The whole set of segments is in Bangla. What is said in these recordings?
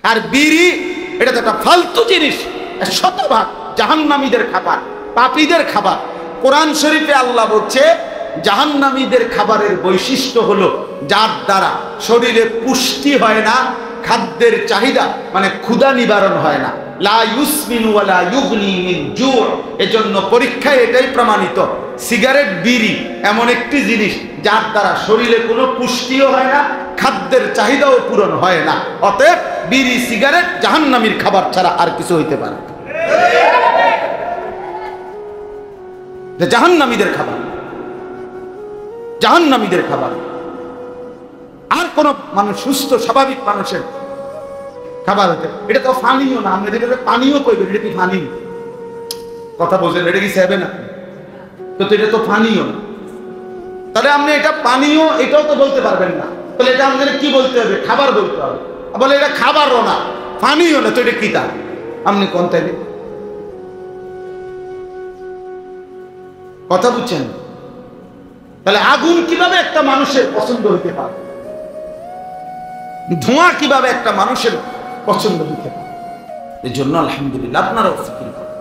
আর বিড়ি এটা তো একটা ফালতু জিনিস, শতভাগ জাহান্নামীদের খাবার, পাপীদের খাবার। কোরআন শরীফে আল্লাহ বলছে জাহান্নামীদের খাবারের বৈশিষ্ট্য হলো যার দ্বারা শরীরে পুষ্টি হয় না, খাদ্যের চাহিদা মানে ক্ষুধা নিবারণ হয় না, লা ইউসমিনু ওয়ালা ইউগনি মিন জু'। এজন্য পরীক্ষায় এটাই প্রমাণিত, সিগারেট বিড়ি এমন একটি জিনিস যার দ্বারা শরীরে কোনো পুষ্টিও হয় না, খাদ্যের চাহিদাও পূরণ হয় না। অতএব বিড়ি সিগারেট জাহান্নামীর খাবার ছাড়া আর কিছু হইতে পারে না, জাহান্নামীদের খাবার, জাহান্নামীদের খাবার। আর কোন মানুষ সুস্থ স্বাভাবিক মানুষের খাবার হতে, এটা তো পানিও না, আমরা যেটা পানিও কইবেন, এটা কি পানি? কথা বলছেন, এটা কি সেবে না? তো এটা তো পানিও না, তাহলে আপনি এটা পানিও এটাও তো বলতে পারবেন না, তাহলে এটা আমাদের কি বলতে হবে? খাবার বলতে হবে। বলে এটা খাবারও না পানিও না, তো এটা কি? তা আপনি কোন তাইলে কথা বুঝছেন? তাহলে আগুন কিভাবে একটা মানুষের পছন্দ হইতে পারে? ধোঁয়া কিভাবে একটা মানুষের পছন্দ হইতে পারে? এই জন্য আলহামদুলিল্লাহ আপনারাও ফিকির করেন,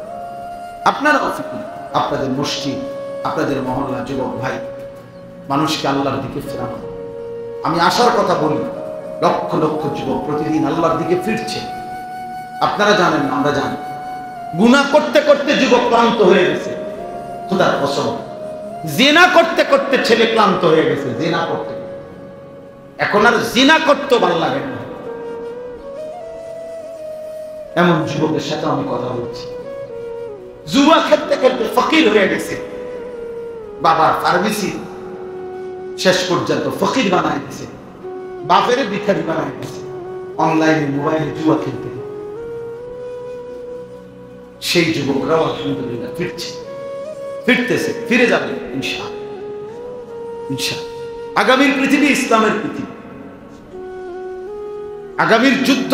আপনারাও ফিকির, আপনাদের মসজিদ, আপনাদের মহল্লা যুবক ভাই মানুষকে আল্লাহর দিকে ফেরানো। আমি আশার কথা বলি, লক্ষ লক্ষ যুবক প্রতিদিন আল্লাহর দিকে ফিরছে। আপনারা জানেন না, আমরা জানি, গুনাহ করতে করতে যুবক ক্লান্ত হয়ে গেছে, খোদার কসম। জিনা করতে করতে ছেলে ক্লান্ত হয়ে গেছে, জিনা করতে, এখন আর জিনা করতে ভালো লাগে না, এমন যুবকের সাথে আমি কথা বলছি। জুয়া খেলতে খেলতে ফকির হয়ে গেছে, বাবার ফার্মেসি শেষ পর্যন্ত ফকির বানায় দিয়েছে, বাপের ভিখারি বানায় দিয়েছে, অনলাইনে মোবাইলে জুয়া খেলতে। সেই যুবকরাও আলহামদুলিল্লাহ ফিরছে, ফিরতেছে, ফিরে যাবে ইনশাআল্লাহ, ইনশাআল্লাহ। আগামীর পৃথিবী ইসলামের পৃথিবী, আগামীর যুদ্ধ,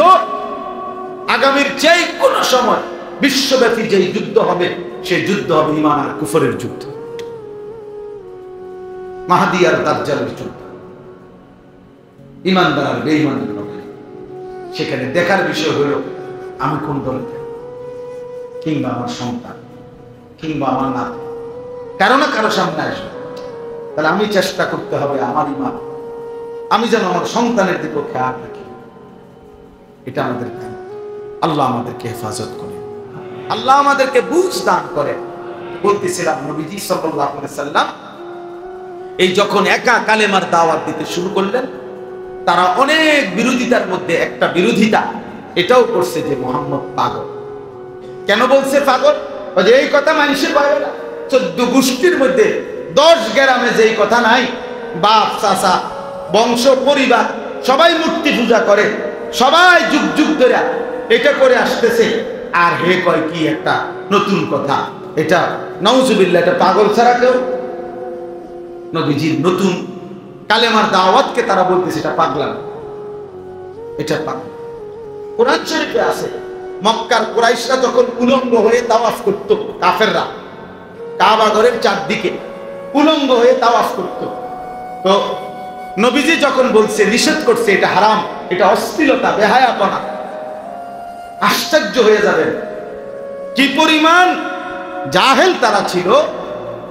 আগামীর যে কোনো সময় বিশ্বব্যাপী যে যুদ্ধ হবে, সেই যুদ্ধ হবে ঈমান আর কুফরের যুদ্ধ, মাহদী আর দাজ্জালের যুদ্ধ, ঈমানদার আর বেঈমানের মধ্যে। সেখানে দেখার বিষয় হলো আমি কোন দলে থাকি, কিংবা আমার সন্তান, কিংবা আমার নাতি কারো না কারো সামনে আসবে। তাহলে আমি চেষ্টা করতে হবে আমার ঈমান, আমি যেন আমার সন্তানের দিকে খেয়াল রাখি। এটা আমাদের দায়িত্ব। আল্লাহ আমাদেরকে হেফাজত করে, আল্লাহ আমাদেরকে বুঝ দান করে। বলতেছিলাম নবীজি সাল্লাল্লাহু আলাইহি ওয়াসাল্লাম এই যখন একা কালেমার দাওয়াত দিতে শুরু করলেন, তারা অনেক বিরোধিতার মধ্যে একটা বিরোধিতা এটাও করছে যে মুহাম্মদ পাগল। কেন বলছে পাগল? যে এই কথা মানুষের পাবে না, 14 গোষ্ঠীর মধ্যে 10 গ্রামে যেই কথা নাই, বাপ চাচা বংশ পরিবার সবাই মূর্তি পূজা করে, সবাই যুগ যুগ ধরে এটা করে আসতেছে, আর হে কয় কি একটা নতুন কথা, এটা নাউজুবিল্লাহ, এটা পাগল ছাড়া কেউ। নবীজির নতুন কালেমার দাওয়াতকে তারা বলতেছে এটা পাগলামি, এটা পাগল। কোরআন শরীফে আছে মক্কার কুরাইশরা যখন উলঙ্গ হয়ে তাওয়াফ করত, কাফেররা কাবা ঘরের চারদিকে উলঙ্গ হয়ে তাওয়াফ করত, তো নবীজি যখন বলছে, নিষেধ করছে এটা হারাম, এটা অশ্লীলতা, বেহায়াপনা, আশ্চর্য হয়ে যাবেন কি পরিমাণ জাহেল তারা ছিল।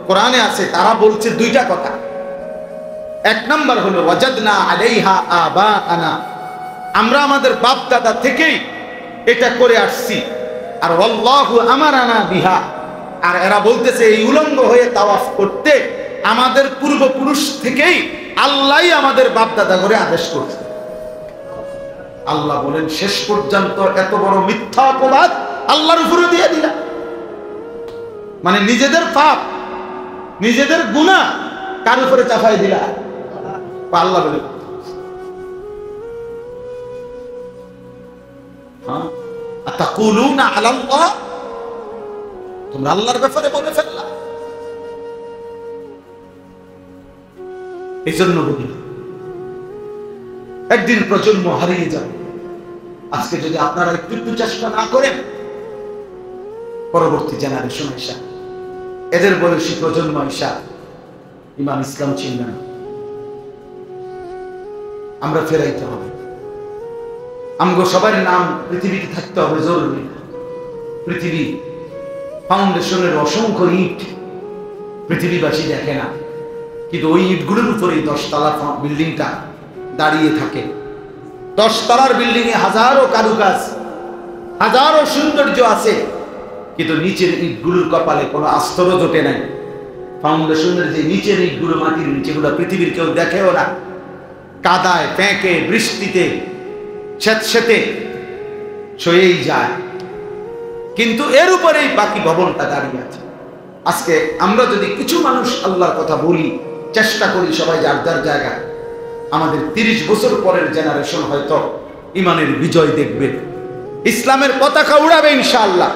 কোরআনে আছে তারা বলছে দুইটা কথা। এক নাম্বার হলো ওয়াজাদনা আলাইহা আবাআনা, আমরা আমাদের বাপ দাদা থেকেই এটা করে আসছি, আর আল্লাহু আমারানা বিহা, আর এরা বলতেছে এই উলঙ্গ হয়ে তাওয়াফ করতে আমাদের পূর্বপুরুষ থেকেই আল্লাহই আমাদের বাপ দাদা করে আদেশ করছে। আল্লাহ বলেন শেষ পর্যন্ত এত বড় মিথ্যা অপবাদ আল্লাহর উপরে দিয়ে দিলা, মানে নিজেদের পাপ নিজেদের গুনাহ কার উপরে চাপাই দিলা? আল্লাহ বলে আতাকুলুনা আলাল্লাহ, তোমরা আল্লাহর ব্যাপারে বলে ফেললা। এই জন্য বলি একদিন প্রজন্ম হারিয়ে যাবে। আজকে যদি আপনারা একটু চেষ্টা না করেন, পরবর্তী জেনারেশন এসা, এদের বয়সী প্রজন্ম এসা ইমান ইসলাম চিনবে না। আমরা ফেরাইতে হবে, আমগো সবার নাম পৃথিবীতে থাকতে হবে জরুরি। পৃথিবী ফাউন্ডেশনের অসংখ্য ইট পৃথিবীবাসী দেখে না, কিন্তু ওই ইটগুলোর উপরেই 10 তলা বিল্ডিংটা দাঁড়িয়ে থাকে। 10 তলার বিল্ডিং এ হাজারো কারুকাজ, হাজারো সৌন্দর্য আছে, কিন্তু নিচের ইটগুলোর কপালে কোনো আস্তরও জোটে নাই। ফাউন্ডেশনের যে নিচের ইটগুলো, মাটির নিচেগুলো পৃথিবীর কেউ দেখেও না। কাদায় প্যাঁকে বৃষ্টিতে স্যাঁতস্যাঁতে সয়েই যায়, কিন্তু এর উপরেই বাকি ভবনটা দাঁড়িয়ে আছে। আজকে আমরা যদি কিছু মানুষ আল্লাহর কথা বলি, চেষ্টা করি সবাই যার যার জায়গায়, আমাদের 30 বছর পরের জেনারেশন হয়তো ইমানের বিজয় দেখবে, ইসলামের পতাকা উড়াবে ইনশাআল্লাহ।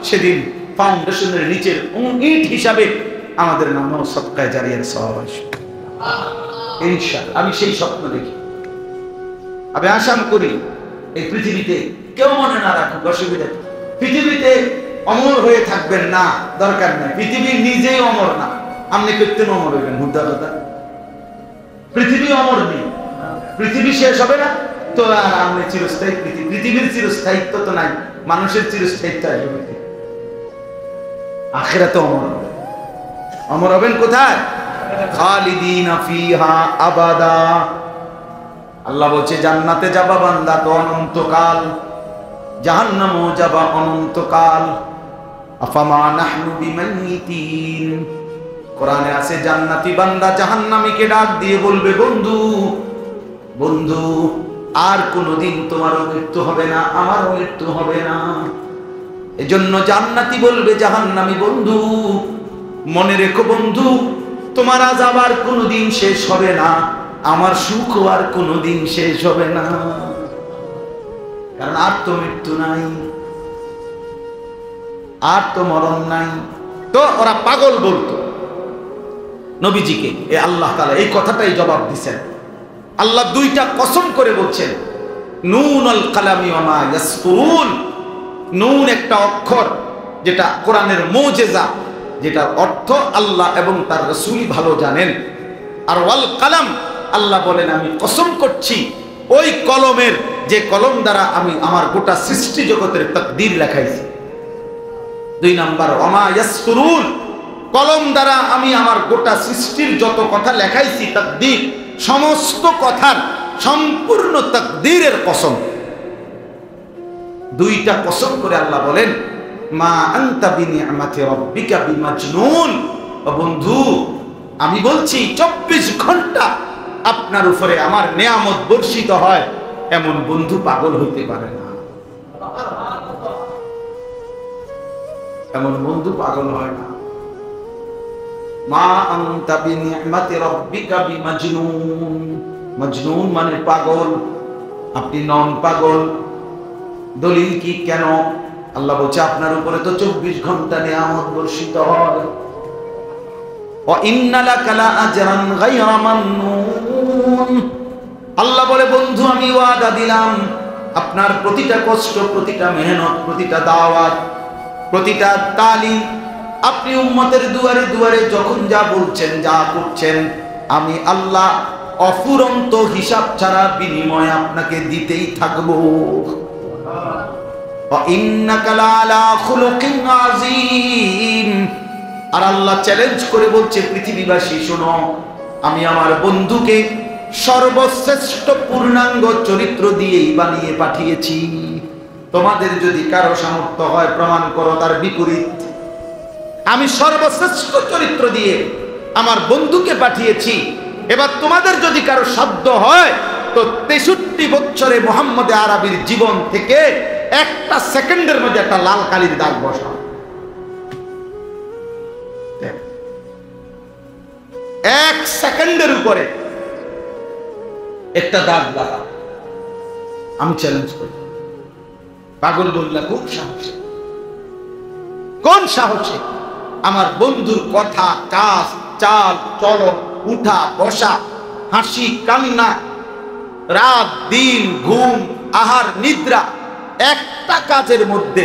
সেদিন ফাউন্ডেশনের নিচের ইট হিসাবে আমাদের নামও সদকায়ে জারিয়ার সওয়াব আসবে ইনশাআল্লাহ। আমি সেই স্বপ্ন দেখি। আমি আশা করি এই পৃথিবীতে কেউ মনে না রাখুক, অসুবিধা। পৃথিবীতে অমর হয়ে থাকবেন না, দরকার নাই। পৃথিবী নিজেই অমর না, আপনি কীর্তন অমর হইবেন, মুদ্রা কথা। পৃথিবী অমর নেই, পৃথিবী শেষ হবে না তো আর আপনি চিরস্থায়ী। পৃথিবীর চিরস্থায়িত্ব তো নাই, মানুষের চিরস্থায়িত্ব আসবে। আখিরাতে অমর হবে। অমর হবেন কোথায়? খালিদিনা ফিহা আবাদা। আল্লাহ বলছে জান্নাতে যাবা বান্দা তো অনন্তকাল, জাহান্নামও যাবা অনন্তকাল। আফামা নাহনু বিমাইতিন। কোরআনে আছে জান্নাতি বান্দা জাহান্নামীকে ডাক দিয়ে বলবে, বন্ধু বন্ধু, আর কোনদিন তোমারও মৃত্যু হবে না, আমারও মৃত্যু হবে না। এজন্য জান্নাতি বলবে জাহান্নামী, বন্ধু মনে রেখো বন্ধু, তোমার আযাব আর কোনদিন শেষ হবে না, আমার সুখ আর কোনদিন শেষ হবে না। কারণ আর তো মৃত্যু নাই, আর তো মরণ নাই। তো ওরা পাগল বলতো নবীজিকে। এ আল্লাহ তাআলা এই কথাটাই জবাব দিচ্ছেন। আল্লাহ 2টা কসম করে বলছেন, নুনুল কালামি ওয়া মা ইয়াসতুরুন। নুন একটা অক্ষর, যেটা কোরআনের মুজিজা, যেটার অর্থ আল্লাহ এবং তার রাসূল ভালো জানেন। আর ওয়াল কালাম, আল্লাহ বলেন আমি কসম করছি ওই কলমের, যে কলম দ্বারা আমি আমার গোটা সৃষ্টি জগতের তাকদীর লেখাইছি। 2 নাম্বার ওয়া মা ইয়াসতুরুন, কলম দ্বারা আমি আমার গোটা সৃষ্টির যত কথা লেখাইছি, তাকদীর, সমস্ত কথার সম্পূর্ণ তাকদীরের কসম। 2টা কসম করে আল্লাহ বলেন, মা আনতা বিনিআমাতি রাব্বিকা বিমাজনুন। ও বন্ধু, আমি বলছি 24 ঘন্টা আপনার উপরে আমার নেয়ামত বর্ষিত হয়, এমন বন্ধু পাগল হইতে পারে না। এমন বন্ধু পাগল হয় না। মা আনতা বিনিআমাতি রাব্বিকা বিমাজনুন। মাজনুন মানে পাগল, আপনি নন পাগল। দলিল কি? কেন? আল্লাহ বলছে আপনার উপরে তো 24 ঘন্টা নিয়ামত বর্ষিত হয়। ওয়া ইন্না লাকা লা আজরান গায়রা মামনুন। আল্লাহ বলে বন্ধু আমি ওয়াদা দিলাম, আপনার প্রতিটা কষ্ট, প্রতিটা মেহনত, প্রতিটা দাওয়াত, প্রতিটা তালিম, আপনি উম্মতের দুয়ারে দুয়ারে যখন যা বলছেন, যা করছেন, আমি আল্লাহ অফুরন্ত হিসাব ছাড়া বিনিময় আপনাকে দিতেই থাকবো। আর আল্লাহ চ্যালেঞ্জ করে বলছে পৃথিবীবাসী শোনো, আমি আমার বন্ধুকে সর্বশ্রেষ্ঠ পূর্ণাঙ্গ চরিত্র দিয়েই বানিয়ে পাঠিয়েছি। তোমাদের যদি কারো সামর্থ্য হয় প্রমাণ করো তার বিপরীত। আমি সর্বশ্রেষ্ঠ চরিত্র দিয়ে আমার বন্ধুকে পাঠিয়েছি। এবার তোমাদের যদি কারো সাধ্য হয় তো 63 বছরে মুহাম্মদ আরবির জীবন থেকে একটা সেকেন্ডের মধ্যে একটা লাল কালির দাগ বসাও। 1 সেকেন্ডের উপরে একটা দাগ লাগাও। আমি চ্যালেঞ্জ করি। পাগল বললা কোন সাহসে? কোন সাহসে আমার বন্ধুর কথা, কাজ, চাল, চলন, উঠা বসা, হাসি কান্না, রাত দিন, ঘুম, আহার নিদ্রা, একটা কাজের মধ্যে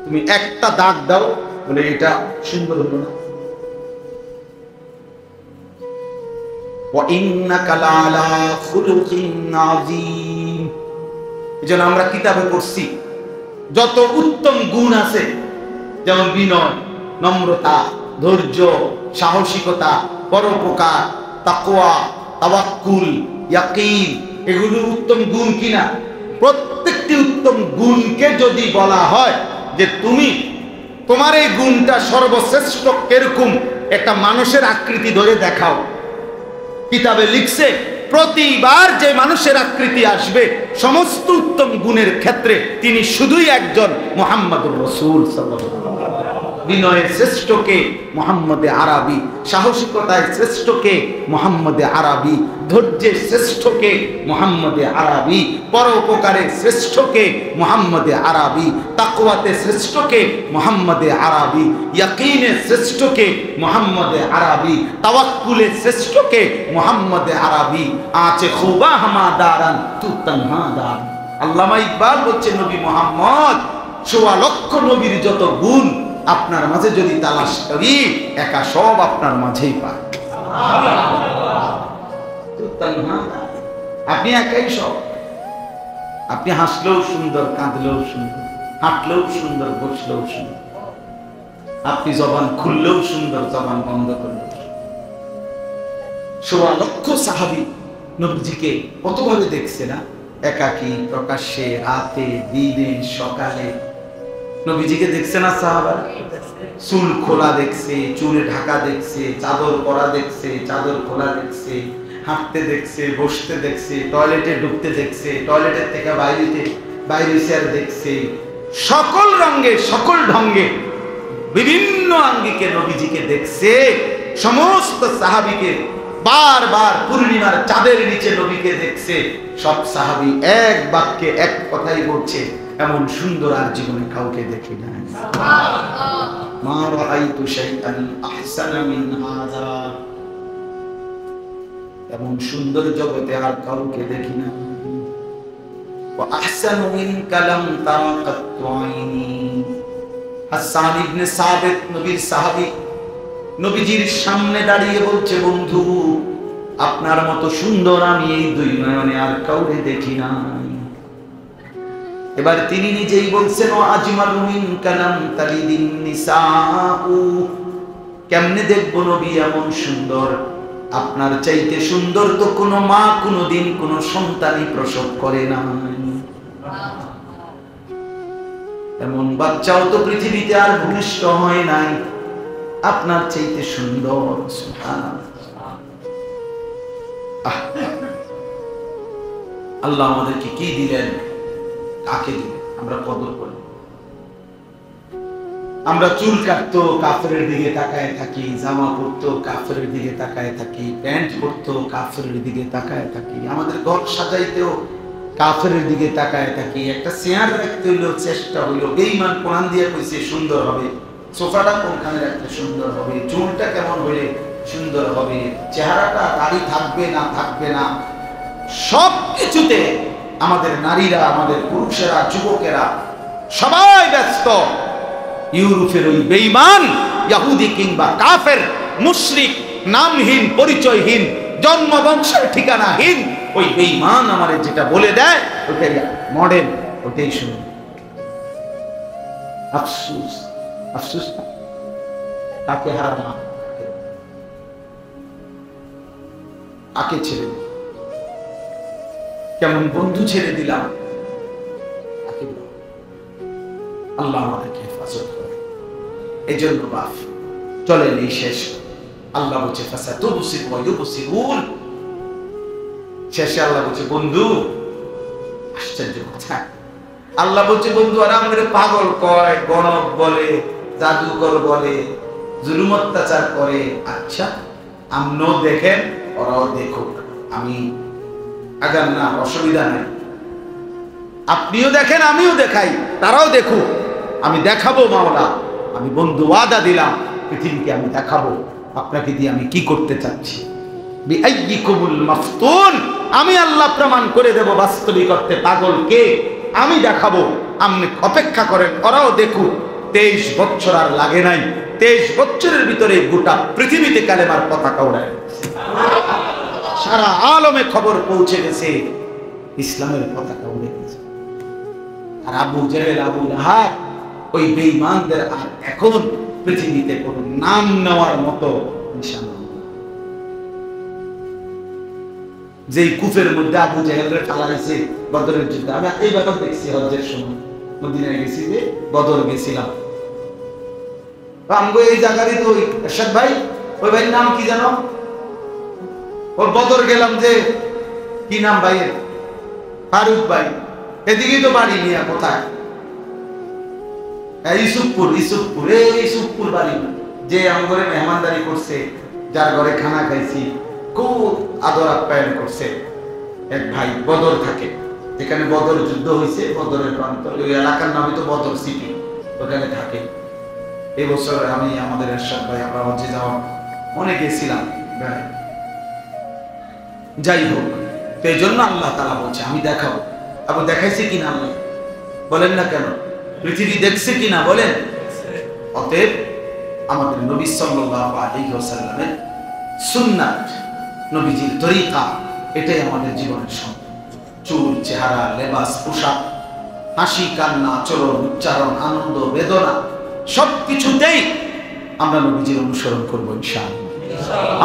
তুমি একটা দাগ দাও, বলে এটা সুন্দর হলো না। ওয়া ইন্নাকা লাআলা খুলুকিন আযীম। এজন্য আমরা কিতাবে পড়ছি যত উত্তম গুণ আছে, যেমন বিনয়, নম্রতা, ধৈর্য, সাহসিকতা, পরোপকার, তাকওয়া, তাওয়াক্কুল, ইয়াকিন, এগুলো উত্তম গুণ কিনা? প্রত্যেকটি উত্তম গুণকে যদি বলা হয় যে তুমি তোমার এই গুণটা সর্বশ্রেষ্ঠ কিরকম, একটা মানুষের আকৃতি ধরে দেখাও। কিতাবে লিখছে প্রতিবার যে মানুষের আকৃতি আসবে সমস্ত উত্তম গুণের ক্ষেত্রে তিনি শুধুই একজন মুহাম্মদুর রাসূল সাল্লাল্লাহু আলাইহি ওয়াসাল্লাম। বিনয়ের শ্রেষ্ঠকে মুহাম্মদে আরবি, সাহসিকতায় শ্রেষ্ঠকে মুহাম্মদে আরবি, ধৈর্যের শ্রেষ্ঠকে মুহাম্মদে আরবি, পরোপকারের শ্রেষ্ঠকে মুহাম্মদে আরবি, তাকওয়াতে শ্রেষ্ঠকে মুহাম্মদে আরবি, ইয়াকিনের শ্রেষ্ঠকে মুহাম্মদে আরবি, তাওয়াক্কুলের শ্রেষ্ঠকে মুহাম্মদে আরবি, আছে খুবা হামাদারান তু তানহাদার। আল্লামা ইকবাল বলছে নবী মুহাম্মদ সোয়া লক্ষ নবীর যত গুণ আপনার মাঝে যদি তালাশ করি একা সব আপনার মাঝেই পাই। আপনি একাই সব। আপনি হাসলেও সুন্দর, কাঁদলেও সুন্দর, হাঁটলেও সুন্দর, বসলেও সুন্দর, আপনি জবান খুললেও সুন্দর, জবান বন্ধ করলেও। সোয়া লক্ষ সাহাবী নবীজিকে কতভাবে দেখছে না? একাকী, প্রকাশ্যে, রাতে, দিনে, সকালে নবীজিকে দেখছে না সাহাবারা? চুল খোলা দেখছে, চুলে ঢাকা দেখছে, চাদর পরা দেখছে, চাদর খোলা দেখছে, হাঁটতে দেখছে, বসতে দেখছে, টয়লেটে ঢুকতে দেখছে, টয়লেটের থেকে বাইরে দেখছে, সকল রঙে সকল ঢঙ্গে বিভিন্ন আঙ্গিকে নবীজিকে দেখছে। সমস্ত সাহাবীকে বারবার পূর্ণিমার চাঁদের নিচে নবীকে দেখছে। সব সাহাবী এক বাক্যে এক কথাই বলছে, এমন সুন্দর আর জীবনে কাউকে দেখি নাই। মা রাআইতু শাইআন আহসানা মিন হাযা, এমন সুন্দর জগতে আর কাউকে দেখি না। ওয়া আহসানু মিনকা লাম তারা কাত্তু আইনি। হাসান ইবনে সাবিত নবীর সাহাবী নবীজির সামনে দাঁড়িয়ে বলছে, বন্ধু আপনার মতো সুন্দর আমি এই দুই নয়নে আর কাউকে দেখি নাই। এবার তিনি নিজেই বলছেন, ও আজমালু মিনকা লাম তালিদিন নিসাউ, কেমনে দেখবো নবী এমন সুন্দর? আপনার চাইতে সুন্দর তো কোনো মা কোনোদিন কোনো সন্তানই প্রসব করে নাই। এমন বাচ্চাও তো পৃথিবীতে আর ভূমিষ্ঠ হয় নাই আপনার চাইতে সুন্দর। আল্লাহ আমাদেরকে কি দিলেন, কাকে দিলেন আমরা কদর করি। আমরা চুল কাটতো কাফেরের দিকে তাকায় থাকি, জামা পরতো কাফেরের দিকে তাকায় থাকি, প্যান্ট পরতো কাফেরের দিকে তাকায় থাকি, আমাদের ঘর সাজাইতেও কাফেরের দিকে তাকায় থাকি। একটা চেয়ার রাখতে হইলেও চেষ্টা হইলো, বেঈমান কোরআন দিয়ে কইছে সুন্দর হবে, সোফাটা কোনখানে রাখলে সুন্দর হবে, চুলটা কেমন হইলে সুন্দর হবে, চেহারাটা দাড়ি থাকবে না থাকবে না, সব কিছুতে আমাদের নারীরা, আমাদের পুরুষেরা, যুবকেরা সবাই ব্যস্ত। ইউরোপের ওই বেঈমান ইহুদি কিংবা কাফের মুশরিক, নামহীন, পরিচয়হীন, জন্ম বংশের ঠিকানাহীন ওই বেঈমান আমারে যেটা বলে দেয় ওটাই মডেল, ওটাই শুনুন। আফসোস, আফসোস না, তাকে হারানো, তাকে ছেড়ে দিলাম, কেমন বন্ধু ছেড়ে দিলাম। আল্লাহ আমাদেরকে হেফাজত করে। এই জন্য বাপ চলেন এই শেষ, আল্লাহ বলছে ফাসাতুবসিরু ওয়া ইউবসিরুন, শেষে আল্লাহ বলছে বন্ধু, আশ্চর্য কথা, আল্লাহ বলছে বন্ধু আর আমাদের পাগল কয়, গণক বলে, জাদুকর বলে, জুলুম অত্যাচার করে। আচ্ছা আপনিও দেখেন, ওরাও দেখুক, আমি আগাম না, অসুবিধা নেই। আপনিও দেখেন, আমিও দেখাই, তারাও দেখুক, আমি দেখাবো মাওলা। আমি বন্ধু ওয়াদা দিলাম, পৃথিবীকে আমি দেখাবো আপনাকে দিয়ে আমি কি করতে চাচ্ছি। বিআইয়িকুমুল মাফতুন, আমি আল্লাহ প্রমাণ করে দেব বাস্তবিক অর্থে পাগল কে, আমি দেখাবো। আপনি অপেক্ষা করেন, ওরাও দেখুক। 23 বছর আর লাগে নাই, 23 বছরের ভিতরে গোটা পৃথিবীতে কালেমার পতাকা উড়ায়। সারা আলমে খবর পৌঁছে গেছে, ইসলামের পতাকা উড়ে গেছে। আর আবু জেহেল, আবু লাহাব, ওই বেঈমানদের আর এখন পৃথিবীতে কোনো নাম নেওয়ার মতো নিশানা নেই। যেই কূপের মধ্যে আবু জেহেলরে ফেলা হয়েছে বদরের যুদ্ধে, আমি এই ব্যাপার দেখছি হজ্জের সময় মদিনায় গেছি, যে বদর গেছিলাম, আমগো এই জায়গারই তো এরশাদ ভাই, ওই ভাইয়ের নাম কি জানো? ওর বদর গেলাম, যে কি নাম ভাইয়ের? ফারুক ভাই। এদিকেই তো বাড়ি নিয়ে কোথায়? ইসুফপুর, ইসুফপুর, এই ইসুফপুর বাড়ি, যে আমগরে মেহমানদারি করছে, যার ঘরে খানা খাইছি, খুব আদর আপ্যায়ন করছে। এক ভাই বদর থাকে, যেখানে বদর যুদ্ধ হয়েছে, বদরের প্রান্তর, ওই এলাকার নামই তো বদর সিটি, ওখানে থাকে। এই বছর আমি আমাদের এরশাদ ভাই আমরা হজ্জে যাওয়া অনেক গেছিলাম। যাই হোক, তো এই জন্য আল্লাহ তাআলা বলছে আমি দেখাবো। আবু দেখাইছে কিনা আমি বলেন না কেন? পৃথিবী দেখছে কিনা বলেন? অতএব আমাদের নবী সাল্লাল্লাহু আলাইহি ওয়াসাল্লামের সুন্নাত, নবীজির তরিকা, এটাই আমাদের জীবনের সম্পদ। চুল, চেহারা, লেবাস, পোশাক, হাসি, কান্না, চলন, উচ্চারণ, আনন্দ, বেদনা, সবকিছুতেই আমরা নবীজির অনুসরণ করবো ইনশাআল্লাহ।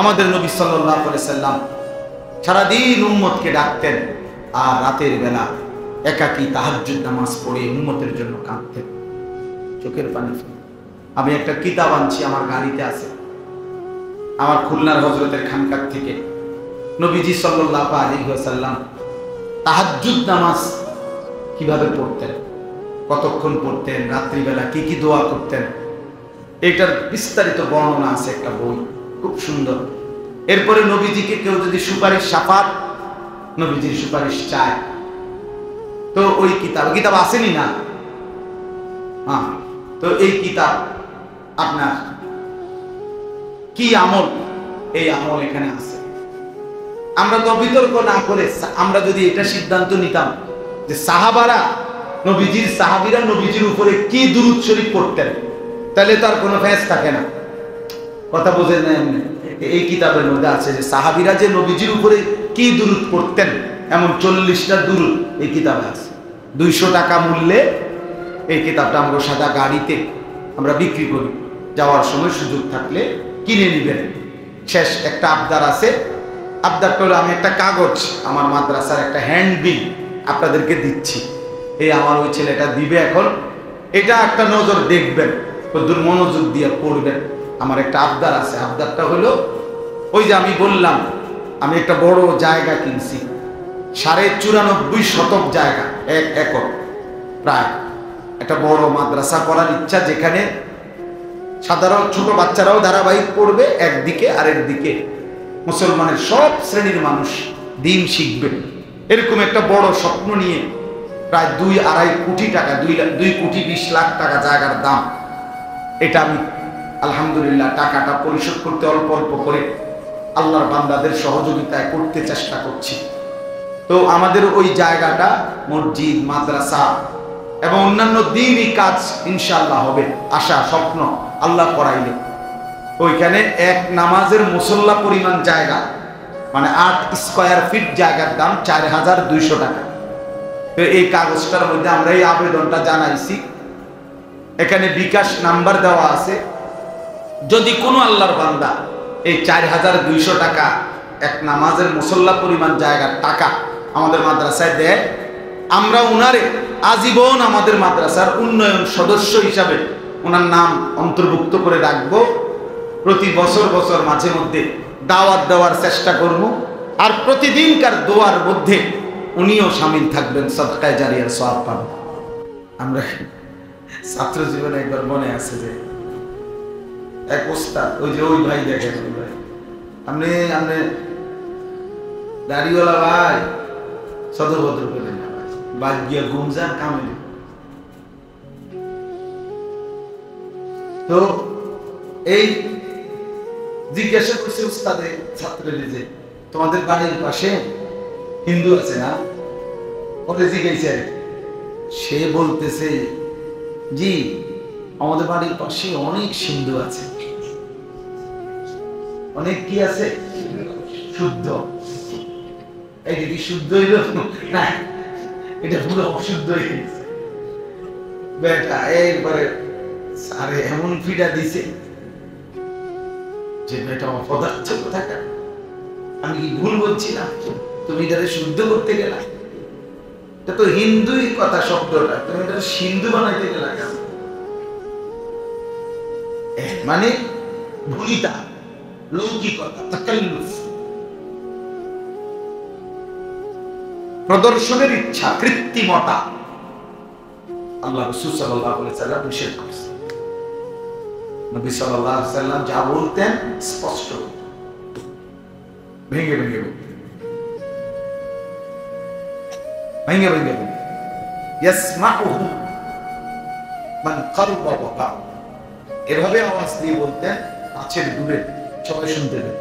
আমাদের নবী সাল্লাল্লাহু আলাইহি ওয়াসাল্লাম সারাদিন উম্মতকে ডাকতেন, আর রাতের বেলা একাকী তাহাজ্জুদ নামাজ পড়ে উম্মতের জন্য কাঁদতেন, চোখের পানি ফেলে। আমি একটা কিতাব আনছি, আমার গাড়িতে আছে, আমার খুলনার হযরতের খানকার থেকে। নবীজি সাল্লাল্লাহু আলাইহি ওয়াসাল্লাম তাহাজ্জুদ নামাজ কিভাবে পড়তেন, কতক্ষণ পড়তেন, রাত্রিবেলা কি কি দোয়া করতেন, এটার বিস্তারিত বর্ণনা আছে একটা বই, খুব সুন্দর। এরপরে নবীজিকে কেউ যদি সুপারিশ, শাফাত, নবীজির সুপারিশ চায়, তো ওই কিতাব আসেনি না? হ্যাঁ, তো এই কিতাব আপনার কি আমল, এই আমল এখানে আছে। আমরা তো বিতর্ক না করে আমরা যদি এটা সিদ্ধান্ত নিতাম যে সাহাবীরা নবীজির উপরে কি দুরূদ শরীফ পড়তেন, তাহলে তার কোনো ফেস থাকে না। কথা বোঝেন না? এই কিতাবের মধ্যে আছে যে সাহাবীরা যে নবীজির উপরে কি দুরূদ পড়তেন, এমন 40টা দুরূদ এই কিতাবে আছে। 200 টাকা মূল্যে এই কিতাবটা আমরা সাদা গাড়িতে আমরা বিক্রি করি, যাওয়ার সময় সুযোগ থাকলে কিনে নেবেন। শেষ একটা আবদার আছে, আবদারটা হলো আমি একটা কাগজ আমার মাদ্রাসার একটা হ্যান্ডবিল আপনাদেরকে দিচ্ছি, এই আমার ওই ছেলেটা দিবে এখন, এটা একটা নজর দেখবেন, কতদূর মনোযোগ দিয়ে পড়বেন। আমার একটা আবদার আছে, আবদারটা হলো ওই যে আমি বললাম আমি একটা বড় জায়গা কিনছি, 94.5 শতক জায়গা, 1 একর প্রায়, একটা বড় মাদ্রাসা করার ইচ্ছা, যেখানে সাধারণ ছোট বাচ্চারাও ধারাবাহিক পড়বে একদিকে, আর একদিকে মুসলমানের সব শ্রেণীর মানুষ দ্বীন শিখবে। এরকম একটা বড় স্বপ্ন নিয়ে প্রায় 2-2.5 কোটি টাকা, 2 কোটি 20 লাখ টাকা জায়গার দাম। এটা আমি আলহামদুলিল্লাহ টাকাটা পরিশোধ করতে অল্প অল্প করে আল্লাহর বান্দাদের সহযোগিতায় করতে চেষ্টা করছি। তো আমাদের ওই জায়গাটা মসজিদ, মাদ্রাসা এবং অন্যান্য দ্বীনি কাজ ইনশাআল্লাহ হবে, আশা স্বপ্ন আল্লাহ করাইলে। ওইখানে এক নামাজের মুসল্লা পরিমাণ জায়গা, মানে 8 স্কয়ার ফিট জায়গার দাম 4200 টাকা। তো এই কাগজটার মধ্যে আমরা এই আবেদনটা জানাইছি, এখানে বিকাশ নাম্বার দেওয়া আছে। যদি কোনো আল্লাহর বান্দা এই 4200 টাকা এক নামাজের মুসল্লা পরিমাণ জায়গার টাকা আমাদের মাদ্রাসায় দেয়, আমরা উনারে আজীবন আমাদের মাদ্রাসার উন্নয়ন সদস্য হিসাবে ওনার নাম অন্তর্ভুক্ত করে রাখবো। প্রতি বছর মাঝে মধ্যে দাওয়াত দেওয়ার চেষ্টা করব, আর প্রতিদিনকার দোয়ার মধ্যে উনিও শামিল থাকবেন, সাদকায়ে জারিয়ার সওয়াব পাবেন। আমরা ছাত্র জীবনে একবার মনে আছে যে এক ওস্তাদ, ওই যে ওই ভাই দেখেন, আপনি দাড়িওয়ালা ভাই, সদর বদর করেন না ভাই, বাদ গিয়া গুমজান কামে। তো এই জিজ্ঞাসা করছে উস্তাদে ছাত্রদের যে তোমাদের বাড়ির পাশে হিন্দু আছে না? ওকে জিজ্ঞাসা, সে বলতেছে জি আমাদের বাড়ির পাশে অনেক সিন্ধু আছে। অনেক কি আছে? শুদ্ধ। এটা কি শুদ্ধ হইল না, এটা পুরো অশুদ্ধ হয়ে গেছে বেটা। এরপরে আরে এমন ফিডা দিছে যে বেটা অপদার্থ কোথাকা, আমি কি ভুল বলছিলাম, তুমি এটাকে শুদ্ধ করতে গেলা, এটা তো হিন্দুই কথা শব্দটা, তুমি এটা সিন্ধু বানাইতে গেলা কেন? মানে ভুলিতা, লৌকিকতা, তাকাল্লুফ, প্রদর্শনের ইচ্ছা, কৃত্রিমতা আল্লাহ রাসূল সাল্লাল্লাহু আলাইহি ওয়াসাল্লাম নিষেধ করেছেন। নবী সাল্লাল্লাহু আলাইহি ওয়াসাল্লাম যা বলতেন স্পষ্ট, ভেঙে ভেঙে ভেঙে ভেঙে ইয়াসমাউহু মান কারবা ওয়া কাব, এভাবে আওয়াজ দিয়ে বলতেন, কাছের দূরে সবাই শুনতে পেতেন।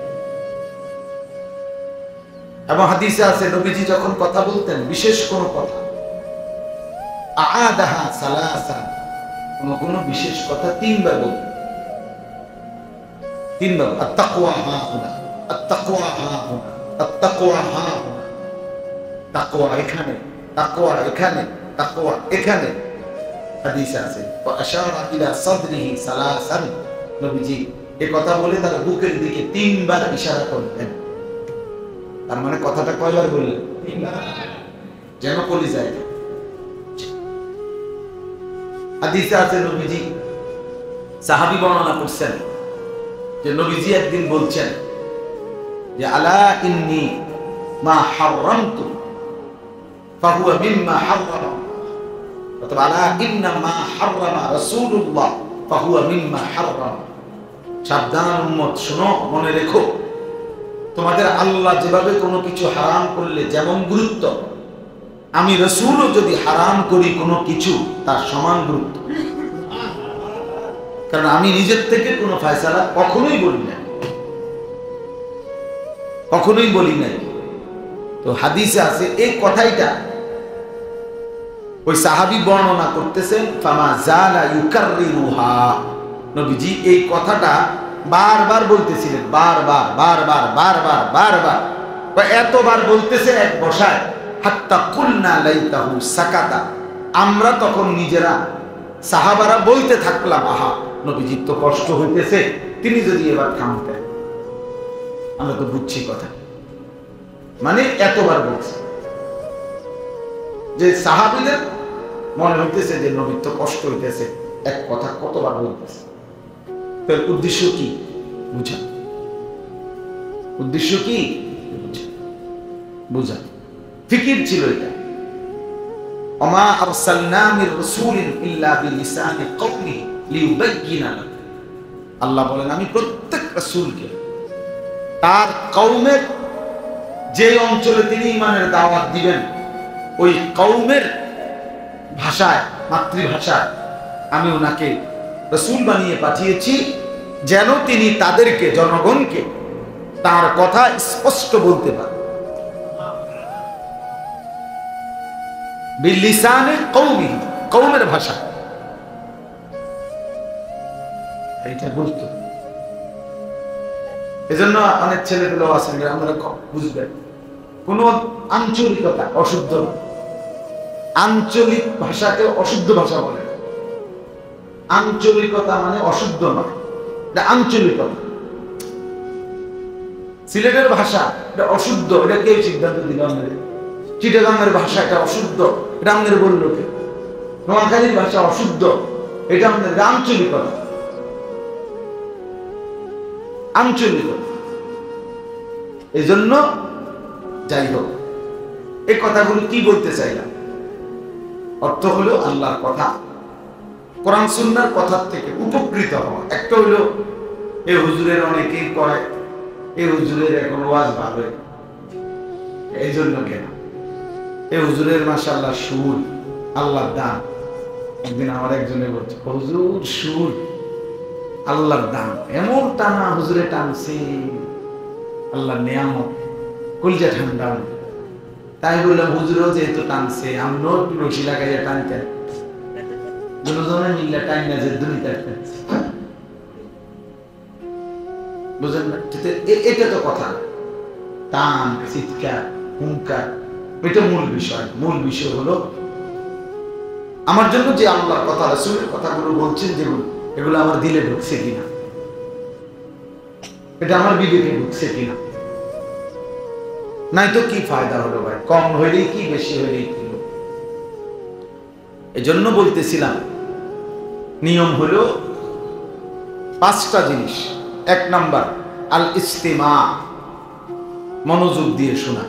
এবং হাদিসে আছে নবীজি যখন কথা বলতেন, বিশেষ কোন কথা, আআদাহা সালাসা, কোন বিশেষ কথা তিনবার বলতেন, তিনবার। আত-তাকওয়া হাহুনা, আত-তাকওয়া হাহুনা, আত-তাকওয়া হাহুনা, তাকওয়া এখানে, তাকওয়া এখানে, তাকওয়া এখানে। হাদিসে আছে ওয়া আশারা ইলা সাদরিহি সালাসান, নবীজি এই কথা বলে তার বুকের দিকে তিনবার ইশারা করতেন। তার মানে কথাটা কয়বার বললেন? যেন কলিজায়। হাদিসে আছে নবীজি, সাহাবী বর্ণনা করছেন যে নবীজি একদিন বলছেন যে আলা ইন্নী মা হারামতু ফাহুয়া মিম্মা হারাম, অথবা আলা ইন্না মা হারামা রাসূলুল্লাহ ফাহুয়া মিম্মা হারাম। সাবধান উম্মত, শোনো, মনে রেখো, তোমাদের আল্লাহ যেভাবে কোনো কিছু হারাম করলে যেমন গুরুত্ব, আমি রাসূলও যদি হারাম করি কোনো কিছু তার সমান গুরুত্ব। কারণ আমি নিজের থেকে কোনো ফয়সালা কখনোই বলি না, কখনোই বলি নাই। তো হাদিসে আছে এই কথাইটা ওই সাহাবী বর্ণনা করতেছেন, ফামা জালা ইউকাররিরুহা, নবীজি এই কথাটা বারবার বলতেছিলেন, বারবার বারবার বারবার বারবার, এতবার বলতেছে এক বসায়, হাত্তা কুলনা লাইতাহু সাকাতা, আমরা তখন নিজেরা সাহাবারা বলতে থাকলাম, আহা নবীজির তো কষ্ট হইতেছে, তিনি যদি এবার থামতেন, আমরা তো বুঝছি কথা। মানে এতবার বলছে যে সাহাবীদের মনে হইতেছে যে নবীর তো কষ্ট হইতেছে, এক কথা কতবার বলতেছে। তার উদ্দেশ্য কি? বুঝা। উদ্দেশ্য কি? বুঝা। ফিকির ছিল এটা। ওমা আরসালনা মির রাসূলিন ইল্লা বিলিসানি কওমি লিইউবাইয়িনা লাকুম, আল্লাহ বলেন আমি প্রত্যেক রাসূলকে তার কওমের যে অঞ্চলে তিনি ঈমানের দাওয়াত দিবেন ওই কওমের ভাষায়, মাতৃভাষায় আমি ওনাকে রাসূল বানিয়ে পাঠিয়েছি, যেন তিনি তাদেরকে, জনগণকে তার কথা স্পষ্ট বলতে পারেন। বিলিসানে কওমি, কওমের ভাষা, এইটা গুরুত্ব। এজন্য অনেক ছেলেগুলো আছেন আমরা বুঝবেন, কোন আঞ্চলিকতা অশুদ্ধ, আঞ্চলিক ভাষাকে অশুদ্ধ ভাষা বলে। আঞ্চলিকতা মানে অশুদ্ধ নয়, এটা আঞ্চলিকতা। সিলেটের ভাষা এটা অশুদ্ধ, এটা কে সিদ্ধান্ত দিল? আমাদের চিটাগাংয়ের ভাষা এটা অশুদ্ধ, এটা আমাদের বলল কে? নোয়াখালীর ভাষা অশুদ্ধ, এটা আমাদের আঞ্চলিকতা। আঞ্চলিকতা। এই জন্য যাই হোক, এই কথাগুলো কি বলতে চাইলাম, অর্থ হলো আল্লাহর কথা, কোরআন সুন্নাহর কথার থেকে উপকৃত হওয়া। একটা হলো এই হুজুরের অনেকেই করে, এই হুজুরের এখন ওয়াজ ভাবে, এই জন্য কেন এই হুজুরের মাশাআল্লাহ সুর আল্লাহর দান। একদিন আমার একজনে বলছে, হুজুর সুর আল্লাহর দান, এমন টানা হুজুরে টানছে, আল্লাহর নিয়ামত, কলজা ঠান্ডা। তাই বললাম হুজুরও যেহেতু টানছে, আমরাও একটু রশি লাগাইয়া টানতেন, দুজনে মিল্লা টাইম না যে দুনিয়া বুঝলেন না? এটা তো কথা, টান, চিৎকার, হুঙ্কার, এটা মূল বিষয়। মূল বিষয় হলো আমার জন্য যে আল্লাহর কথা, রাসূলের কথাগুলো বলছেন, যেগুলো এগুলো আমার দিলে ঢুকছে কিনা, এটা আমার বিবেকে ঢুকছে কিনা। নাই তো কি ফায়দা হলো ভাই, কম হইলেই কি, বেশি হইলেই কি। এজন্য বলতেছিলাম নিয়ম হলো 5টা জিনিস। 1 নাম্বার আল ইস্তিমা, মনোযোগ দিয়ে শোনা।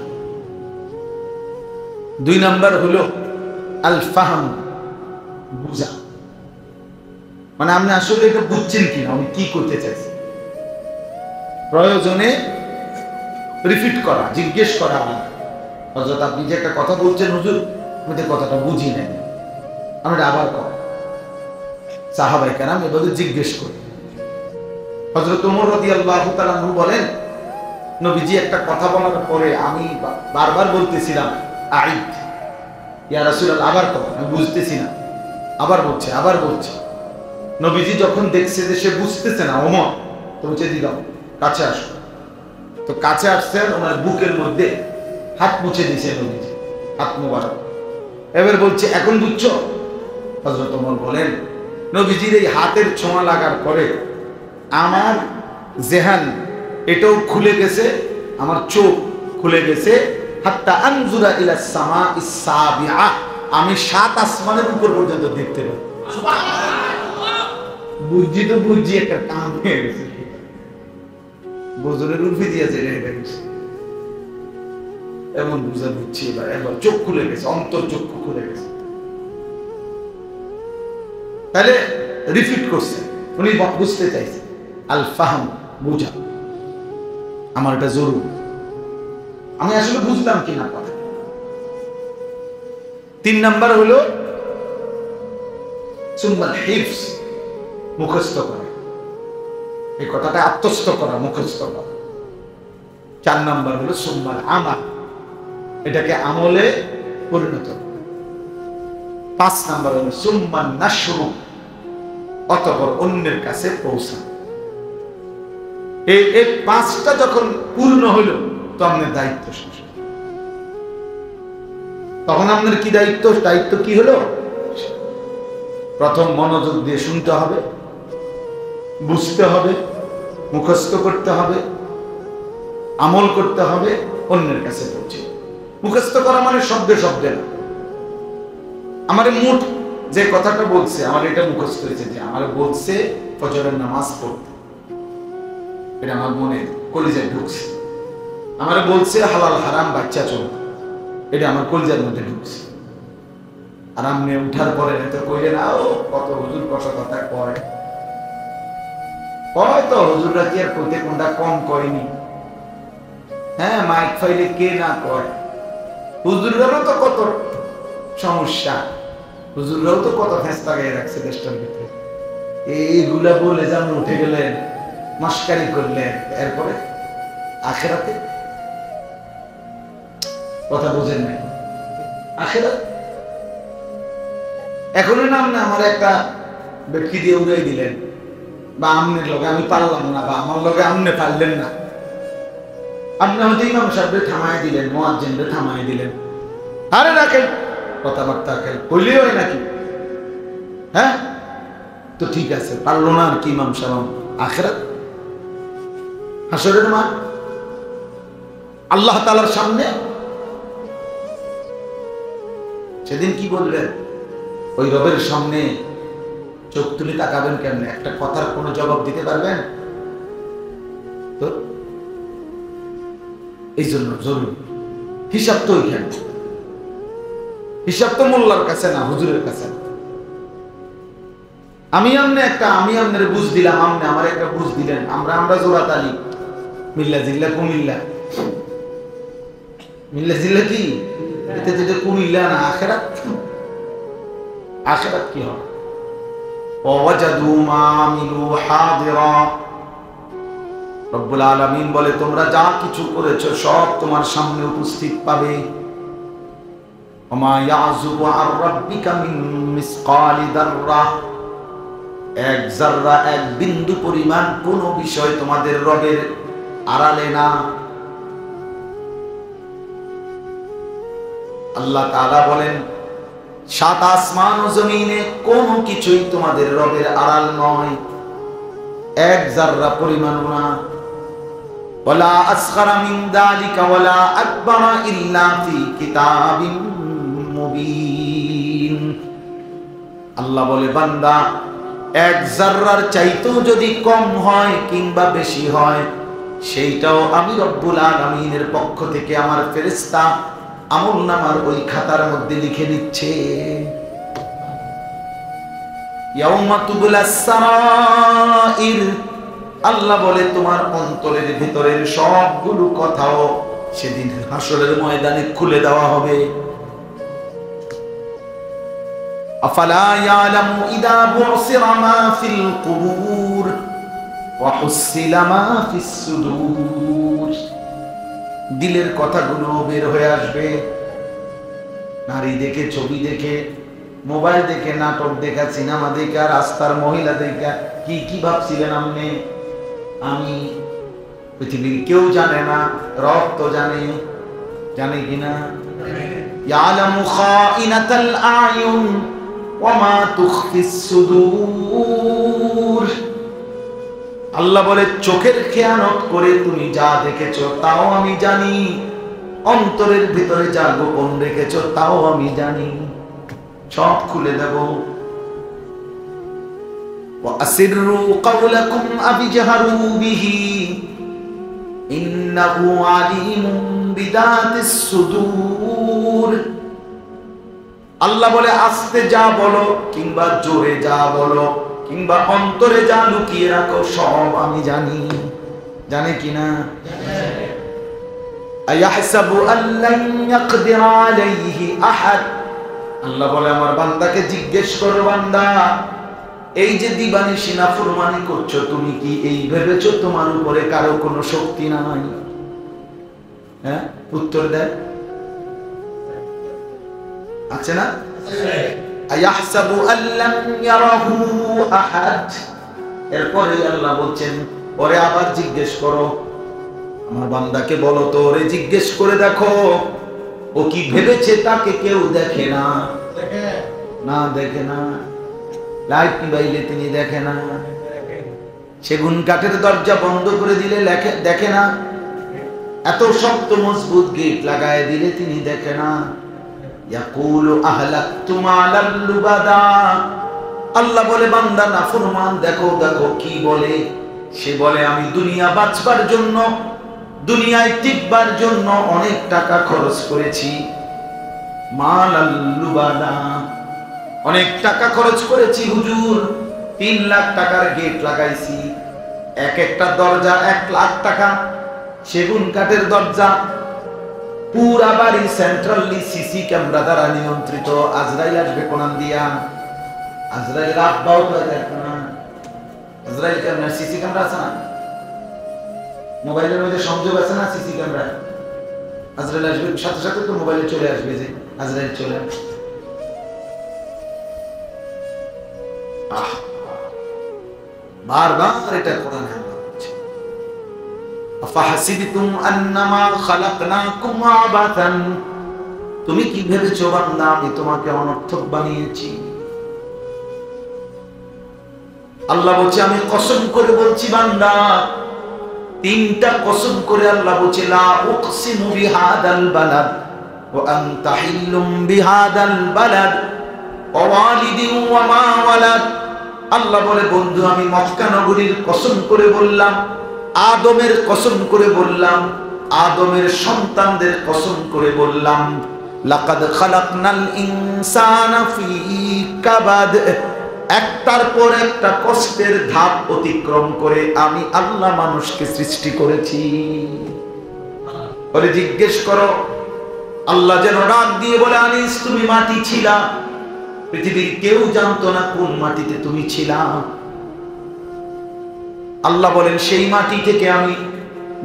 2 নাম্বার হলো আল ফাহম, বুঝা। মানে আপনি আসলে এটা বুঝছেন কিনা, আমি কি করতে চাইছি। প্রয়োজনে রিপিট করা, জিজ্ঞেস করা। হযরত আপনি যে একটা কথা বলছেন, হুজুর আমি তো কথাটা বুঝি নাই, আমরা আবার কর। সাহাবায়ে কেরাম এভাবে জিজ্ঞেস করে। হযরত ওমর রাদিয়াল্লাহু তাআলা আনহু বলেন, নবীজি একটা কথা বলার পরে আমি বারবার বলতেছিলাম আইদ ইয়া রাসূলুল্লাহ, আবার কর, আমি বুঝতেছি না। আবার বলছে। নবীজি যখন দেখছে যে সে বুঝতেছে না, ওমর তো বলছে দিলাম কাছে আসো। তো কাছে আসছেন, ওনার বুকের মধ্যে হাত মুছে দিয়েছে নবীজি, হাত মোবারক। এবার বলছে এখন বুঝছো? হযরত ওমর বলেন, নবীজির এই হাতের ছোঁয়া লাগার পরে আমার জেহান এটাও খুলে গেছে, আমার চোখ খুলে গেছে। হাত্তা আনজুরা ইলা সামাইস সাবিআ, আমি 7 আসমানের উপর পর্যন্ত দেখতে পাই। বুঝছি একটা কাম হয়ে গেছে, বজরের উর্ফি দিয়েছে এমন বুঝা বুঝছি। এবার চোখ খুলে গেছে, অন্তর চক্ষু খুলে গেছে। তাহলে রিপিট করছে, উনি বুঝতে চাইছে। আল ফাহম, বুঝা, আমার এটা জরুরি। আমি আসলে বুঝলাম কিনা কথা। 3 নাম্বার হলো সুম্মাল হিফজ, মুখস্থ করা। এই কথাটা আত্মস্থ করা, মুখস্থ করা। 4 নাম্বার হলো সুম্মাল আমাল, এটাকে আমলে পরিণত করা। 5 নাম্বার হলো সুম্মান নাশরু, অতঃপর অন্যের কাছে পৌঁছানো। এই 5টা যখন পূর্ণ হলো তো আপনার দায়িত্ব শেষ। তখন আপনার কি দায়িত্ব? দায়িত্ব কি হলো? প্রথম মনোযোগ দিয়ে শুনতে হবে, বুঝতে হবে, মুখস্থ করতে হবে, আমল করতে হবে, অন্যের কাছে পৌঁছে। মুখস্থ করা মানে শব্দে না। আমার মুঠ যে কথাটা বলছে, আমার এটা মুখস্থ হয়েছে, যে আমার বলছে ফজরের নামাজ পড়তে, এটা আমার মনে কলিজায় ঢুকছে। আমার বলছে হালাল হারাম বাচ্চা চল, এটা আমার কলিজার মধ্যে ঢুকছে। আর আপনি উঠার পরে তো কইলেন, ও কত হুজুর কত কথা কয় তো হুজুররা কি আর কইতে কোনটা কম কয়নি। হ্যাঁ, মাইক ফাইলে কে না কয়। হুজুররাও তো কত সমস্যা, হুজুররাও তো কত ফেঁসলা গায়ে রাখছে দেশটার ভিতরে। এইগুলা বলে যেমন উঠে গেলেন, মস্কারি করলেন, এরপরে আখেরাতে কথা বুঝেন নাই। আখেরাত এখনো নাম না, আমার একটা বেটকি দিয়ে উড়াই দিলেন, বা আমনের লগে আমি পারলাম না, বা আমার লগে আমনে পারলেন না। আপনি হয়তো ইমাম সাহেবকে থামাই দিলেন, মুয়াজ্জিনকে থামাই দিলেন, আরে রাখেন কথাবার্তা কইলে হয় নাকি? হ্যাঁ, তো ঠিক আছে, পারলো না আর কি ইমাম সাহেব। আখিরাত হাসরের মাঠ, আল্লাহ তাআলার সামনে সেদিন কি বললেন? ওই রবের সামনে চোখ তুলে তাকাবেন কেমনে? একটা কথার কোনো জবাব দিতে পারবেন তো? এই জন্য জরুরি হিসাব তো ওইখানে। হিসাব তো মোল্লার কাছে না, হুজুরের কাছে। আমি আমনের বুঝ দিলাম, আমনে আমার একটা বুঝ দিলেন, আমরা জোড়াতালি, মিল্লা জিল্লা কুমিল্লা। মিল্লা জিল্লা কি? এতে যেটা কুমিল্লা না, আখেরাত। আখেরাত কি হবে? ওয়াজাদু মা আমিলু হাদিরা। রব্বুল আলামিন বলে, তোমরা যা কিছু করেছো সব তোমার সামনে উপস্থিত পাবে। ওমা ইয়াযুবু আর রাব্বিকা মিন মিসকালি যাররা। এক যাররা, এক বিন্দু পরিমাণ কোন বিষয় তোমাদের রবের আড়ালে না। আল্লাহ তাআলা বলেন, সাত আসমান ও জমিনে কোনো কিছুই তোমাদের রবের আড়াল নয়, এক জাররা পরিমাণও না। ওয়ালা আসগারা মিন যালিকা ওয়ালা আকবারা ইল্লা ফি কিতাবিন মুবিন। আল্লাহ বলে, বান্দা, এক জাররার চাইতেও যদি কম হয় কিংবা বেশি হয়, সেইটাও আমি রব্বুল আলামিনের পক্ষ থেকে আমার ফেরেশতা আমলনামার ওই খাতার মধ্যে লিখে দিচ্ছে। ইয়াউমা তুবলাস সারাইর, আল্লাহ বলে তোমার অন্তরের ভিতরের সবগুলো কথাও সেদিন হাসরের ময়দানে খুলে দেওয়া হবে। আফালা ইয়ালামু ইদা বুসিরা মা ফিল কুবুর ওয়া হুসিলা মা ফিস সুদুর। দিলের কথাগুলো বের হয়ে আসবে। নারী দেখে, ছবি দেখে, মোবাইল দেখে, নাটক দেখা, সিনেমা দেখা, রাস্তার মহিলা দেখা কি কি ভাবছিলেন আপনি? আমি পৃথিবীর কেউ জানে না, রব তো জানে। জানে কিনা? ইয়ালামু খাইনাতাল আয়ুন ওয়া মা তুখফিস সুদূর। আল্লাহ বলে, চোখের খেয়ানত করে তুমি যা দেখেছো তাও আমি জানি, অন্তরের ভিতরে যা গোপন রেখেছো তাও আমি জানি, সব খুলে দেব। ওয়া আসিররু কাওলাকুম আবিজহারু বিহি ইন্নাহু আলিমুম বিদাতিস সুদূর। আল্লাহ বলে, আস্তে যা বলো কিংবা জোরে যা বলো কিংবা অন্তরে যা লুকিয়ে রাখো সব আমি জানি। জানে কিনা? আয়াহসাবু আল্লান ইয়াকদির আলাইহি আহাদ। আল্লাহ বলে, আমার বান্দাকে জিজ্ঞেস করো, বান্দা, এই যে দিবানিশি নাফরমানি করছো, তুমি কি এই ভেবেছো তোমার উপরে কারো কোনো শক্তি নাই? হ্যাঁ, উত্তর দেয়, আছে না? আয়াহসাবু আল্লান ইয়ারাহু আহাদ। এরপরে আল্লাহ বলছেন, পরে আবার জিজ্ঞেস করো, আমার বান্দাকে বলো তো, ওরে জিজ্ঞেস করে দেখো, ও কি ভেবেছে তাকে কেউ দেখে না? না, দেখে না। লাইট নিবাইলে তিনি দেখে না, সেগুন কাঠের দরজা বন্ধ করে দিলে দেখে না, এত শক্ত মজবুত গেট লাগায় দিলে তিনি দেখে না। ইয়াকুলু আহলাকতু মালাল লুবাদা। আল্লাহ বলে, বান্দা নাফরমান, দেখো দেখো কি বলে। সে বলে, আমি দুনিয়া বাঁচবার জন্য, দুনিয়ায় টিকবার জন্য অনেক টাকা খরচ করেছি। মালাল লুবাদা, অনেক টাকা খরচ করেছি হুজুর, 3 লাখ টাকার গেট লাগাইছি, এক একটা দরজা 1 লাখ টাকা, সেগুন কাঠের দরজা, পুরা বাড়ি সেন্ট্রালি সিসি ক্যামেরা দ্বারা নিয়ন্ত্রিত। আজরাইল আসবে কোনান দিয়া? আজরাইল আব্বাও তো দেখবে না। আজরাইল ক্যামেরা, সিসি ক্যামেরা আছে না? মোবাইলের মধ্যে সংযোগ আছে না সিসি ক্যামেরা? আজরাইল আসবে সাথে সাথে তো মোবাইলে চলে আসবে যে আজরাইল চলে আসবে। বারবার এটা কোরআনে বলছে, আফাহাসিবতুম আন্নামা খালাকনাকুম আবাতান। তুমি কি ভেবেছো বান্দা আমি তোমাকে অনর্থক বানিয়েছি? আল্লাহ বলছে, আমি কসম করে বলছি বান্দা, 3টা কসম করে আল্লাহ বলছে, লা উকসিমু বিহাদাল বালাদ ওয়া আনতা হিল্লুম বিহাদাল বালাদ ওয়া ওয়ালিদিন ওয়া মা ওয়ালাদ। আল্লাহ বলে, বন্ধু, আমি মক্কা নগরীর কসম করে বললাম, আদমের কসম করে বললাম, আদমের সন্তানদের কসম করে বললাম, লাকাদ খালাকনাল ইনসানা ফি কাবাদ। একটার পর একটা কষ্টের ধাপ অতিক্রম করে আমি আল্লাহ মানুষকে সৃষ্টি করেছি। বলে, জিজ্ঞেস করো। আল্লাহ যেন ডাক দিয়ে বলে, আনিস, তুমি মাটি ছিলা, পৃথিবীর কেউ জানতো না কোন মাটিতে তুমি ছিলা। আল্লাহ বলেন, সেই মাটি থেকে আমি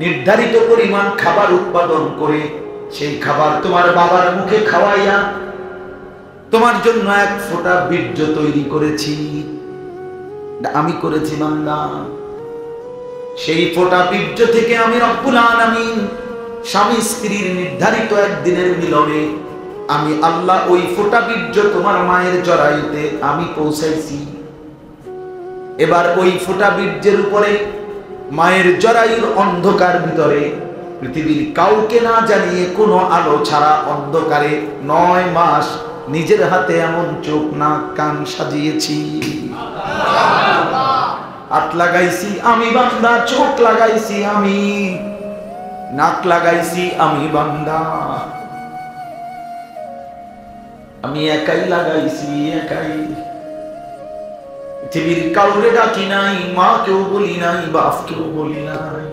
নির্ধারিত পরিমাণ খাবার উৎপাদন করে সেই খাবার তোমার বাবার মুখে খাওয়াইয়া তোমার জন্য 1 ফোঁটা বীর্য তৈরি করেছি। আমি করেছি বান্দা। সেই ফোঁটা বীর্য থেকে আমি রব্বুল আলামিন স্বামী স্ত্রীর নির্ধারিত একদিনের মিলনে আমি আল্লাহ ওই ফোঁটা বীর্য তোমার মায়ের জরায়ুতে আমি পৌঁছাইছি। এবার ওই ফোঁটা বীর্যের উপরে মায়ের জরায়ুর অন্ধকার ভিতরে পৃথিবীর কাউকে না জানিয়ে কোনো আলো ছাড়া অন্ধকারে 9 মাস নিজের হাতে এমন চোখ নাক কান সাজিয়েছি। হাত লাগাইছি আমি বান্দা, চোখ লাগাইছি আমি, নাক লাগাইছি আমি বান্দা। আমি একাই লাগাইছি, একাই। পৃথিবীর কাউরে ডাকি নাই, মাকেও বলি নাই, বাপকেও বলি নাই।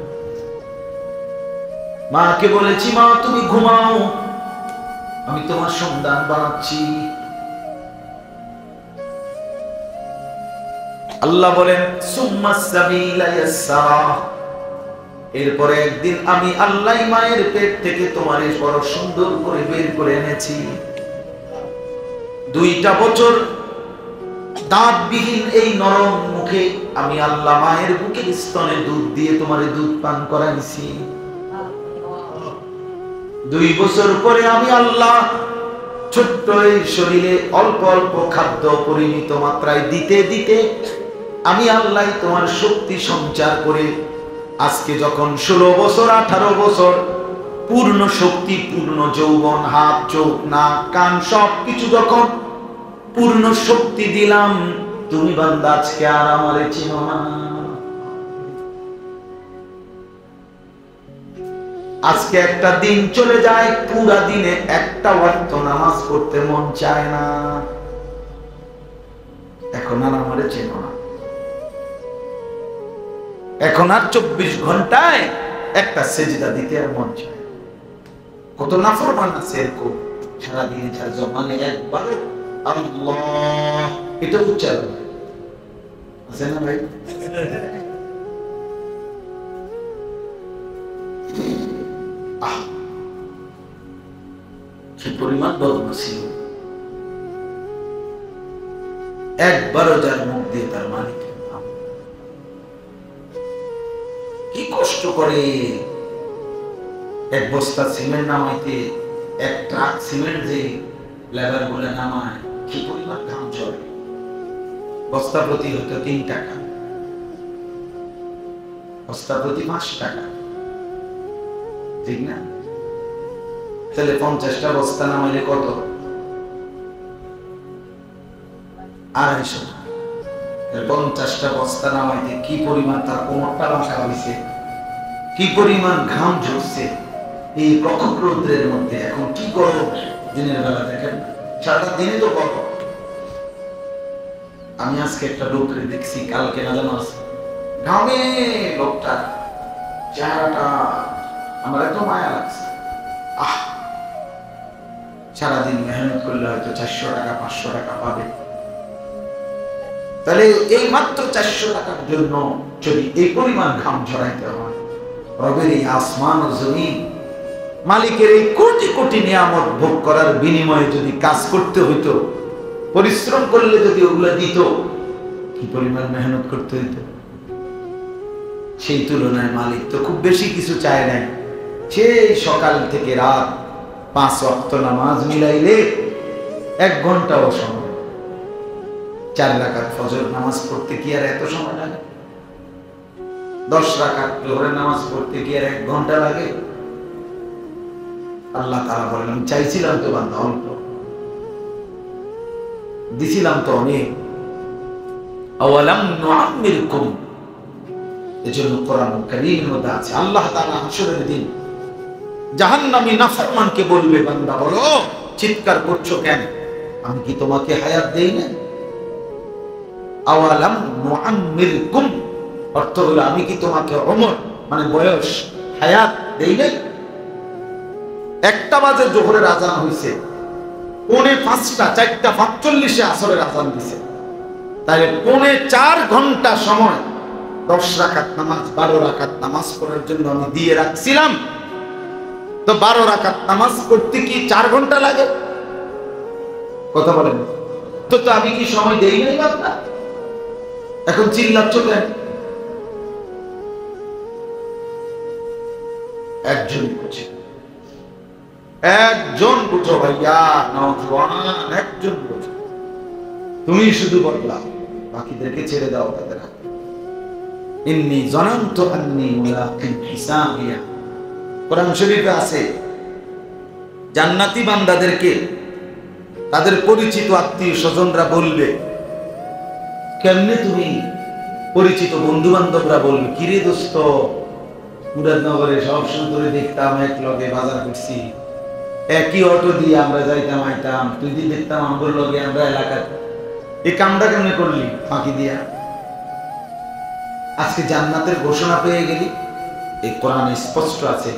মাকে বলেছি মা তুমি ঘুমাও, আমি তোমার সন্তান বানাচ্ছি। আল্লাহ বলেন সুম্মা সাবিলা ইয়াসসারা, এরপরে একদিন আমি আল্লাহ মায়ের পেট থেকে তোমার বড় সুন্দর করে বের করে এনেছি। 2টা বছর দাঁতবিহীন এই নরম মুখে আমি আল্লাহ মায়ের বুকের স্তনে দুধ দিয়ে তোমারে দুধ পান করাইছি। 2 বছর পরে আমি আল্লাহ ছোট্ট এই শরীরে অল্প অল্প খাদ্য পরিমিত মাত্রায় দিতে দিতে আমি আল্লাহ তোমার শক্তি সঞ্চার করে আজকে যখন 16 বছর 18 বছর পূর্ণ শক্তি, পূর্ণ যৌবন, হাত চোখ নাক কান সবকিছু যখন পূর্ণ শক্তি দিলাম, তুমি বান্দা আজকে আর আমারে চিনো না। আজকে একটা দিন চলে যায়, পুরা দিনে একটা ওয়াক্ত নামাজ পড়তে মন চায় না। এখন আর আমারে চেনো না। এখন আর 24 ঘন্টায় একটা সেজদা দিতে আর মন চায়। কত নাফরমান আছে এরকম, সারাদিনে যার জমানে একবার আল্লাহ এটা উচ্চারণ আছে না ভাই? কি পরিমাণ বদমাশি! একবারও যার মুখ দিয়ে তার মালিক কি কষ্ট করে, এক বস্তা সিমেন্ট নামাইতে 1 ট্রাক সিমেন্ট যে লেবার বলে নামায়, কি পরিমাণ ঘাম ঝরে। বস্তা প্রতি হয়তো 3 টাকা, বস্তা প্রতি 5 টাকা, ঠিক না? তাহলে 50টা বস্তা নামাইলে কত? 250। 50টা বস্তা নামাইতে কি পরিমাণ তার কোমরটা বাঁকা হয়েছে, কি পরিমাণ ঘাম ঝরছে এই প্রখর রৌদ্রের মধ্যে। এখন কি করো দিনের বেলা, দেখেন সারা দিনে তো করো। আমি আজকে একটা লোককে দেখছি, কালকে না জানো আছে ঘামে লোকটা, চেহারাটা আমার এত মায়া লাগছে। সারাদিন মেহনত করলে হয়তো 400 টাকা 500 টাকা পাবে। তাহলে এই মাত্র 400 টাকার জন্য যদি এই পরিমাণ ঘাম ঝরাইতে হয়, রবের এই আসমান ও জমিন মালিকের এই কোটি কোটি নিয়ামত ভোগ করার বিনিময়ে যদি কাজ করতে হইতো, পরিশ্রম করলে যদি ওগুলো দিত, কি পরিমাণ মেহনত করতে হইতো। সেই তুলনায় মালিক তো খুব বেশি কিছু চায় নাই। সেই সকাল থেকে রাত 5 ওয়াক্ত নামাজ মিলাইলে 1 ঘন্টাও সময়। 4 রাকাত ফজর নামাজ পড়তে কি আর এত সময় লাগে? 10 রাকাত জোহরের নামাজ পড়তে কি আর 1 ঘন্টা লাগে? আল্লাহ তাআলা বলেন আমি চাইছিলাম তো বান্দা অল্প, দিছিলাম তো অনেক। আওয়ালাম নুআম্মিরকুম, এজন্য কোরআন কারীমের মধ্যে আছে আল্লাহ তাআলা হাশরের দিন জাহান্নামী নাফরমানকে বলবে, বান্দা বলো চিৎকার করছো কেন, আমি কি তোমাকে হায়াত দেই না? আওয়ালাম নুআম্মিরকুম অর্থ হলো আমি কি তোমাকে উমর মানে বয়স হায়াত দেই নাই? 1টা বাজে জোহরের আজান হইছে, 4:45 4:45 আসরের আজান দিছে, তাহলে 4.5 ঘন্টা সময় 10 রাকাত নামাজ 12 রাকাত নামাজ পড়ার জন্য আমি দিয়ে রাখছিলাম। তো 12 রাকাত নামাজ পড়তে কি 4 ঘন্টা লাগে? কথা বলেন তো, আমি কি সময় দেই নাই বাবা? এখন চিল্লাচ্ছ কেন? একজনই করছে, একজন বুঝো ভাইয়া, নওজোয়ান একজন বুঝো, তুমি শুধু বদলাও, বাকিদেরকে ছেড়ে দাও তাদের হাতে। ইন্নী জানানতু আন্নী মুলাকিন হিসাবিয়া। কোরআন শরীফে আছে জান্নাতি বান্দাদেরকে তাদের পরিচিত আত্মীয় স্বজনরা বলবে, কেমনে তুমি পরিচিত বন্ধু বান্ধবরা বলবে, কিরে দোস্ত, মুরাদনগরে সবসময় করে দেখতাম এক লগে বাজার করছি, একই অটো দিয়ে আমরা যাইতাম আইতাম, তুই দিয়ে দেখতাম আমার লগে আমরা এলাকার, এই কামটা কেমনে করলি ফাঁকি দিয়া? আজকে জান্নাতের ঘোষণা পেয়ে গেলি, এই কোরআনে স্পষ্ট আছে,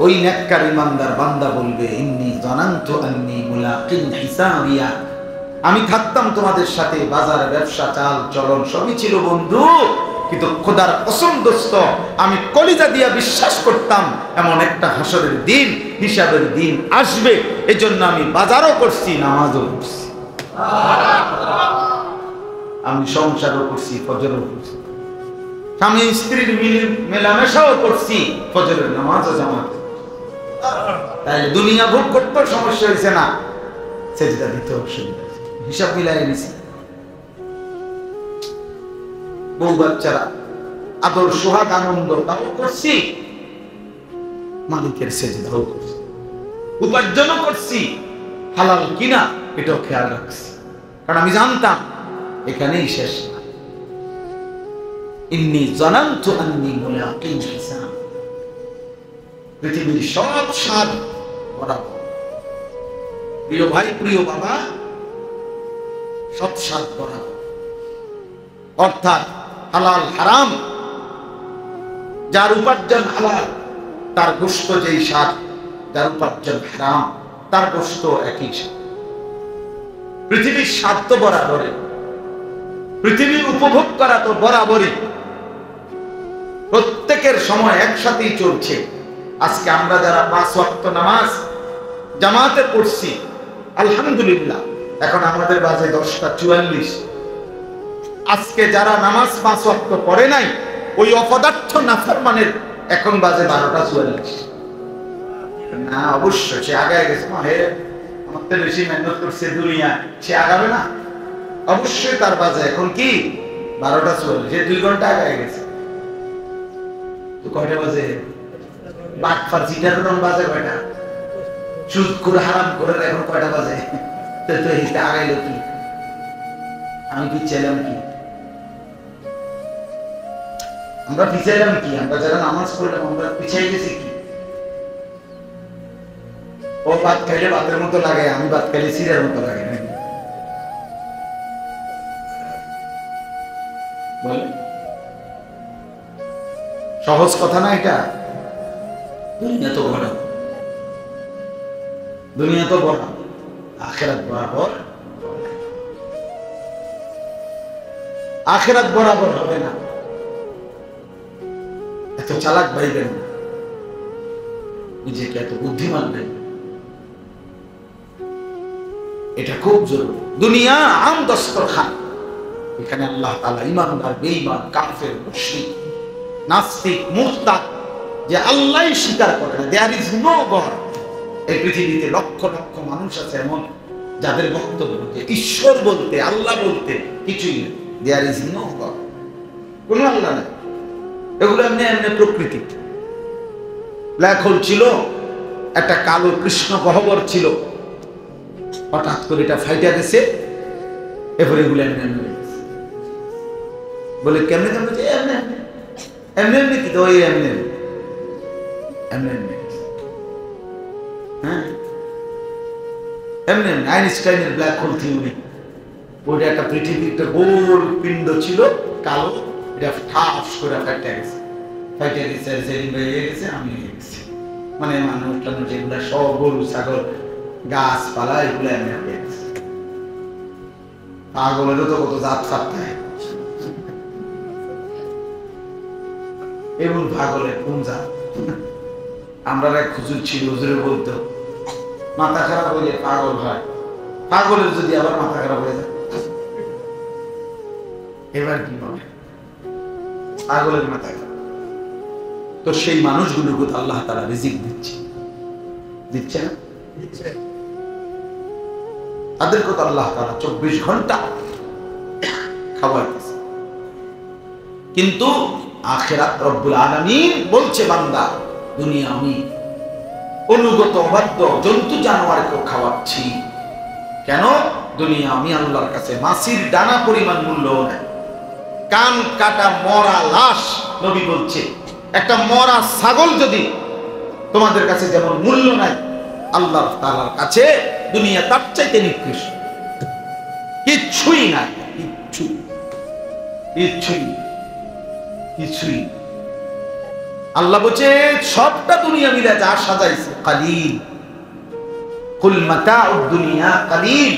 ওই নেককার ইমানদার বান্দা বলবে, ইন্নী জানানতু আন্নী মুলাকিন হিসাবিয়া, আমি থাকতাম তোমাদের সাথে, বাজার ব্যবসা চাল চলন সবই ছিল বন্ধু, কিন্তু খোদার কসম দোস্ত, আমি কলিজা দিয়া বিশ্বাস করতাম এমন একটা হাসরের দিন, হিসাবের দিন আসবে, এজন্য আমি বাজারও করছি, নামাজও করছি, আমি সংসারও করছি, ফজরও করছি, স্বামী স্ত্রীর মেলামেশাও করছি, ফজরের নামাজও জামাত। তাই দুনিয়া ভোগ করতে সমস্যা হয়েছে না, সেজদা দিতে অসুবিধা, হিসাব মিলাই নিছি। বউ বাচ্চারা আদর সোহাগ আনন্দ তাও করছি, মালিকের সেজদাও করছি, উপার্জনও করছি, হালাল কিনা এটাও খেয়াল রাখছি, কারণ আমি জানতাম এখানেই শেষ না। ইন্নী জানানতু আন্নী মুলাকিন হিসাব। পৃথিবীর সব স্বাদ বরাবর, প্রিয় ভাই প্রিয় বাবা, সব স্বাদ বরাবর, অর্থাৎ হালাল হারাম, যার উপার্জন হালাল তার গোশত যেই স্বাদ, যার উপার্জন হারাম তার গোশত একই স্বাদ। পৃথিবীর স্বাদ তো বরাবরই, পৃথিবীর উপভোগ করা তো বরাবরই, প্রত্যেকের সময় একসাথেই চলছে। আজকে আমরা যারা 5 ওয়াক্ত নামাজ জামাতে পড়ছি, আলহামদুলিল্লাহ, এখন আমাদের বাজে 10:44। আজকে যারা নামাজ 5 ওয়াক্ত পড়ে নাই, ওই অপদার্থ নাফরমানের এখন বাজে 12:44। না, অবশ্যই সে আগায় গেছে, আমার তো বেশি মেহনত করছে দুনিয়া, সে আগাবে না? অবশ্যই তার বাজে এখন কি 12:44, সে 2 ঘন্টা আগায় গেছে। তো কয়টা বাজে? বাটফার জিটার বাজে কয়টা? সুদ করে হারাম করে এখন কয়টা বাজে? তো হিতে আগাইলো কি? আমি কি চাইলাম কি? আমরা পিছাইলাম কি? আমরা যারা নামাজ পড়লাম আমরা পিছাই গেছি কি? ও ভাত খাইলে ভাতের মতো লাগে, আমি ভাত খাইলে সিরের মতো লাগে নাকি? বলে সহজ কথা না এটা? দুনিয়া তো বড়, দুনিয়া তো বড়, আখিরাত বরাবর, আখিরাত বরাবর হবে না। এত চালাক ভাইবেন না, নিজেকে এত বুদ্ধিমান ভাইবেন, এটা খুব জরুরি। দুনিয়া আম দস্তরখান, এখানে আল্লাহ তাআলা ঈমানদার, বেঈমান, কাফের, মুশরিক, নাস্তিক, মুরতাদ যে আল্লাহই স্বীকার করে না, দেয়ার ইজ নো গড। এই পৃথিবীতে লক্ষ লক্ষ মানুষ আছে এমন যাদের বক্তব্য যে ঈশ্বর বলতে, আল্লাহ বলতে কিছুই নেই, দেয়ার ইজ নো গড, কোন আল্লাহ নেই। এগুলো এমনি এমনি প্রকৃতি। ব্ল্যাক হোল ছিল, একটা কালো কৃষ্ণ গহ্বর ছিল, হঠাৎ করে এটা ফাইটা গেছে, এরপরে এগুলো এমনি এমনি বলে কেমনে কেমনে যে এমনি এমনি এমনি এমনি কি তো ওই এমনি এমনি এমনি, হ্যাঁ এমনি এমনি। আইনস্টাইনের ব্ল্যাক হোল থিওরি, ওইটা একটা পৃথিবীর একটা গোল পিণ্ড ছিল কালো, এটা ঠাস করে ফাইটা গেছে, ফাইটা গেছে, সেদিন বেরিয়ে গেছে, আমি গেছি, মানে মানুষ টানুষ এগুলা সব গরু ছাগল গাছপালা এগুলো এমনি হয়ে গেছে। পাগলেরও তো কত জাত ফাত থাকে, এমন পাগলের কোন জাত? আমরা এক হুজুর ছিল, হুজুরে বলতো মাথা খারাপ হইলে পাগল হয়, পাগলের যদি আবার মাথা খারাপ হয়ে যায় এবার কি হবে? পাগলের মাথা খারাপ। তো সেই মানুষগুলোকে আল্লাহ তাআলা রিজিক দিচ্ছে, দিচ্ছে না? তাদেরকে তো আল্লাহ তাআলা 24 ঘন্টা খাওয়াইতেছে। কিন্তু আখিরাত রব্বুল আলামিন বলছে, বান্দা দুনিয়া আমি অনুগত অবাধ্য জন্তু জানোয়ারকে খাওয়াচ্ছি। কেন? দুনিয়া আমি আল্লাহর কাছে মাছির দানা পরিমাণ মূল্য নাই। কান কাটা মরা লাশ, নবী বলছে একটা মরা ছাগল যদি তোমাদের কাছে যেমন মূল্য নাই, আল্লাহ তাআলার কাছে দুনিয়া তার চাইতে নিকৃষ্ট। কিচ্ছুই নাই, কিছুই। আল্লাহ বলছে সবটা দুনিয়া মিলে যা সাজাইছে কালিল, কুল মাতাউদ দুনিয়া কালিল।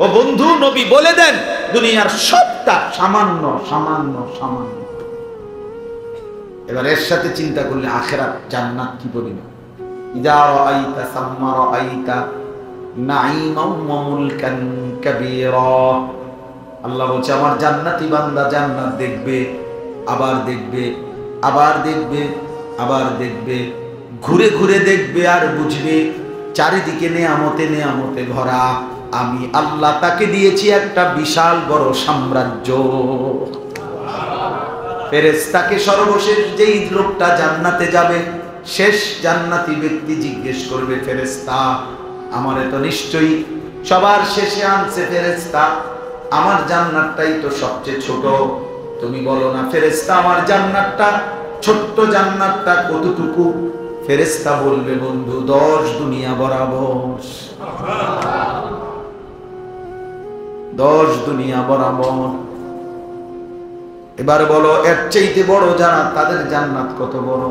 ও বন্ধু, নবী বলে দেন দুনিয়ার সবটা সামান্য সামান্য সামান্য। এবার এর সাথে চিন্তা করলে আখিরাত জান্নাত কি পরিমাণ। ইযা রাআইতা সাম্মা রাআইতা নাঈমান ওয়া মুলকান কাবীরা। আল্লাহ বলছে আমার জান্নাতি বান্দা জান্নাত দেখবে, আবার দেখবে, আবার দেখবে, আবার দেখবে, ঘুরে ঘুরে দেখবে আর বুঝবে চারিদিকে নেয়ামতে নেয়ামতে ভরা। আমি আল্লাহ তাকে দিয়েছি একটা বিশাল বড় সাম্রাজ্য। ফেরেশতাকে সর্বশেষ যেই লোকটা জান্নাতে যাবে, শেষ জান্নাতি ব্যক্তি জিজ্ঞেস করবে, ফেরেশতা আমারে তো নিশ্চয়ই সবার শেষে আনছে ফেরেশতা, আমার জান্নাতটাই তো সবচেয়ে ছোট, তুমি বলো না ফেরেশতা আমার জান্নাতটা, ছোট্ট জান্নাতটা কতটুকু? ফেরেশতা বলবে, বন্ধু 10 দুনিয়া বরাবর। 10 দুনিয়া বরাবর। এবার বলো এর চাইতে বড় যারা, তাদের জান্নাত কত বড়?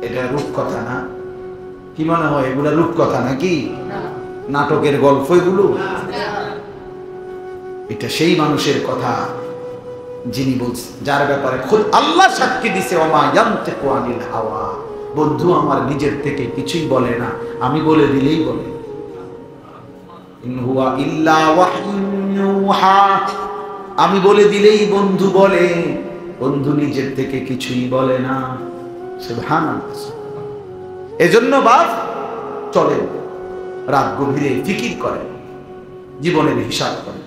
এটা রূপকথা না? কি মনে হয় এগুলা রূপকথা নাকি নাটকের গল্প? এগুলো এটা সেই মানুষের কথা যিনি বলছেন, যার ব্যাপারে খুদ আল্লাহ সাক্ষী দিছে, ওমা ইয়ানতিকু আনিল হাওয়া। বন্ধু আমার নিজের থেকে কিছুই বলে না, আমি বলে দিলেই বলে। ইন হুয়া ইল্লা ওয়াহয়ুন ইউহা। আমি বলে দিলেই বন্ধু বলে, বন্ধু নিজের থেকে কিছুই বলে না। সুবহানাল্লাহ। এজন্য বাপ চলে রাত গভীরে ফিকির করে, জীবনের হিসাব করে,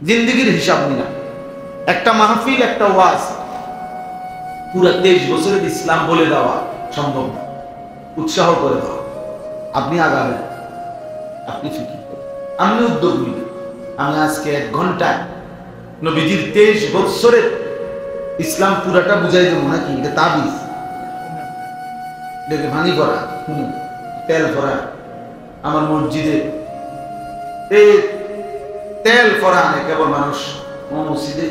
জিন্দেগির হিসাব নিলাম। একটা মাহফিল, একটা ওয়াজ পুরো 23 বছরের ইসলাম বলে দেওয়া সম্ভব না। উৎসাহ করে দেওয়া, আপনি আগাবেন, আপনি ফিকির করেন, আমি উদ্যোগ নিবেন। আমি আজকে 1 ঘন্টায় নবীজির 23 বছরের ইসলাম পুরাটা বুঝাই দেবো নাকি? এটা তাবিজ, এটাকে ভাঙি করা, তেল করা। আমার মসজিদে এই তেল করা আনে কেবল মানুষ, মসজিদে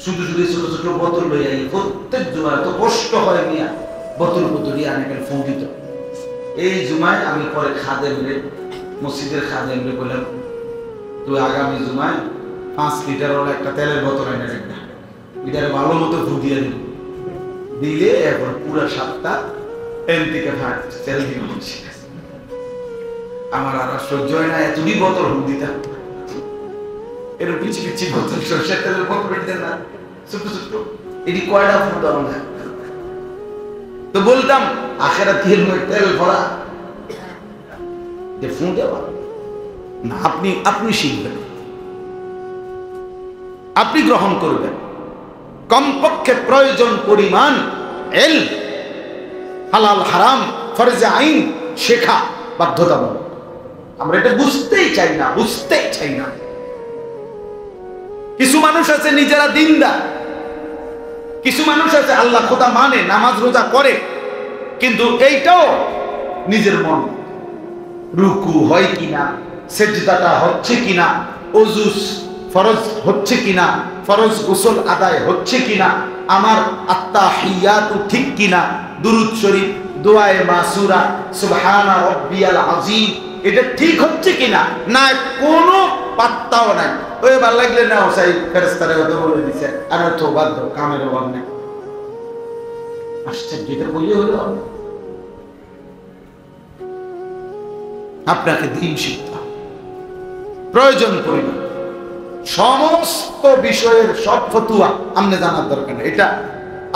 শুধু শুধু ছোট ছোট বোতল লইয়া প্রত্যেক জুমায় তো কষ্ট হয় মিয়া, বোতল বোতলই আনে কেন ফঙ্কিত। এই জুমায় আমি পরে খাদেমরে, মসজিদের খাদেমরে বললাম, তুই আগামী জুমায় 5 লিটার ওর একটা তেলের বোতল এনে রাখবে, এটারে ভালো মতো ফুটিয়ে দিলে এরপর পুরো সপ্তাহ এর থেকে ভাত তেল দিয়ে মানুষ। আমার আর সহ্য হয় না, এতটি বোতল দিতাম, এর পিছি পিছি বোতল, সরষের তেলের বোতল দিতেন না, ছোট ছোট, এটি কয়টা ফুটানো যায়। তো বলতাম আখেরাতের তেল ভরা যে ফুঁ দেওয়া না, আপনি শিখবেন, আপনি গ্রহণ করবেন। কমপক্ষে প্রয়োজন পরিমাণ ইলম, হালাল হারাম ফরজে আইন শেখা বাধ্যতামূলক। আমরা এটা বুঝতেই চাই না, বুঝতেই চাই না। কিছু মানুষ আছে নিজেরা দিনদার, কিছু মানুষ আছে আল্লাহ খোদা মানে, নামাজ রোজা করে, কিন্তু এইটাও নিজের মন, রুকু হয় কিনা, সেজদাটা হচ্ছে কিনা, ওযু ফরজ হচ্ছে কিনা, ফরজ গোসল আদায় হচ্ছে কিনা, আমার আত্তাহিয়াতু ঠিক কিনা, দুরূদ শরীফ, দোয়ায়ে মাসুরা, সুবহানা রাব্বিয়াল আযীম এটা ঠিক হচ্ছে কিনা, না কোনো পাত্তাও নাই। ওই ভালো লাগলে না ওসাই ফেরেশতারে কথা বলে দিছে, আর তো বাদ দাও, কামের অভাব নেই। আশ্চর্য, এটা বলি হলো আপনাকে দিন শিক্ষা প্রয়োজন পরিমাণ, সমস্ত বিষয়ের সব ফতুয়া আপনি জানার দরকার নেই। এটা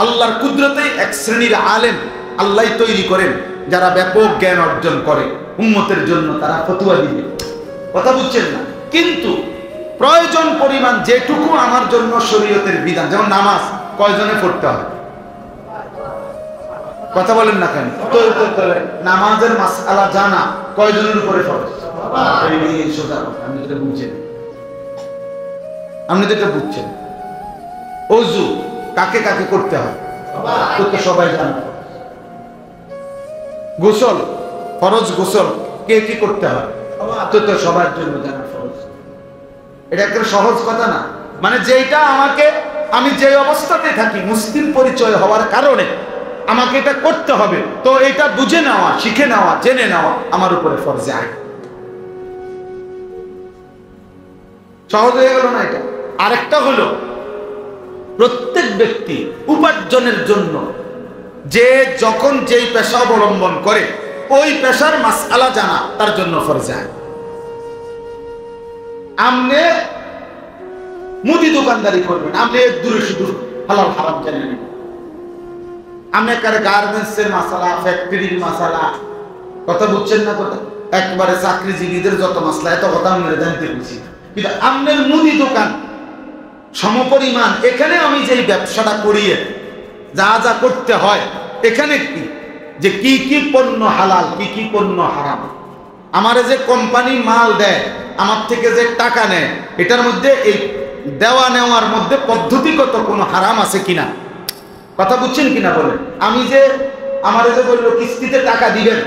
আল্লাহর কুদরতে এক শ্রেণীর আলেম আল্লাহ তৈরি করেন যারা ব্যাপক জ্ঞান অর্জন করে উম্মতের জন্য, তারা ফতোয়া দিবে। কথা বুঝছেন না? কিন্তু প্রয়োজন পরিমাণ যেটুকু আমার জন্য শরীয়তের বিধান, যেমন নামাজ কয়জনে পড়তে হবে? কথা বলেন না কেন? নামাজের মাসআলা জানা কয়জনের উপরে ফরজ? এই সোজা কথা, আপনি যেটা বুঝছেন, আপনি যেটা বুঝছেন। ওযু কাকে কাকে করতে হয়? তো সবাই জানে। গোসল ফরজ, গোসল কে কি করতে হয়? তো সবার জন্য জানা ফরজ। এটা একটা সহজ কথা না। মানে যেটা আমাকে, আমি যে অবস্থাতে থাকি মুসলিম পরিচয় হওয়ার কারণে আমাকে এটা করতে হবে, তো এটা বুঝে নেওয়া, শিখে নেওয়া, জেনে নেওয়া আমার উপরে ফরজে আইন। সহজ হয়ে গেল না এটা? আরেকটা হলো প্রত্যেক ব্যক্তি উপার্জনের জন্য যে যখন যেই পেশা অবলম্বন করে ওই পেশার মাসআলা জানা তার জন্য ফরজে আইন। আপনি মুদি দোকানদারি করবেন, আপনি দূরে শুধু হালাল হারাম জানেন। আপনি একটা গার্মেন্টসের মাসালা, ফ্যাক্টরির মাসালা, কথা বুঝছেন না? কথা একবারে চাকরিজীবীদের যত মাসলা, এত কথা আমি জানতে বুঝি। কিন্তু আপনার মুদি দোকান সমপরিমাণ, এখানে আমি যে ব্যবসাটা করিয়ে যা যা করতে হয়, এখানে কি যে কি কি পণ্য হালাল, কি কি পণ্য হারাম, আমার যে কোম্পানি মাল দেয়, আমার থেকে যে টাকা নেয়, এটার মধ্যে এই দেওয়া নেওয়ার মধ্যে পদ্ধতিগত কোনো হারাম আছে কিনা, কথা বুঝছেন কিনা বলেন। আমি যে আমার যে বললো কিস্তিতে টাকা দিবেন,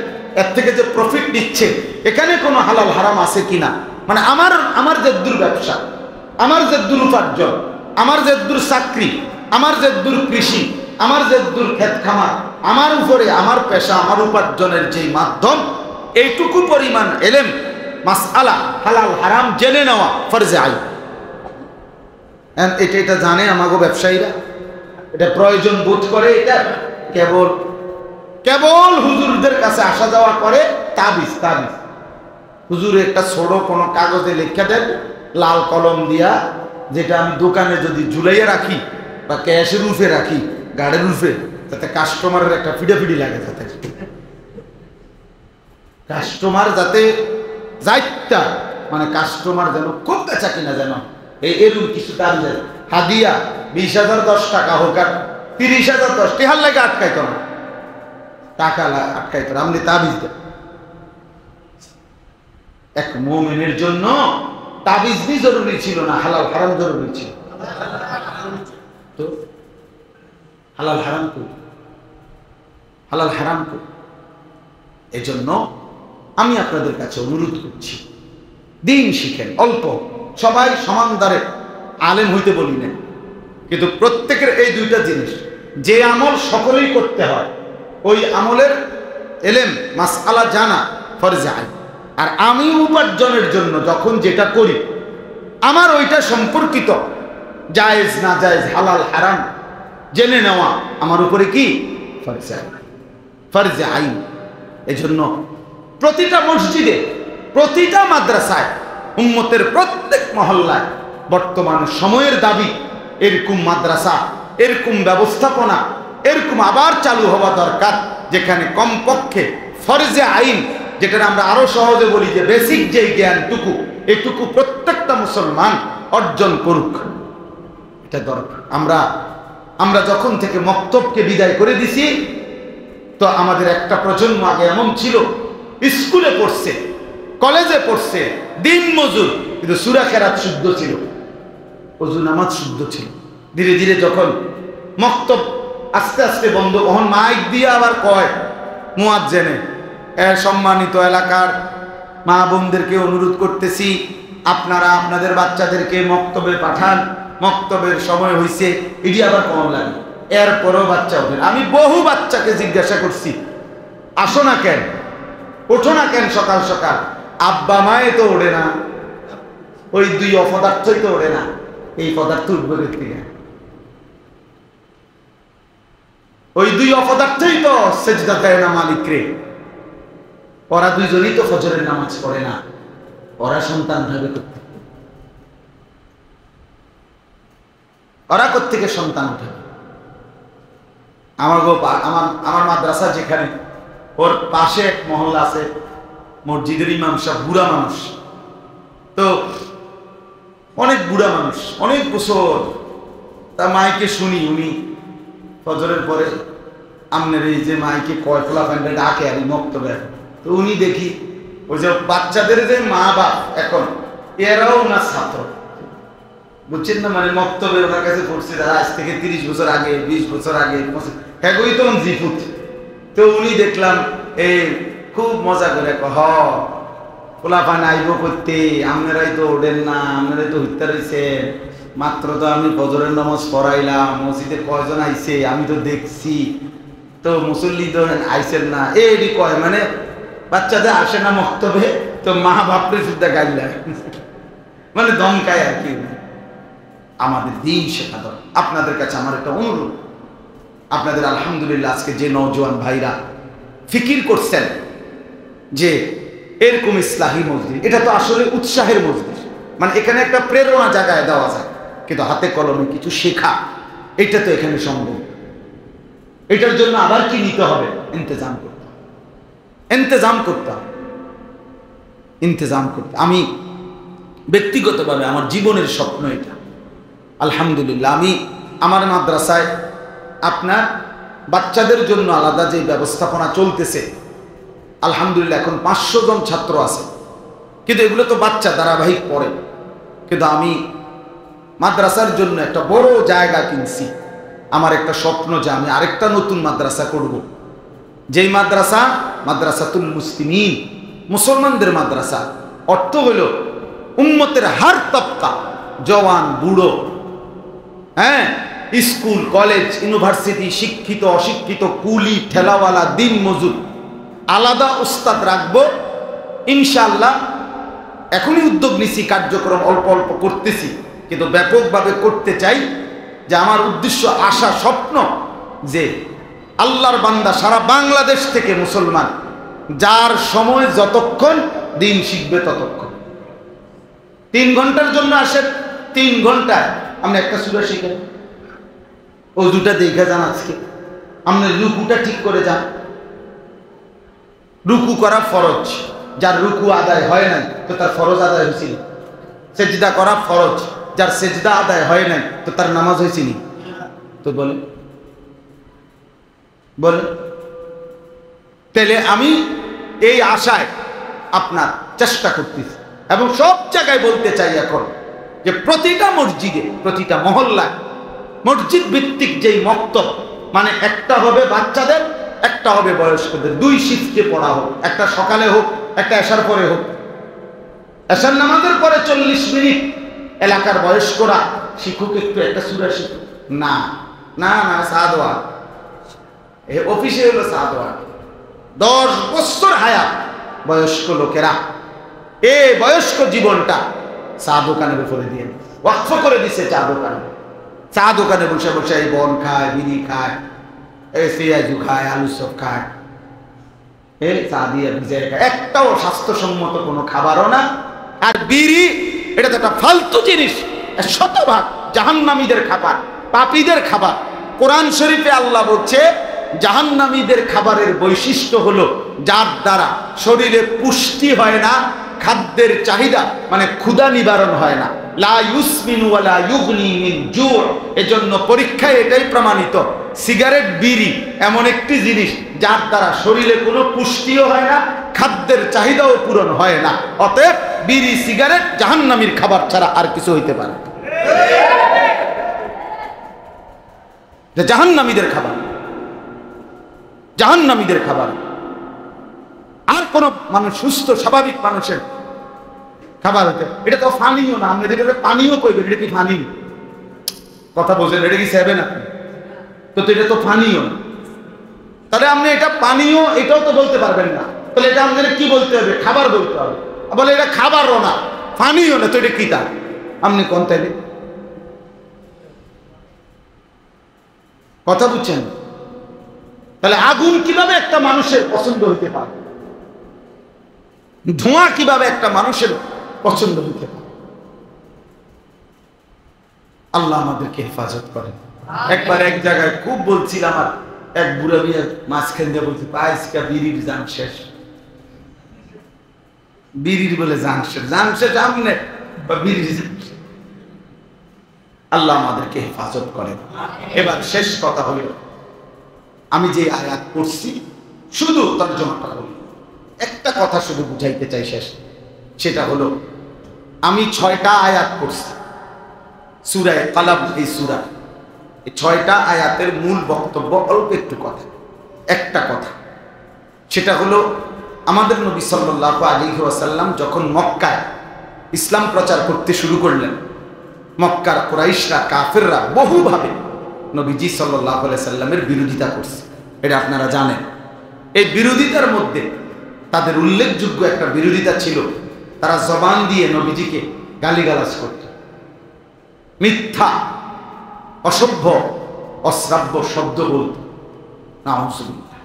এর থেকে যে প্রফিট দিচ্ছে, এখানে কোনো হালাল হারাম আছে কিনা। মানে আমার যে দূর ব্যবসা, আমার যে দূর উপার্জন, আমার যে দূর চাকরি, আমার যে দূর কৃষি, আমার যে দূর ক্ষেত খামার, আমার উপরে আমার পেশা, আমার উপার্জনের যেই মাধ্যম, এইটুকু পরিমাণ এলেম মাসআলা হালাল হারাম জেনে নেওয়া ফরজে আইন। এটা জানে আমাগো ব্যবসায়ীরা, এটা প্রয়োজন বোধ করে। এটা কেবল হুজুরদের কাছে আসা যাওয়া করে, তাবিজ হুজুরে একটা ছোট কোনো কাগজে লেখা দেন লাল কলম দিয়া, যেটা আমি দোকানে যদি ঝুলাইয়া রাখি বা ক্যাশের রুফে রাখি, গাড়ির রুফে, যাতে কাস্টমারের একটা ফিডাফিডি লাগে, যাতে কাস্টমার যাতে যাইতা, মানে কাস্টমার যেন খুব বেচা কিনা যেন এরকম কিছু তার হাদিয়া 20,000 10 টাকা হোক আর 30,000 10 টেহার লাগে আটকাইতো না, টাকা আটকাইতো না। আপনি তাবিজ দেন। এক মুমিনের জন্য তাবিজ বি জরুরি ছিল না, হালাল হারাম জরুরি ছিল। তো হালাল হারাম কো, হালাল হারাম কো। এজন্য আমি আপনাদের কাছে অনুরোধ করছি, দিন শিখেন। অল্প, সবাই সমান দ্বারে আলেম হইতে বলি না, কিন্তু প্রত্যেকের এই দুইটা জিনিস, যে আমল সকলেই করতে হয়, ওই আমলের এলেম মাসআলা জানা ফরজে আইন। আর আমি উপার্জনের জন্য যখন যেটা করি, আমার ওইটা সম্পর্কিত জায়েজ না জায়েজ, হালাল হারাম জেনে নেওয়া আমার উপরে কি ফরজে আইন, ফরজে আইন। এজন্য প্রতিটা মসজিদে, প্রতিটা মাদ্রাসায়, উম্মতের প্রত্যেক মহল্লায় বর্তমান সময়ের দাবি এরকম মাদ্রাসা, এরকম ব্যবস্থাপনা, এরকম আবার চালু হওয়া দরকার, যেখানে কমপক্ষে ফরজে আইন, যেটা আমরা আরো সহজে বলি যে বেসিক যে জ্ঞানটুকু, এটুকু প্রত্যেকটা মুসলমান অর্জন করুক, এটা দরকার। আমরা যখন থেকে মক্তবকে বিদায় করে দিছি, তো আমাদের একটা প্রজন্ম আগে এমন ছিল, স্কুলে পড়ছে, কলেজে পড়ছে, দিন মজুর, কিন্তু সূরা কেরাত শুদ্ধ ছিল, ওযু নামাজ শুদ্ধ ছিল। ধীরে ধীরে যখন মক্তব আস্তে আস্তে বন্ধ, তখন মাইক দিয়ে আবার কয় মুয়াজ্জিনে, সম্মানিত এলাকার মা বোনদেরকে অনুরোধ করতেছি, আপনারা আপনাদের বাচ্চাদেরকে মক্তবে পাঠান, মক্তবের সময় হইছে, এটি আবার কম লাগে। এরপরেও বাচ্চা ওঠেন। আমি বহু বাচ্চাকে জিজ্ঞাসা করছি, আসো না কেন, ওঠো না কেন সকাল সকাল? আব্বা মায়ে তো ওঠে না, ওই দুই অপদার্থই তো ওঠে না, এই পদার্থ উঠবে থেকে, ওই দুই অপদার্থই তো সেজদা দেয় না মালিকরে। ওরা দুইজনই তো ফজরের নামাজ পড়ে না, ওরা সন্তান ভাবে করতে, ওরা কোত্থেকে সন্তান উঠে? আমার আমার মাদ্রাসা যেখানে, ওর পাশে এক মহল্লা আছে, মসজিদের ইমাম সাহেব বুড়া মানুষ, তো অনেক বুড়া মানুষ, অনেক বছর। তা মাইকে শুনি উনি ফজরের পরে আমনের এই যে মাইকে কয়ফলা ফ্যান্ডে ডাকে আর মক্তবে, তো উনি দেখি ওই যে বাচ্চাদের যে মা বাপ এখন এরাও না ছাত্র, বুঝছেন না, মানে মক্তবে ওনার কাছে পড়ছে তারা আজ থেকে 30 বছর আগে, 20 বছর আগে, হ্যাঁ ওই তখন জিফুত। তো উনি দেখলাম এই খুব মজা করে পোলাপান আইব করতে, আপনারাই তো ওঠেন না, আপনারাই তো হত্যা রয়েছে, মাত্র তো আমি ফজরের নামাজ পড়াইলাম, মসজিদে কয়জন আইছে আমি তো দেখছি, তো মুসল্লি তো আইসেন না, এই কয় মানে বাচ্চাদের আসে না মক্তবে, তো মা বাপরে সুদ্ধা গাইলা মানে দমকায় আর কি। আমাদের দিন শেখা দরকার। আপনাদের কাছে আমার একটা অনুরোধ, আপনাদের আলহামদুলিল্লাহ আজকে যে নওজোয়ান ভাইরা ফিকির করছেন যে এরকম ইসলাহী মসজিদ, এটা তো আসলে উৎসাহের মসজিদ, মানে এখানে একটা প্রেরণা জায়গায় দেওয়া যায়, কিন্তু হাতে কলমে কিছু শেখা এটা তো এখানে সম্ভব। এটার জন্য আবার কি নিতে হবে? ইন্তজাম করতে। আমি ব্যক্তিগতভাবে আমার জীবনের স্বপ্ন এটা। আলহামদুলিল্লাহ আমি আমার মাদ্রাসায় আপনার বাচ্চাদের জন্য আলাদা যে ব্যবস্থাপনা চলতেছে, আলহামদুলিল্লাহ এখন 500 জন ছাত্র আছে, কিন্তু এগুলো তো বাচ্চা ধারাবাহিক পড়ে, কিন্তু আমি মাদ্রাসার জন্য একটা বড় জায়গা কিনছি। আমার একটা স্বপ্ন যে আমি আরেকটা নতুন মাদ্রাসা করব, যেই মাদ্রাসাতুল মুসলিমিন, মুসলমানদের মাদ্রাসা। অর্থ হইল উম্মতের হার তবকা, জওয়ান বুড়ো, হ্যাঁ, স্কুল কলেজ ইউনিভার্সিটি, শিক্ষিত অশিক্ষিত, কুলি ঠেলাওয়ালা, দিন মজুর, আলাদা উস্তাদ রাখবো ইনশাআল্লাহ। এখনই উদ্যোগ নিছি, কার্যক্রম অল্প অল্প করতেছি, কিন্তু ব্যাপকভাবে করতে চাই। যে আমার উদ্দেশ্য, আশা, স্বপ্ন যে আল্লাহর বান্দা সারা বাংলাদেশ থেকে মুসলমান, যার সময় যতক্ষণ দিন শিখবে ততক্ষণ। 3 ঘন্টার জন্য আসেন, 3 ঘন্টায় আপনি একটা সূরা শিখেন, ও দুটা দেখে যান, আজকে আপনি রুকুটা ঠিক করে যান। রুকু করা ফরজ, যার রুকু আদায় হয় নাই তো তার ফরজ আদায় হয়েছিল। সেজদা করা ফরজ, যার সেজদা আদায় হয় নাই তো তার নামাজ হয়েছিল। তো বলে তাহলে আমি এই আশায় আপনার চেষ্টা করতেছি, এবং সব জায়গায় বলতে চাই এখন যে প্রতিটা মসজিদে, প্রতিটা মহল্লায় মসজিদ ভিত্তিক যেই মক্তব, মানে একটা হবে বাচ্চাদের, একটা হবে বয়স্কদের, 2 শিফটে পড়া হোক, একটা সকালে হোক, একটা এশার পরে হোক। এশার নামাজের পরে 40 মিনিট এলাকার বয়স্করা শিখুক, একটু একটা সূরা শিখুক। না না না, সাদওয়া অফিসে হলো সাদওয়া, 10 বছর হায়াত বয়স্ক লোকেরা এই বয়স্ক জীবনটা চা দোকানের উপরে দিয়ে ওয়াকফ করে দিচ্ছে। চা দোকানে বসে বসে এই বন খায়, বিড়ি খায়, এই পেঁয়াজু খায়, আলু চপ খায়, এই চা দিয়ে ভিজে খায়, একটাও স্বাস্থ্যসম্মত কোনো খাবারও না। আর বিড়ি, এটা তো একটা ফালতু জিনিস, 100% জাহান্নামীদের খাবার, পাপীদের খাবার। কোরআন শরীফে আল্লাহ বলছে জাহান্নামীদের খাবারের বৈশিষ্ট্য হলো যার দ্বারা শরীরে পুষ্টি হয় না, খাদ্যের চাহিদা মানে ক্ষুধা নিবারণ হয় না, লা ইউসমিনু ওয়ালা ইউগনি মিন জু'। এজন্য পরীক্ষায় এটাই প্রমাণিত, সিগারেট বিড়ি এমন একটি জিনিস যার দ্বারা শরীরে কোনো পুষ্টিও হয় না, খাদ্যের চাহিদাও পূরণ হয় না। অতএব বিড়ি সিগারেট জাহান্নামীর খাবার ছাড়া আর কিছু হইতে পারে না, জাহান্নামীদের খাবার, জাহান্নামীদের খাবার। আর কোন মানুষ, সুস্থ স্বাভাবিক মানুষের খাবার হতে, এটা তো পানিও না। আমরা যেটা পানিও কইবেন, এটা কি পানি? কথা বলছেন, এটা কি সেবে না? তো এটা তো পানিও না। তাহলে আপনি এটা পানিও, এটাও তো বলতে পারবেন না। তাহলে এটা আমাদের কি বলতে হবে? খাবার বলতে হবে। বলে এটা খাবারও না, পানিও না, তো এটা কি? তা আপনি কোন তাইলে কথা বুঝছেন? তাহলে আগুন কিভাবে একটা মানুষের পছন্দ হইতে পারে? ধোঁয়া কিভাবে একটা মানুষের পছন্দ হইতে পারে? আল্লাহ আমাদেরকে হেফাজত করেন। একবার এক জায়গায় খুব বলছিলাম, আর এক বুড়া বিয়ে মাঝখান দিয়ে বলছে আজকে বিড়ির জান শেষ, বিড়ির বলে জান শেষ, জান শেষ আমি না বা বিড়ির জান শেষ। আল্লাহ আমাদেরকে হেফাজত করেন। এবার শেষ কথা হলো, আমি যে আয়াত পড়ছি শুধু তর্জমাটা হলো, একটা কথা শুধু বুঝাইতে চাই শেষ, সেটা হলো আমি 6টা আয়াত পড়ছি সূরা কালাম, এই সূরা এই 6টা আয়াতের মূল বক্তব্য অল্প একটু কথা, একটা কথা, সেটা হলো আমাদের নবী সাল্লাল্লাহু আলাইহি ওয়াসাল্লাম যখন মক্কায় ইসলাম প্রচার করতে শুরু করলেন, মক্কার কুরাইশরা কাফেররা বহুভাবে নবীজি সাল্লাল্লাহু আলাইহি সাল্লামের বিরোধিতা করছে, এটা আপনারা জানেন। এই বিরোধিতার মধ্যে তাদের উল্লেখযোগ্য একটা বিরোধিতা ছিল, তারা জবান দিয়ে নবীজিকে গালিগালাজ করত, মিথ্যা অসভ্য অশ্রাব্য শব্দ বলত। নাউজুবিল্লাহ।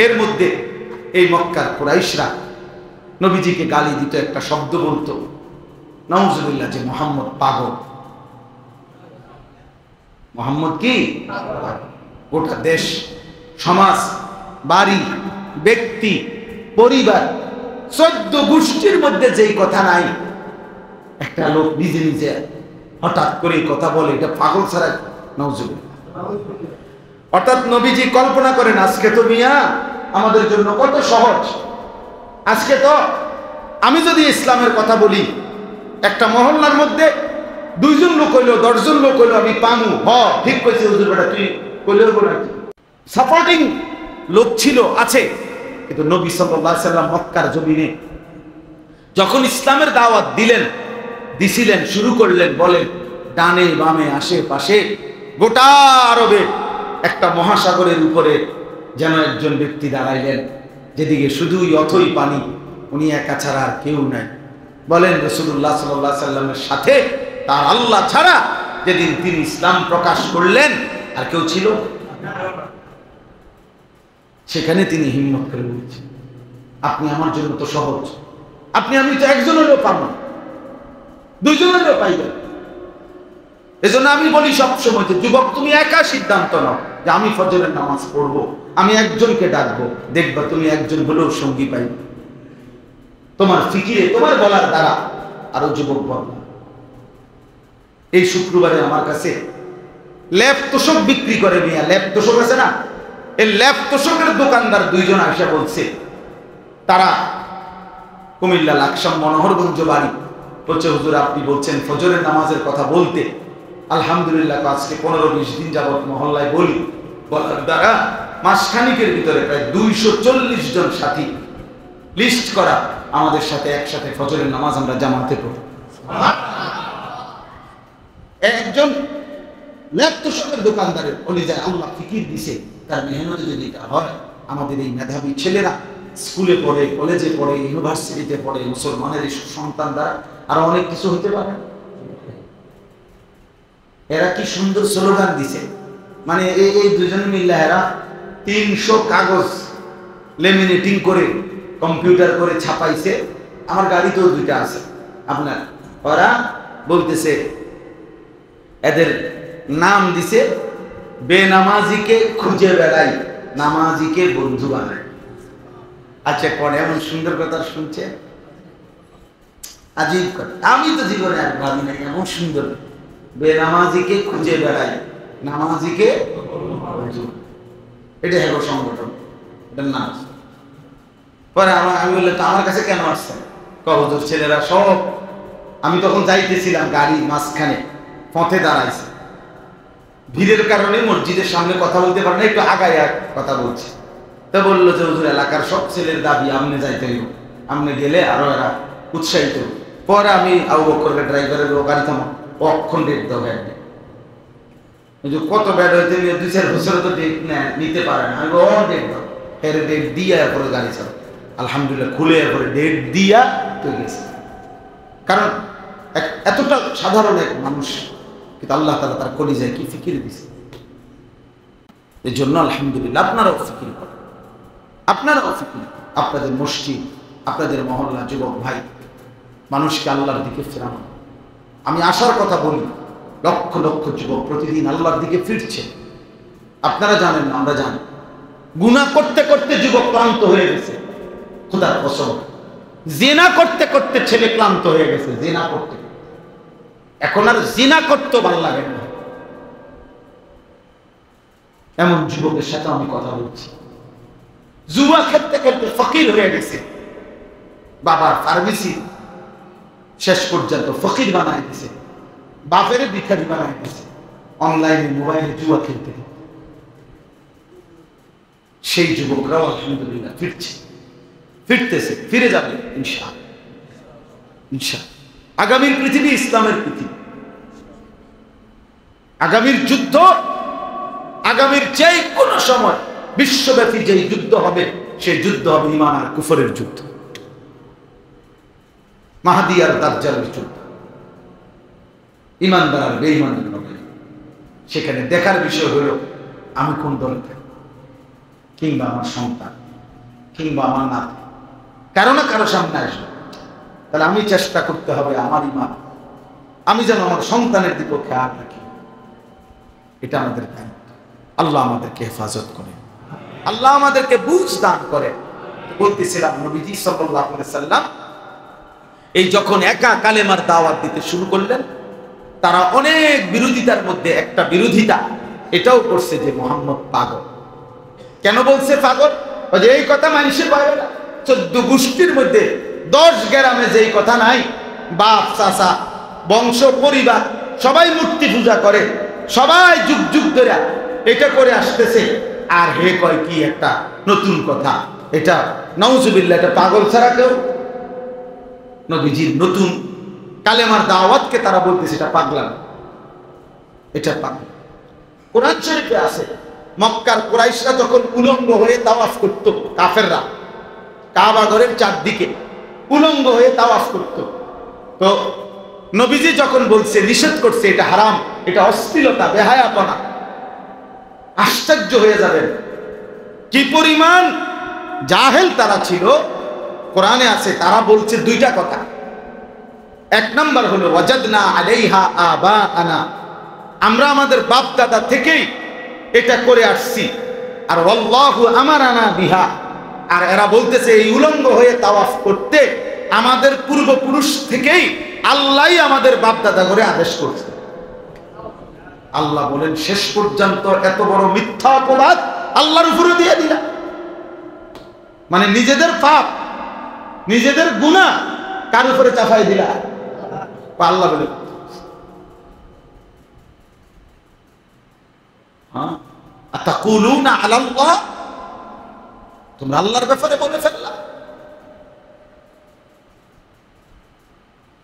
এর মধ্যে এই মক্কার কুরাইশরা নবীজিকে গালি দিত, একটা শব্দ বলতো নাউজুবিল্লাহ, যে মুহাম্মদ পাগল। মুহাম্মদ কি? গোটা দেশ, সমাজ, বাড়ি, ব্যক্তি, পরিবার, 14 গোষ্ঠীর মধ্যে যেই কথা নাই, একটা লোক নিজে নিজে হঠাৎ করে কথা বলে, এটা পাগল ছাড়া নাউজুবিল্লাহ। অর্থাৎ নবীজি কল্পনা করেন, আজকে তো মিয়া আমাদের জন্য কত সহজ, আজকে তো আমি যদি ইসলামের কথা বলি, একটা মহল্লার মধ্যে 2 জন লোক হইলো, 10 জন লোক হইলো, আমি পামু, ঠিক কইছে হুজুর, বেটা তুই কইলেও বলা, সাপোর্টিং লোক ছিল, আছে। কিন্তু নবী সাল্লাল্লাহু আলাইহি সাল্লাম মক্কার জমিনে যখন ইসলামের দাওয়াত দিছিলেন, শুরু করলেন, বলেন ডানে বামে আশেপাশে গোটা আরবে একটা মহাসাগরের উপরে যেন একজন ব্যক্তি দাঁড়াইলেন, যেদিকে শুধুই অথই পানি, উনি একা ছাড়া আর কেউ নাই। বলেন রাসূলুল্লাহ সাল্লাল্লাহু আলাইহি সাল্লামের সাথে তার আল্লাহ ছাড়া যেদিন তিনি ইসলাম প্রকাশ করলেন আর কেউ ছিল? সেখানে তিনি হিম্মত করে বলছেন, আপনি আমার জন্য তো সহজ, আপনি আমি তো একজনেরও পাবো, 2 জনেরও পাইবেন। এজন্য আমি বলি সবসময় যে যুবক, তুমি একা সিদ্ধান্ত নাও যে আমি ফজরের নামাজ পড়বো, আমি একজনকে ডাকবো, দেখবা তুমি একজন হলেও সঙ্গী পাইবে, তোমার ফিকিরে, তোমার বলার দ্বারা আরো যুবক বলবা। এই শুক্রবারে আমার কাছে ল্যাপ তোষক বিক্রি করে, মিয়া ল্যাপ তোষক আছে না, এই ল্যাপ তোষকের দোকানদার 2 জন আসা বলছে, তারা কুমিল্লা লাকসাম মনোহরগঞ্জ বাড়ি, বলছে হুজুর আপনি বলছেন ফজরের নামাজের কথা বলতে, আলহামদুলিল্লাহ আজকে 15-20 দিন যাবত মহল্লায় বলি, বলার দ্বারা মাসখানিকের ভিতরে প্রায় 240 জন সাথী লিস্ট করা, আমাদের সাথে একসাথে ফজরের নামাজ আমরা জামাতে পড়ি। একজন ল্যাপটপের দোকানদারের অনুযায়ী আল্লাহ ফিকির দিছে, তার মেহনতে যদি এটা হয়, আমাদের এই মেধাবী ছেলেরা স্কুলে পড়ে, কলেজে পড়ে, ইউনিভার্সিটিতে পড়ে, মুসলমানের এই সন্তান দ্বারা আরো অনেক কিছু হতে পারে। এরা কি সুন্দর স্লোগান দিছে, মানে এই 2 জন মিলে এরা 300 কাগজ লেমিনেটিং করে কম্পিউটার করে ছাপাইছে, আমার গাড়িতেও 2টা আছে আপনার। ওরা বলতেছে, এদের নাম দিছে বেনামাজিকে খুঁজে বেড়াই, নামাজিকে বন্ধু বানায়। আচ্ছা পরে এমন সুন্দর কথা শুনছে, আজীব কথা, আমি তো জীবনে আর ভাবি নাই এমন সুন্দর। বেনামাজিকে খুঁজে বেড়াই, নামাজিকে, এটা হলো সংগঠন, এটার নাম। পরে আমি বললে তো আমার কাছে কেন আসছেন? হুজুর ছেলেরা সব, আমি তখন যাইতেছিলাম, গাড়ি মাঝখানে পথে দাঁড়াইছে, ভিড়ের কারণে মসজিদের সামনে কথা বলতে পারে না, একটু আগায় কথা বলছে। তা বললো যে হুজুর এলাকার সব ছেলের দাবি আমনে যাইতে হইব, আমনে গেলে আরো এরা উৎসাহিত। পরে আমি আবু বকরের ড্রাইভারের গাড়ি থামো, অক্ষণ ডেট দাও, ব্যাট কত ব্যাট হইতে 2-4 বছরে তো ডেট নিতে পারে না, আমি ডেট দাও, এর ডেট দিয়া এরপরে গাড়ি চালাও। আলহামদুলিল্লাহ খুলে এরপরে ডেট দিয়া তো গেছে। কারণ এতটা সাধারণ এক মানুষ, কিন্তু আল্লাহ তাআলা তার কলিজায় কি ফিকির দিছে। এই জন্য আলহামদুলিল্লাহ আপনারাও ফিকির করেন, আপনারাও ফিকির, আপনাদের মসজিদ, আপনাদের মহল্লা যুবক ভাই, মানুষকে আল্লাহর দিকে ফেরানো। আমি আশার কথা বলি, লক্ষ লক্ষ যুবক প্রতিদিন আল্লাহর দিকে ফিরছে। আপনারা জানেন না, আমরা জানি, গুনাহ করতে করতে যুবক ক্লান্ত হয়ে গেছে, খোদার কসম। জিনা করতে করতে ছেলে ক্লান্ত হয়ে গেছে, জিনা করতে। এখন আর জিনা করতে ভালো লাগে না। এমন যুবকের সাথে আমি কথা বলছি, জুয়া খেলতে খেলতে ফকির হয়ে গেছে, বাবার ফার্মেসি শেষ পর্যন্ত ফকির বানায় দিছে, বাপের ভিখারি বানায় দিছে, অনলাইনে মোবাইলে জুয়া খেলতে। সেই যুবকরাও আলহামদুলিল্লাহ ফিরতেছে, ফিরে যাবে ইনশাআল্লাহ। আগামীর পৃথিবী ইসলামের পৃথিবী। আগামীর যুদ্ধ, আগামীর যে কোনো সময় বিশ্বব্যাপী যে যুদ্ধ হবে, সেই যুদ্ধ হবে ঈমান আর কুফরের যুদ্ধ, মাহদী আর দাজ্জালের যুদ্ধ, ঈমানদার আর বেঈমানের মধ্যে। সেখানে দেখার বিষয় হলো আমি কোন দলে থাকি, কিংবা আমার সন্তান, কিংবা আমার নাতি কারো না কারো সামনে আসবে। তাহলে আমি চেষ্টা করতে হবে আমার ঈমান, আমি যেন আমার সন্তানের দিকে খেয়াল রাখি। এটা আমাদের দায়িত্ব। আল্লাহ আমাদেরকে হেফাজত করে, আল্লাহ আমাদেরকে বুঝ দান করে। বলতেছিলাম নবীজি সাল্লাল্লাহু আলাইহি সাল্লাম এই যখন একা কালেমার দাওয়াত দিতে শুরু করলেন, তারা অনেক বিরোধিতার মধ্যে একটা বিরোধিতা এটাও করছে যে মুহাম্মদ পাগল। কেন বলছে পাগল? যে এই কথা মানুষের পাবে না। 14 গোষ্ঠীর মধ্যে 10 গ্রামে যেই কথা নাই, বাপ চাচা বংশ পরিবার সবাই মূর্তি পূজা করে, সবাই যুগ যুগ ধরে এটা করে আসতেছে, আর হে কয় কি একটা নতুন কথা। এটা নাউজুবিল্লাহ, এটা পাগল ছাড়া কেউ। নবীজির নতুন কালেমার দাওয়াতকে তারা বলতেছে এটা পাগলামি, এটা পাগল। কোরআন শরীফে আছে মক্কার কুরাইশরা যখন উলঙ্গ হয়ে তাওয়াফ করত, কাফেররা কাবা ঘরের চারদিকে উলঙ্গ হয়ে তাওয়াফ করত, তো নবীজি যখন বলছে, নিষেধ করছে এটা হারাম, এটা অশ্লীলতা, বেহায়াপনা, আশ্চর্য হয়ে যাবেন কি পরিমাণ জাহেল তারা ছিল। কোরআনে আছে তারা বলছে দুইটা কথা। এক নাম্বার হলো ওয়াজাদনা আলাইহা আবাআনা, আমরা আমাদের বাপ দাদা থেকেই এটা করে আসছি, আর আল্লাহু আমারানা বিহা, আর এরা বলতেছে এই উলঙ্গ হয়ে তাওয়াফ করতে আমাদের পূর্বপুরুষ থেকেই আল্লাহই আমাদের বাপ দাদা করে আদেশ করছে। আল্লাহ বলেন শেষ পর্যন্ত এত বড় মিথ্যা অপবাদ আল্লাহর উপরে দিয়ে দিলা। মানে নিজেদের পাপ, নিজেদের গুনাহ কার উপরে চাপাই দিলা? আল্লাহ বলে আতাকুলুনা আলাল্লাহ, তোমরা আল্লাহর ব্যাপারে বলে ফেললা।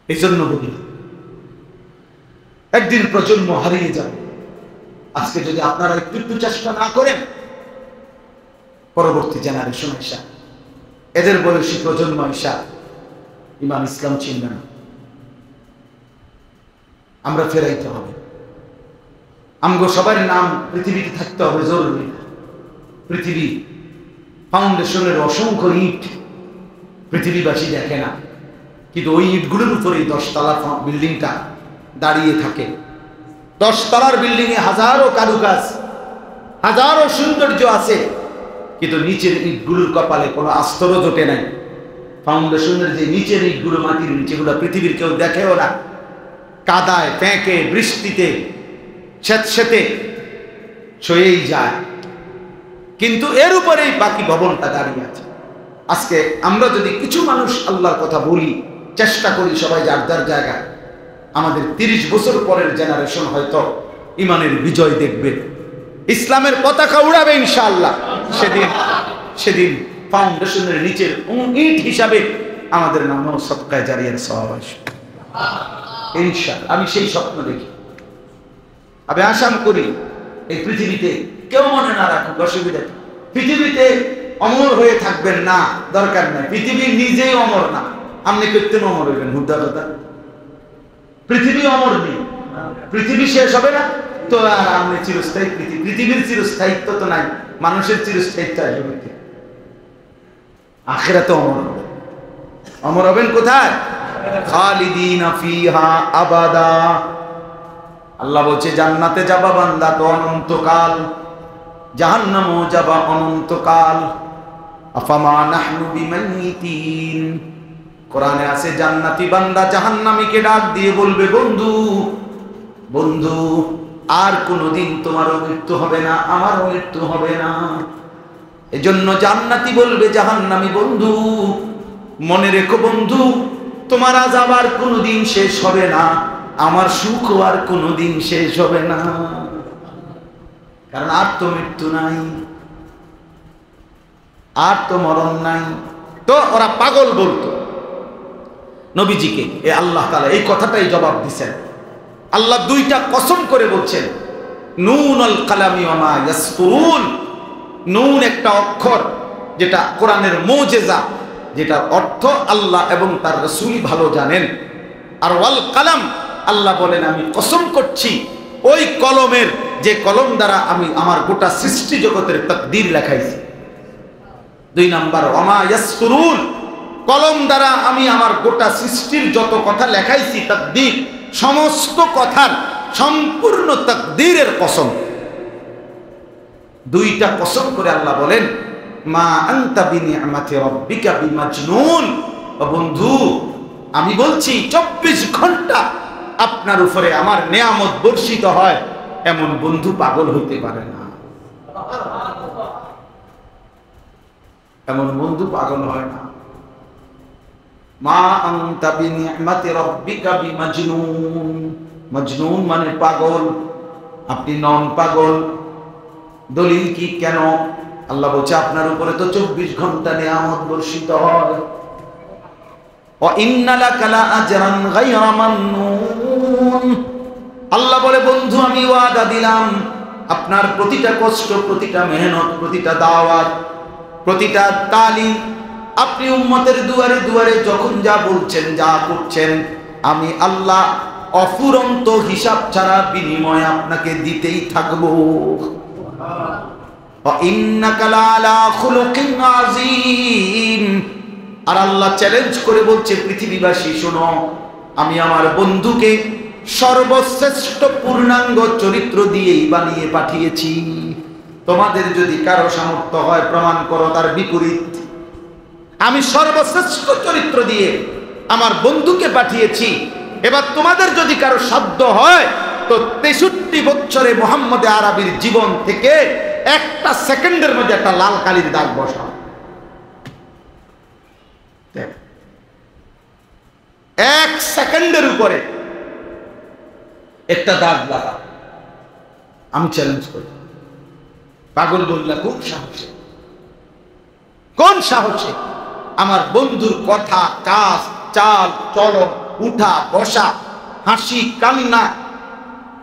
এই জন্য বলি একদিন প্রজন্ম হারিয়ে যাবে। আজকে যদি আপনারা একটু চেষ্টা না করেন, পরবর্তী জেনারেশন এসা, এদের বয়সী প্রজন্ম এসা ইমান ইসলাম চিনবে না। আমরা ফেরাইতে হবে। আমগো সবার নাম পৃথিবীতে থাকতে হবে জরুরি। পৃথিবী ফাউন্ডেশনের অসংখ্য ইট পৃথিবীবাসী দেখে না, কিন্তু ওই ইটগুলোর উপরেই 10 তলা বিল্ডিংটা দাঁড়িয়ে থাকে। 10 তলার বিল্ডিং এ হাজারো কারুকাজ, হাজারো সৌন্দর্য আছে, কিন্তু নিচের ইটগুলোর কপালে কোনো আস্তরও জোটে নাই। ফাউন্ডেশনের যে নিচের ইটগুলো, মাটির নিচেগুলো পৃথিবীর কেউ দেখেও না। কাদায় প্যাঁকে বৃষ্টিতে স্যাঁতস্যাঁতে সয়েই যায়, কিন্তু এর উপরেই বাকি ভবনটা দাঁড়িয়ে আছে। আজকে আমরা যদি কিছু মানুষ আল্লাহর কথা বলি, চেষ্টা করি সবাই যার যার জায়গায়, আমাদের 30 বছর পরের জেনারেশন হয়তো ইমানের বিজয় দেখবে, ইসলামের পতাকা উড়াবে ইনশাআল্লাহ। সেদিন ফাউন্ডেশনের নিচের ইট হিসাবে আমাদের নামও সদকায়ে জারিয়ার সওয়াব আসবে ইনশাআল্লাহ। আমি সেই স্বপ্ন দেখি। আমি আশা করি এই পৃথিবীতে কেউ মনে না রাখুক, অসুবিধা। পৃথিবীতে অমর হয়ে থাকবেন না, দরকার নাই। পৃথিবী নিজেই অমর না, আপনি কৃত্রিম অমর হইবেন। হুদ্দা কথা, পৃথিবী অমর নেই, পৃথিবী শেষ হবে না তো আর আপনি চিরস্থায়ী। পৃথিবীর চিরস্থায়িত্ব তো নাই, মানুষের চিরস্থায়িত্ব আসবে। আখিরাতে অমর হবে। অমর হবেন কোথায়? খালিদিনা ফিহা আবাদা। আল্লাহ বলছে জান্নাতে যাবা বান্দা তো অনন্তকাল। জাহান্নামও যাবা অনন্তকাল। আফামা নাহনু বিমাইতিন। কোরআনে আছে জান্নাতি বান্দা জাহান্নামীকে ডাক দিয়ে বলবে, বন্ধু বন্ধু, আর কোনোদিন তোমারও মৃত্যু হবে না, আমারও মৃত্যু হবে না। এজন্য জান্নাতি বলবে জাহান্নামী, বন্ধু মনে রেখো বন্ধু, তোমার আযাব আর কোনোদিন শেষ হবে না, আমার সুখ আর কোনোদিন শেষ হবে না, কারণ আর তো মৃত্যু নাই, আর তো মরণ নাই। তো ওরা পাগল বলতো নবীজিকে। এ আল্লাহ তাআলা এই কথাটাই জবাব দিচ্ছেন। আল্লাহ দুইটা কসম করে বলছেন, নুনুল কালামি ওয়া মা ইয়াসতুরুন। নুন একটা অক্ষর যেটা কোরআনের মুজিজা, যেটা অর্থ আল্লাহ এবং তার রাসূলই ভালো জানেন। আর ওয়াল কালাম, আল্লাহ বলেন আমি কসম করছি ওই কলমের, যে কলম দ্বারা আমি আমার গোটা সৃষ্টি জগতের তাকদীর লেখাইছি। 2 নাম্বার ওয়া মা ইয়াসতুরুন, কলম দ্বারা আমি আমার গোটা সৃষ্টির যত কথা লেখাইছি তাকদীর, সমস্ত কথার সম্পূর্ণ তাকদীরের কসম। দুইটা কসম করে আল্লাহ বলেন, মা আনতা বিনিআমাতি রাব্বিকা বিমাজনুন। ও বন্ধু, আমি বলছি 24 ঘন্টা আপনার উপরে আমার নেয়ামত বর্ষিত হয়, এমন বন্ধু পাগল হইতে পারে না, এমন বন্ধু পাগল হয় না। মা আনতা বিনিআমাতি রাব্বিকা বিমাজনুন। মজনুন মানে পাগল, আপনি নন পাগল। দলিল কি? কেন? আল্লাহ বলছে আপনার উপরে তো 24 ঘন্টা নিয়ামত বর্ষিত হয়। ওয়া ইন্না লাকা লা আজরান গায়রা মামনুন। আল্লাহ বলে বন্ধু আমি ওয়াদা দিলাম, আপনার প্রতিটা কষ্ট, প্রতিটা মেহনত, প্রতিটা দাওয়াত, প্রতিটা তালিম, আপনি উম্মতের দুয়ারে দুয়ারে যখন যা বলছেন, যা করছেন, আমি আল্লাহ অফুরন্ত হিসাব ছাড়া বিনিময় আপনাকে দিতেই থাকবো। আর আল্লাহ চ্যালেঞ্জ করে বলছে পৃথিবীবাসী শোনো, আমি আমার বন্ধুকে সর্বশ্রেষ্ঠ পূর্ণাঙ্গ চরিত্র দিয়েই বানিয়ে পাঠিয়েছি। তোমাদের যদি কারো সামর্থ্য হয় প্রমাণ করো তার বিপরীত। আমি সর্বশ্রেষ্ঠ চরিত্র দিয়ে আমার বন্ধুকে পাঠিয়েছি। এবার তোমাদের যদি কারো সাধ্য হয় তো 63 বছরে মুহাম্মদ আরবির জীবন থেকে একটা সেকেন্ডের মধ্যে একটা লাল কালির দাগ বসাও। 1 সেকেন্ডের উপরে একটা দাগ লাগাও। আমি চ্যালেঞ্জ করি, পাগল বললা কোন সাহসে, কোন সাহসে আমার বন্ধুর কথা, কাজ, চাল চলন, উঠা বসা, হাসি কান্না,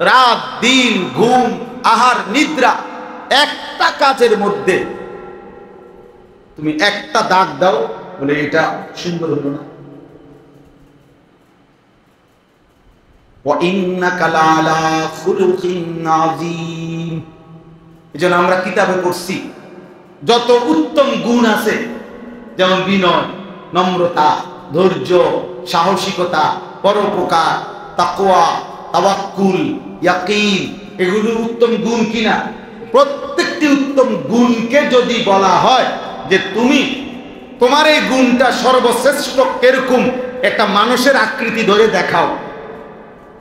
রাত দিন, ঘুম আহার নিদ্রা, একটা কাজের মধ্যে তুমি একটা দাগ দাও, বলে এটা সুন্দর হলো না। ওয়া ইন্নাকা লাআলা খুলুকিন আযীম। এজন্য আমরা কিতাবে পড়ছি যত উত্তম গুণ আছে, যেমন বিনয়, নম্রতা, ধৈর্য, সাহসিকতা, পরোপকার, তাকওয়া, তাওয়াক্কুল, ইয়াকিন, এগুলো উত্তম গুণ কিনা? প্রত্যেকটি উত্তম গুণকে যদি বলা হয় যে তুমি তোমার এই গুণটা সর্বশ্রেষ্ঠ কিরকম, একটা মানুষের আকৃতি ধরে দেখাও।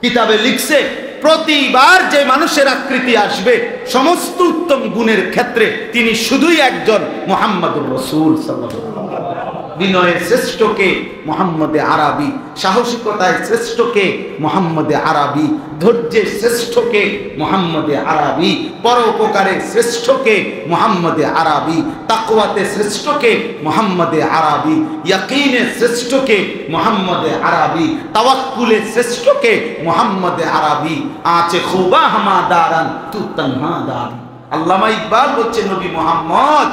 কিতাবে লিখছে প্রতিবার যে মানুষের আকৃতি আসবে সমস্ত উত্তম গুণের ক্ষেত্রে তিনি শুধুই একজন মুহাম্মদুর রাসূল সাল্লাল্লাহু আলাইহি ওয়াসাল্লাম। বিনয়ের শ্রেষ্ঠকে মুহাম্মদে আরবি, সাহসিকতায় শ্রেষ্ঠকে মুহাম্মদে আরবি, ধৈর্যের শ্রেষ্ঠকে মুহাম্মদে আরবি, পরোপকারের শ্রেষ্ঠকে মুহাম্মদে আরবি, তাকওয়াতে শ্রেষ্ঠকে মুহাম্মদে আরবি, ইয়াকিনের শ্রেষ্ঠকে মুহাম্মদে আরবি, তাওয়াক্কুলের শ্রেষ্ঠকে মুহাম্মদে আরবি। আছে খুবা হামাদারান তু তানহাদার। আল্লামা ইকবাল বলছে নবী মুহাম্মদ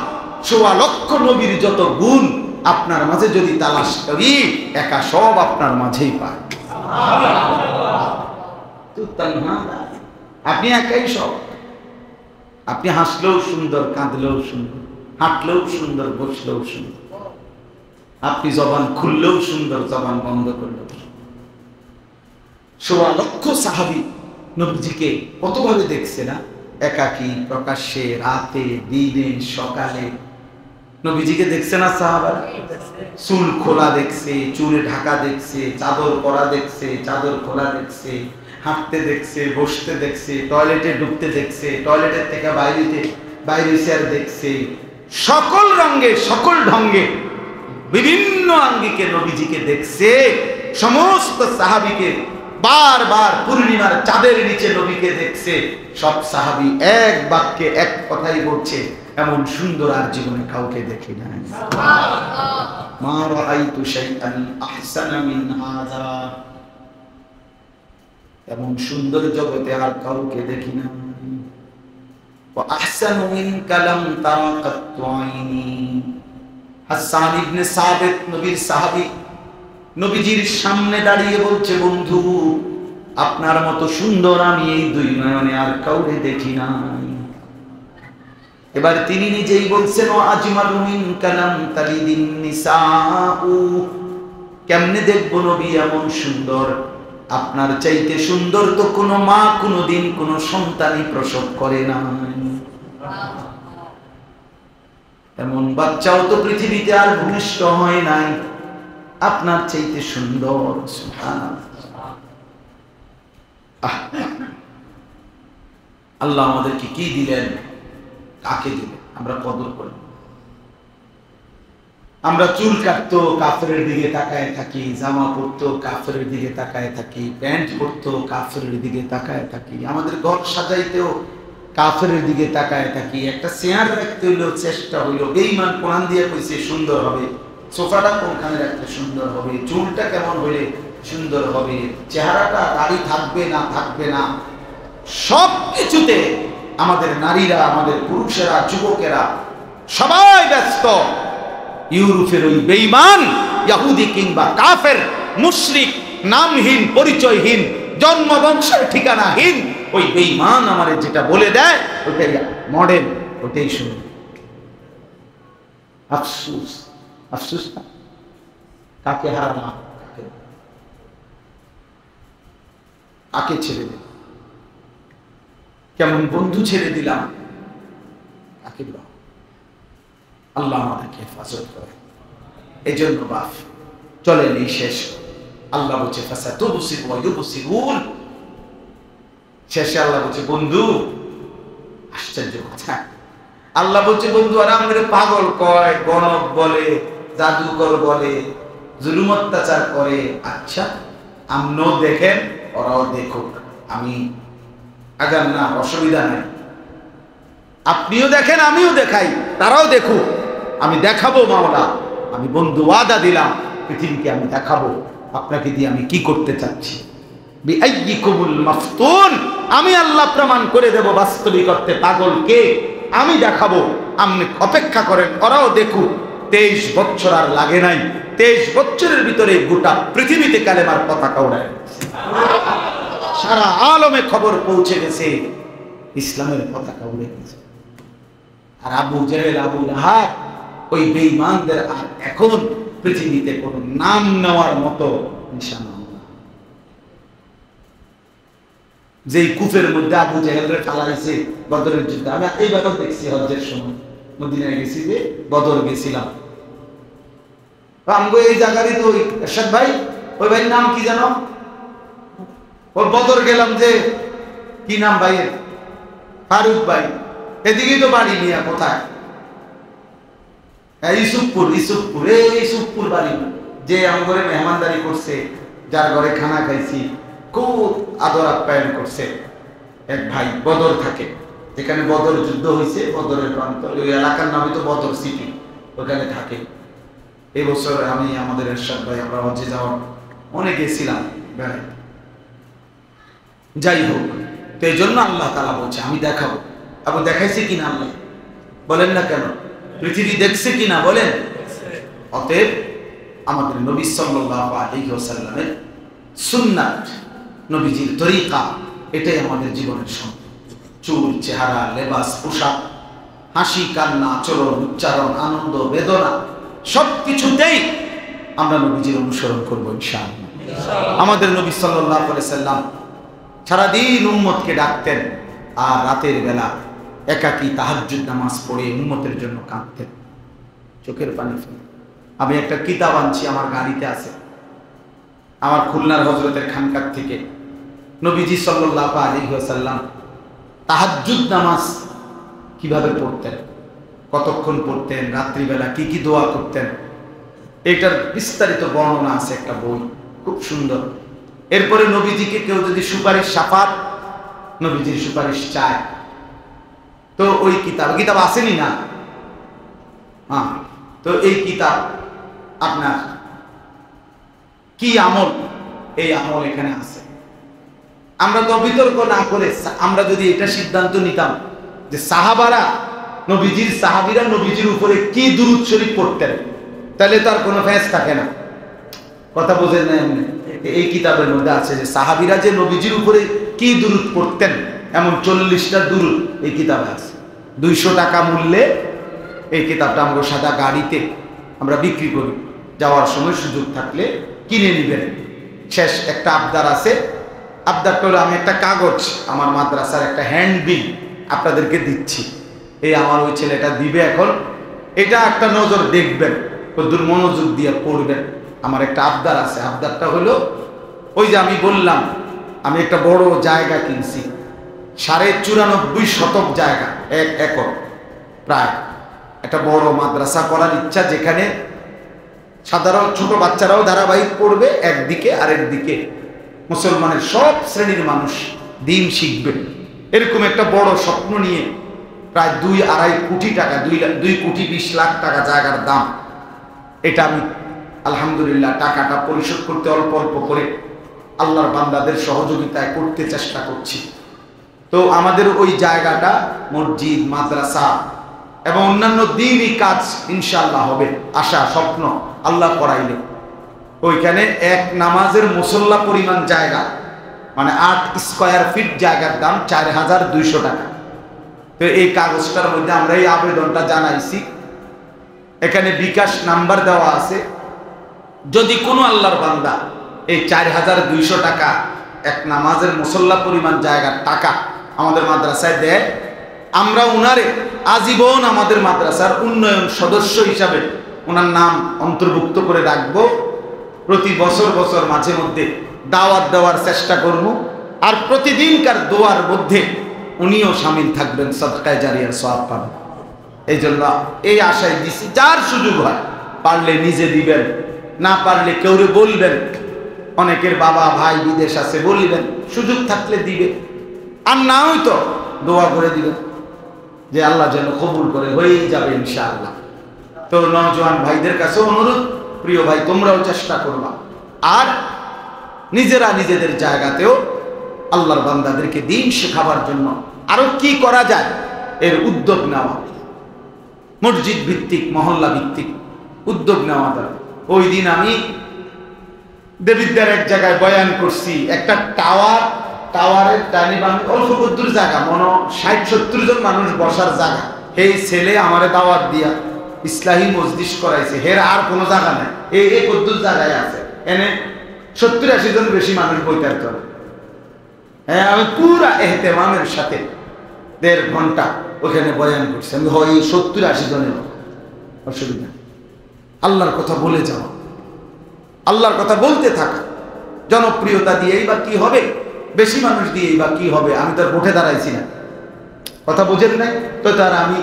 ১৬ লক্ষ নবীর যত গুণ আপনার মাঝে যদি তালাশ করি একা সব আপনার মাঝেই পাই। আপনি একাই সব। আপনি হাসলেও সুন্দর, কাঁদলেও সুন্দর, হাঁটলেও সুন্দর, বসলেও সুন্দর, আপনি জবান খুললেও সুন্দর, জবান বন্ধ করলেও। ১৬ লক্ষ সাহাবী নবীজিকে কতভাবে দেখছে না? একাকী প্রকাশ্যে, রাতে, দিনে, সকালে নবীজিকে দেখছে না সাহাবারা? চুল খোলা দেখছে, চুলে ঢাকা দেখছে, চাদর পরা দেখছে, চাদর খোলা দেখছে, হাঁটতে দেখছে, বসতে দেখছে, টয়লেটে ঢুকতে দেখছে, টয়লেটের থেকে বাইরে চেয়ার দেখছে, সকল রঙে সকল ঢঙ্গে বিভিন্ন আঙ্গিকে নবীজিকে দেখছে। সমস্ত সাহাবীকে বারবার পূর্ণিমার চাঁদের নিচে নবীকে দেখছে। সব সাহাবী এক বাক্যে এক কথাই বলছে, এমন সুন্দর আর জীবনে কাউকে দেখি নাই। মা রাআইতু শাইআন আহসানা মিন হাযা, এমন সুন্দর জগতে আর কাউকে দেখি না। ওয়া আহসানু মিনকা লাম তারা কাত্তু আইনি। হাসান ইবনে সাবিত নবীর সাহাবী নবীজির সামনে দাঁড়িয়ে বলছে, বন্ধু আপনার মতো সুন্দর আমি এই দুই নয়নে আর কাউকে দেখি নাই। এবার তিনি নিজেই বলছেন, ও আজমালু মিনকা লাম তালিদিন নিসাউ, কেমনে দেখবো নবী এমন সুন্দর, আপনার চাইতে সুন্দর তো কোনো মা কোনোদিন কোনো সন্তানই প্রসব করে নাই, এমন বাচ্চাও তো পৃথিবীতে আর ভূমিষ্ঠ হয় নাই আপনার চাইতে সুন্দর। আল্লাহ আমাদেরকে কি দিলেন, কাকে দিলেন আমরা কদর করি। আমরা চুল কাটতো কাফেরের দিকে তাকায় থাকি, জামা পরতো কাফেরের দিকে তাকায় থাকি, প্যান্ট পরতো কাফেরের দিকে তাকায় থাকি, আমাদের ঘর সাজাইতেও কাফেরের দিকে তাকায় থাকি। একটা চেয়ার রাখতে হইলেও চেষ্টা হইলো, বেঈমান কোরআন দিয়ে কইছে সুন্দর হবে, সোফাটা কোনখানে রাখলে সুন্দর হবে, চুলটা কেমন হইলে সুন্দর হবে, চেহারাটা দাড়ি থাকবে না থাকবে না, সব কিছুতে আমাদের নারীরা, আমাদের পুরুষেরা, যুবকেরা সবাই ব্যস্ত। ইউরোপের ওই বেঈমান ইহুদি কিংবা কাফের মুশরিক, নামহীন পরিচয়হীন জন্ম বংশের ঠিকানাহীন ওই বেঈমান আমারে যেটা বলে দেয় ওটাই মডেল, ওটাই শুনি। আফসোস, আফসোস না, কাকে হারালাম, কাকে ছেড়ে দিলাম, কেমন বন্ধু ছেড়ে দিলাম, কাকে দিলাম। আল্লাহ আমাদেরকে হেফাজত করে। এই জন্য বাপ চলেন এই শেষ, আল্লাহ বলছে ফাসাতুবসিরু ওয়া ইউবসিরুন, শেষে আল্লাহ বলছে বন্ধু, আশ্চর্য কথা, আল্লাহ বলছে বন্ধু আর আমাদের পাগল কয়, গণক বলে, জাদুকর বলে, জুলুম অত্যাচার করে, আচ্ছা আপনিও দেখেন ওরাও দেখুক, আমি আগাম না, অসুবিধা নাই, আপনিও দেখেন আমিও দেখাই, তারাও দেখুক, আমি দেখাবো মাওলা, আমি বন্ধু ওয়াদা দিলাম পৃথিবীকে আমি দেখাবো আপনাকে দিয়ে আমি কি করতে চাচ্ছি। বিআইয়িকুমুল মাফতুন, আমি আল্লাহ প্রমাণ করে দেব বাস্তবিক অর্থে পাগল কে, আমি দেখাবো, আপনি অপেক্ষা করেন, ওরাও দেখুক। 23 বছর আর লাগে নাই, 23 বছরের ভিতরে গোটা পৃথিবীতে কালেমার পতাকা উড়ায়, সারা আলমে খবর পৌঁছে গেছে, ইসলামের পতাকা উড়ে গেছে। আর আবু জেহেল, আবু লাহাব, ওই বেঈমানদের আর এখন পৃথিবীতে কোনো নাম নেওয়ার মতো নিশানা নেই। যেই কূপের মধ্যে আবু জেহেলরে ফেলাইছে বদরের যুদ্ধে, আমি এইবারও দেখছি হজ্জের সময় মদিনায় গেছি, যে বদর গেছিলাম, আমগো এই জায়গারই তো এরশাদ ভাই, ওই ভাইয়ের নাম কি জানো, ওর বদর গেলাম, যে কি নাম ভাইয়ের, ফারুক ভাই, এদিকেই তো বাড়ি নিয়ে, কোথায় ইসুফপুর, ইসুফপুর, এই ইসুফপুর বাড়ি, যে আমার ঘরে মেহমানদারি করছে, যার ঘরে খানা খাইছি, খুব আদর আপ্যায়ন করছে এক ভাই, বদর থাকে, যেখানে বদর যুদ্ধ হয়েছে, বদরের প্রান্ত, ওই এলাকার নামই তো বদর সিটি, ওখানে থাকে। এই বছর আমি আমাদের এরশাদ ভাই আমরা হজ্জে যাওয়ার অনেক গেছিলাম বেড়াইতে, যাই হোক, তো এই জন্য আল্লাহ তাআলা বলছে আমি দেখাবো। আবার দেখাইছে কিনা আল্লাহ বলেন না কেন, পৃথিবী দেখছে কিনা বলেন। অতএব আমাদের নবী সাল্লাল্লাহু আলাইহি ওয়াসাল্লামের সুন্নাত, নবীজির তরিকা, এটাই আমাদের জীবনের সম্পদ। চুল, চেহারা, লেবাস, পোশাক, হাসি, কান্না, আচরণ, উচ্চারণ, আনন্দ, বেদনা, সবকিছুতেই আমরা নবীজির অনুসরণ করবো ইনশাআল্লাহ। আমাদের নবী সাল্লাল্লাহু আলাইহি ওয়াসাল্লাম সারাদিন উম্মতকে ডাকতেন, আর রাতের বেলা একাকী তাহাজ্জুদ নামাজ পড়ে উম্মতের জন্য কাঁদতেন, চোখের পানি ফেলে। আমি একটা কিতাব আনছি, আমার গাড়িতে আছে, আমার খুলনার হযরতের খানকার থেকে। নবীজি সাল্লাল্লাহু আলাইহি ওয়াসাল্লাম তাহাজ্জুদ নামাজ কিভাবে পড়তেন, কতক্ষণ পড়তেন, রাত্রিবেলা কি কি দোয়া করতেন, এটার বিস্তারিত বর্ণনা আছে একটা বই, খুব সুন্দর। এরপরে নবীজিকে কেউ যদি সুপারিশ, শাফাত, নবীজির সুপারিশ চায়, তো ওই কিতাব আসেনি না? হ্যাঁ, তো এই কিতাব আপনার কি আমল, এই আমল এখানে আছে। আমরা তো বিতর্ক না করে আমরা যদি এটা সিদ্ধান্ত নিতাম যে সাহাবীরা নবীজির উপরে কি দুরূদ শরীফ পড়তেন, তাহলে তার কোনো ফেস থাকে না। কথা বোঝেন না? এই কিতাবের মধ্যে আছে যে সাহাবীরা যে নবীজির উপরে কি দুরূদ পড়তেন, এমন 40টা দুরূদ এই কিতাবে আছে। 200 টাকা মূল্যে এই কিতাবটা আমরা সাদা গাড়িতে আমরা বিক্রি করি, যাওয়ার সময় সুযোগ থাকলে কিনে নেবেন। শেষ একটা আবদার আছে, আবদারটা হলো আমি একটা কাগজ আমার মাদ্রাসার একটা হ্যান্ডবিল আপনাদেরকে দিচ্ছি, এই আমার ওই ছেলেটা দিবে এখন, এটা একটা নজর দেখবেন, কতদূর মনোযোগ দিয়ে পড়বেন। আমার একটা আবদার আছে, আবদারটা হলো ওই যে আমি বললাম আমি একটা বড় জায়গা কিনছি, 94.5 শতক জায়গা, 1 একর প্রায়, একটা বড় মাদ্রাসা করার ইচ্ছা, যেখানে সাধারণ ছোট বাচ্চারাও ধারাবাহিক পড়বে একদিকে, আরেকদিকে মুসলমানের সব শ্রেণীর মানুষ দ্বীন শিখবে। এরকম একটা বড় স্বপ্ন নিয়ে প্রায় 2-2.5 কোটি টাকা, 2 কোটি 20 লাখ টাকা জায়গার দাম। এটা আমি আলহামদুলিল্লাহ টাকাটা পরিশোধ করতে অল্প অল্প করে আল্লাহর বান্দাদের সহযোগিতায় করতে চেষ্টা করছি। তো আমাদের ওই জায়গাটা মসজিদ, মাদ্রাসা এবং অন্যান্য দ্বীনি কাজ ইনশাআল্লাহ হবে, আশা স্বপ্ন আল্লাহ করাইলে। ওইখানে এক নামাজের মুসল্লা পরিমাণ জায়গা, মানে 8 স্কয়ার ফিট জায়গার দাম 4200 টাকা। তো এই কাগজটার মধ্যে আমরা এই আবেদনটা জানাইছি, এখানে বিকাশ নাম্বার দেওয়া আছে। যদি কোনো আল্লাহর বান্দা এই 4200 টাকা এক নামাজের মুসল্লা পরিমাণ জায়গার টাকা আমাদের মাদ্রাসায় দেয়, আমরা উনারে আজীবন আমাদের মাদ্রাসার উন্নয়ন সদস্য হিসাবে ওনার নাম অন্তর্ভুক্ত করে রাখবো। প্রতি বছর মাঝে মধ্যে দাওয়াত দেওয়ার চেষ্টা করব, আর প্রতিদিনকার দোয়ার মধ্যে উনিও শামিল থাকবেন, সাদকায়ে জারিয়ার সওয়াব পাবেন। এই জন্য এই আশায় দিছি, যার সুযোগ হয় পারলে নিজে দিবেন, না পারলে কেউরে বলবেন। অনেকের বাবা ভাই বিদেশ আছে, বলবেন, সুযোগ থাকলে দিবে, আর না হয়তো দোয়া করে দিবেন যে আল্লাহ যেন কবুল করে, হয়েই যাবে ইনশাআল্লাহ। তো নওজোয়ান ভাইদের কাছে অনুরোধ, প্রিয় ভাই তোমরাও চেষ্টা করবা, আর নিজেরা নিজেদের জায়গাতেও আল্লাহর বান্দাদেরকে দ্বীন শেখাবার জন্য আরো কি করা যায় এর উদ্যোগ নেওয়া, মসজিদ ভিত্তিক, মহল্লা ভিত্তিক উদ্যোগ নেওয়া দরকার। ওই দিন আমি দেবিদ্যার এক জায়গায় বয়ান করছি, একটা টাওয়ারের ডানি বামে অল্প কদ্দুর জায়গা, মনে 60-70 জন মানুষ বসার জায়গা। এই ছেলে আমারে দাওয়াত দিয়া ইসলাহী মজলিস করাইছে, হের আর কোনো জায়গা নাই, এই কদ্দুর জায়গায় আছে, এনে 70-80 জন বেশি মানুষ বইতার জন্য। হ্যাঁ, আমি পুরা এহতেমামের সাথে 1.5 ঘন্টা ওখানে বয়ান করছি। আমি হয় 70-80 জনের অসুবিধা, আল্লাহর কথা বলে যাওয়া, আল্লাহর কথা বলতে থাকা। জনপ্রিয়তা দিয়েই বা কি হবে, বেশি মানুষ দিয়েই বা কি হবে? আমি তার ভোটে দাঁড়াইছি না, কথা বুঝেন নাই তো? তার আমি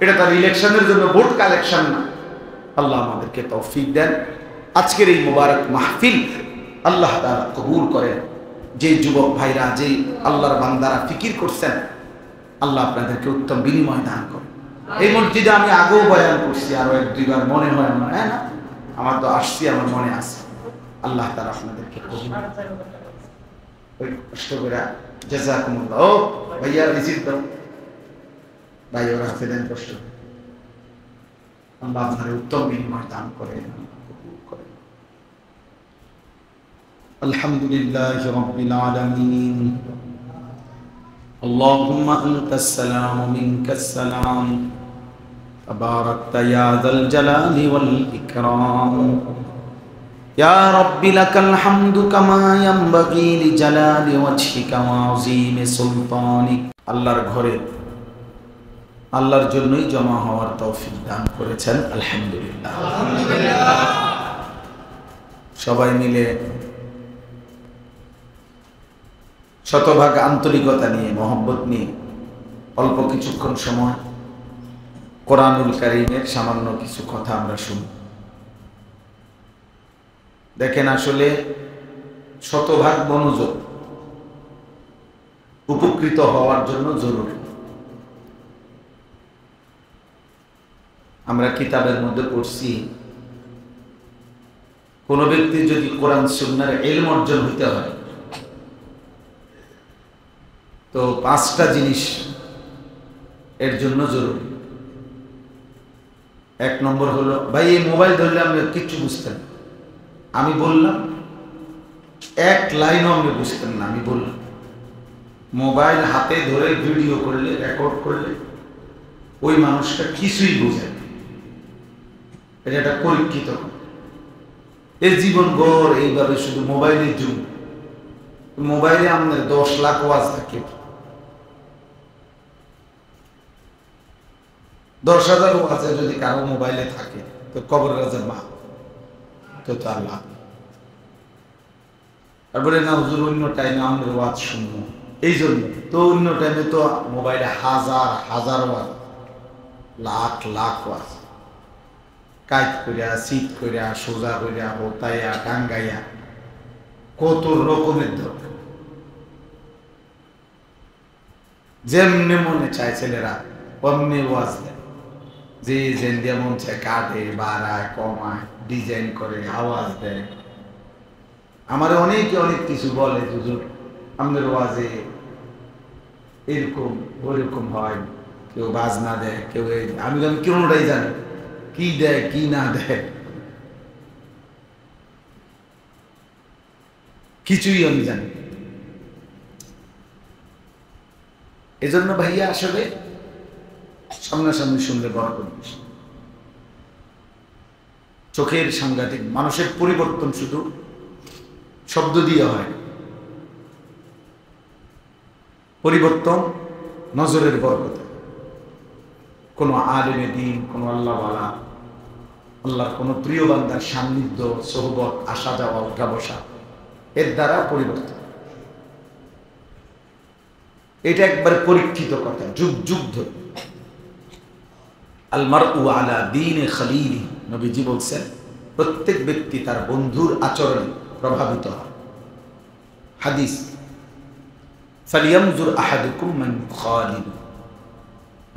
এটা তার ইলেকশনের জন্য ভোট কালেকশন না। আল্লাহ আমাদেরকে তৌফিক দেন, আজকের এই মুবারক মাহফিল আল্লাহ তাআলা কবুল করেন। যে যুবক ভাইরা, যে আল্লাহর বান্দারা ফিকির করছেন, আল্লাহ আপনাদেরকে উত্তম বিনিময় দান করেন। এই মসজিদে আমি আগেও বয়ান করছি, আরো 1-2 বার মনে হয় আমার, হ্যাঁ না, আমার তো আসছি, আমার মনে আছে। আল্লাহ তাআলা আপনাদেরকে ওই কষ্ট করে জাযাকুমুল্লাহ। ও ভাইয়া রিসিভ দাও, ভাই ওরা হাতে দেন, কষ্ট। আল্লাহ আপনার উত্তম বিনিময় দান করেন। আলহামদুলিল্লাহি রাব্বিল আলামিন। আল্লাহুম্মা আনতাস সালাম ওয়া মিনকাস সালাম, তাবারাকতা ইয়া যাল জালালি ওয়াল ইকরাম। ইয়া রাব্বি লাকাল হামদু কামা ইয়ানবাগি লিজালালি ওয়াজহিকা ওয়া আযীমি সুলতানিক। আল্লাহর ঘরে আল্লাহর জন্যই জমা হওয়ার তৌফিক দান করেছেন, আলহামদুলিল্লাহ। সবাই মিলে শতভাগ আন্তরিকতা নিয়ে, মহব্বত নিয়ে অল্প কিছুক্ষণ সময় কোরআনুল কারীমের সামান্য কিছু কথা আমরা শুনি। দেখেন, আসলে শতভাগ মনোযোগ উপকৃত হওয়ার জন্য জরুরি। আমরা কিতাবের মধ্যে পড়ছি, কোন ব্যক্তি যদি কোরআন সুন্নাহর ইলম অর্জন হইতে হয় তো 5টা জিনিস এর জন্য জরুরি। 1 নম্বর হলো, ভাই এই মোবাইল ধরলে আমি কিচ্ছু বুঝতেন, আমি বললাম 1 লাইনও আমি বুঝতেন না, আমি বললাম। মোবাইল হাতে ধরে ভিডিও করলে, রেকর্ড করলে ওই মানুষটা কিছুই বোঝে না। এটা একটা পরীক্ষিত। এই জীবন গড় এইভাবে শুধু মোবাইলের যুগ। মোবাইলে আমাদের 10 লাখ ওয়াজ থাকে, 10,000 ওয়াজ যদি কারো মোবাইলে থাকে তো কবর রাজার মা তো তার লাভ। তারপরে না হুজুর অন্য টাইমে আমাদের ওয়াজ শুনবো, এই জন্য তো অন্য টাইমে তো মোবাইলে হাজার হাজার ওয়াজ, লাখ লাখ ওয়াজ, কাইত করিয়া, শীত করিয়া, সোজা করিয়া, হোতাইয়া, টাঙ্গাইয়া, কত রকমের দরকার। যেমনি মনে চায় ছেলেরা অমনি ওয়াজ দেয়, যে যেন মন চায় কাটে, বাড়ায়, কমায়, ডিজাইন করে, আওয়াজ দেয়। আমার অনেকে অনেক কিছু বলে, হুজুর আমাদের ওয়াজে এরকম ওরকম হয়, কেউ বাজনা দেয়, কেউ আমি কোনটাই জানি, কি দেয় কি না দেয় কিছুই আমি জানি। এজন্য ভাইয়া আসলে সামনাসামনি শুনলে বরকত বেশি। চোখের সাংঘাতিক, মানুষের পরিবর্তন শুধু শব্দ দিয়ে হয়, পরিবর্তন নজরের বরকতে। কোন আলেমে দ্বীন, কোন আল্লাহওয়ালা, আল্লাহর কোন প্রিয় বান্দার সান্নিধ্য, সোহবত, আসা যাওয়া, উঠা বসা, এর দ্বারা পরিবর্তন। এটা একবার পরীক্ষিত কথা, যুগ যুগ ধরে। আল মারউ আলা দীনে খলীলি, নবীজি বলছেন প্রত্যেক ব্যক্তি তার বন্ধুর আচরণে প্রভাবিত হয়। হাদিস, ফালিয়ানজুর আহাদুকুম মান খালিল,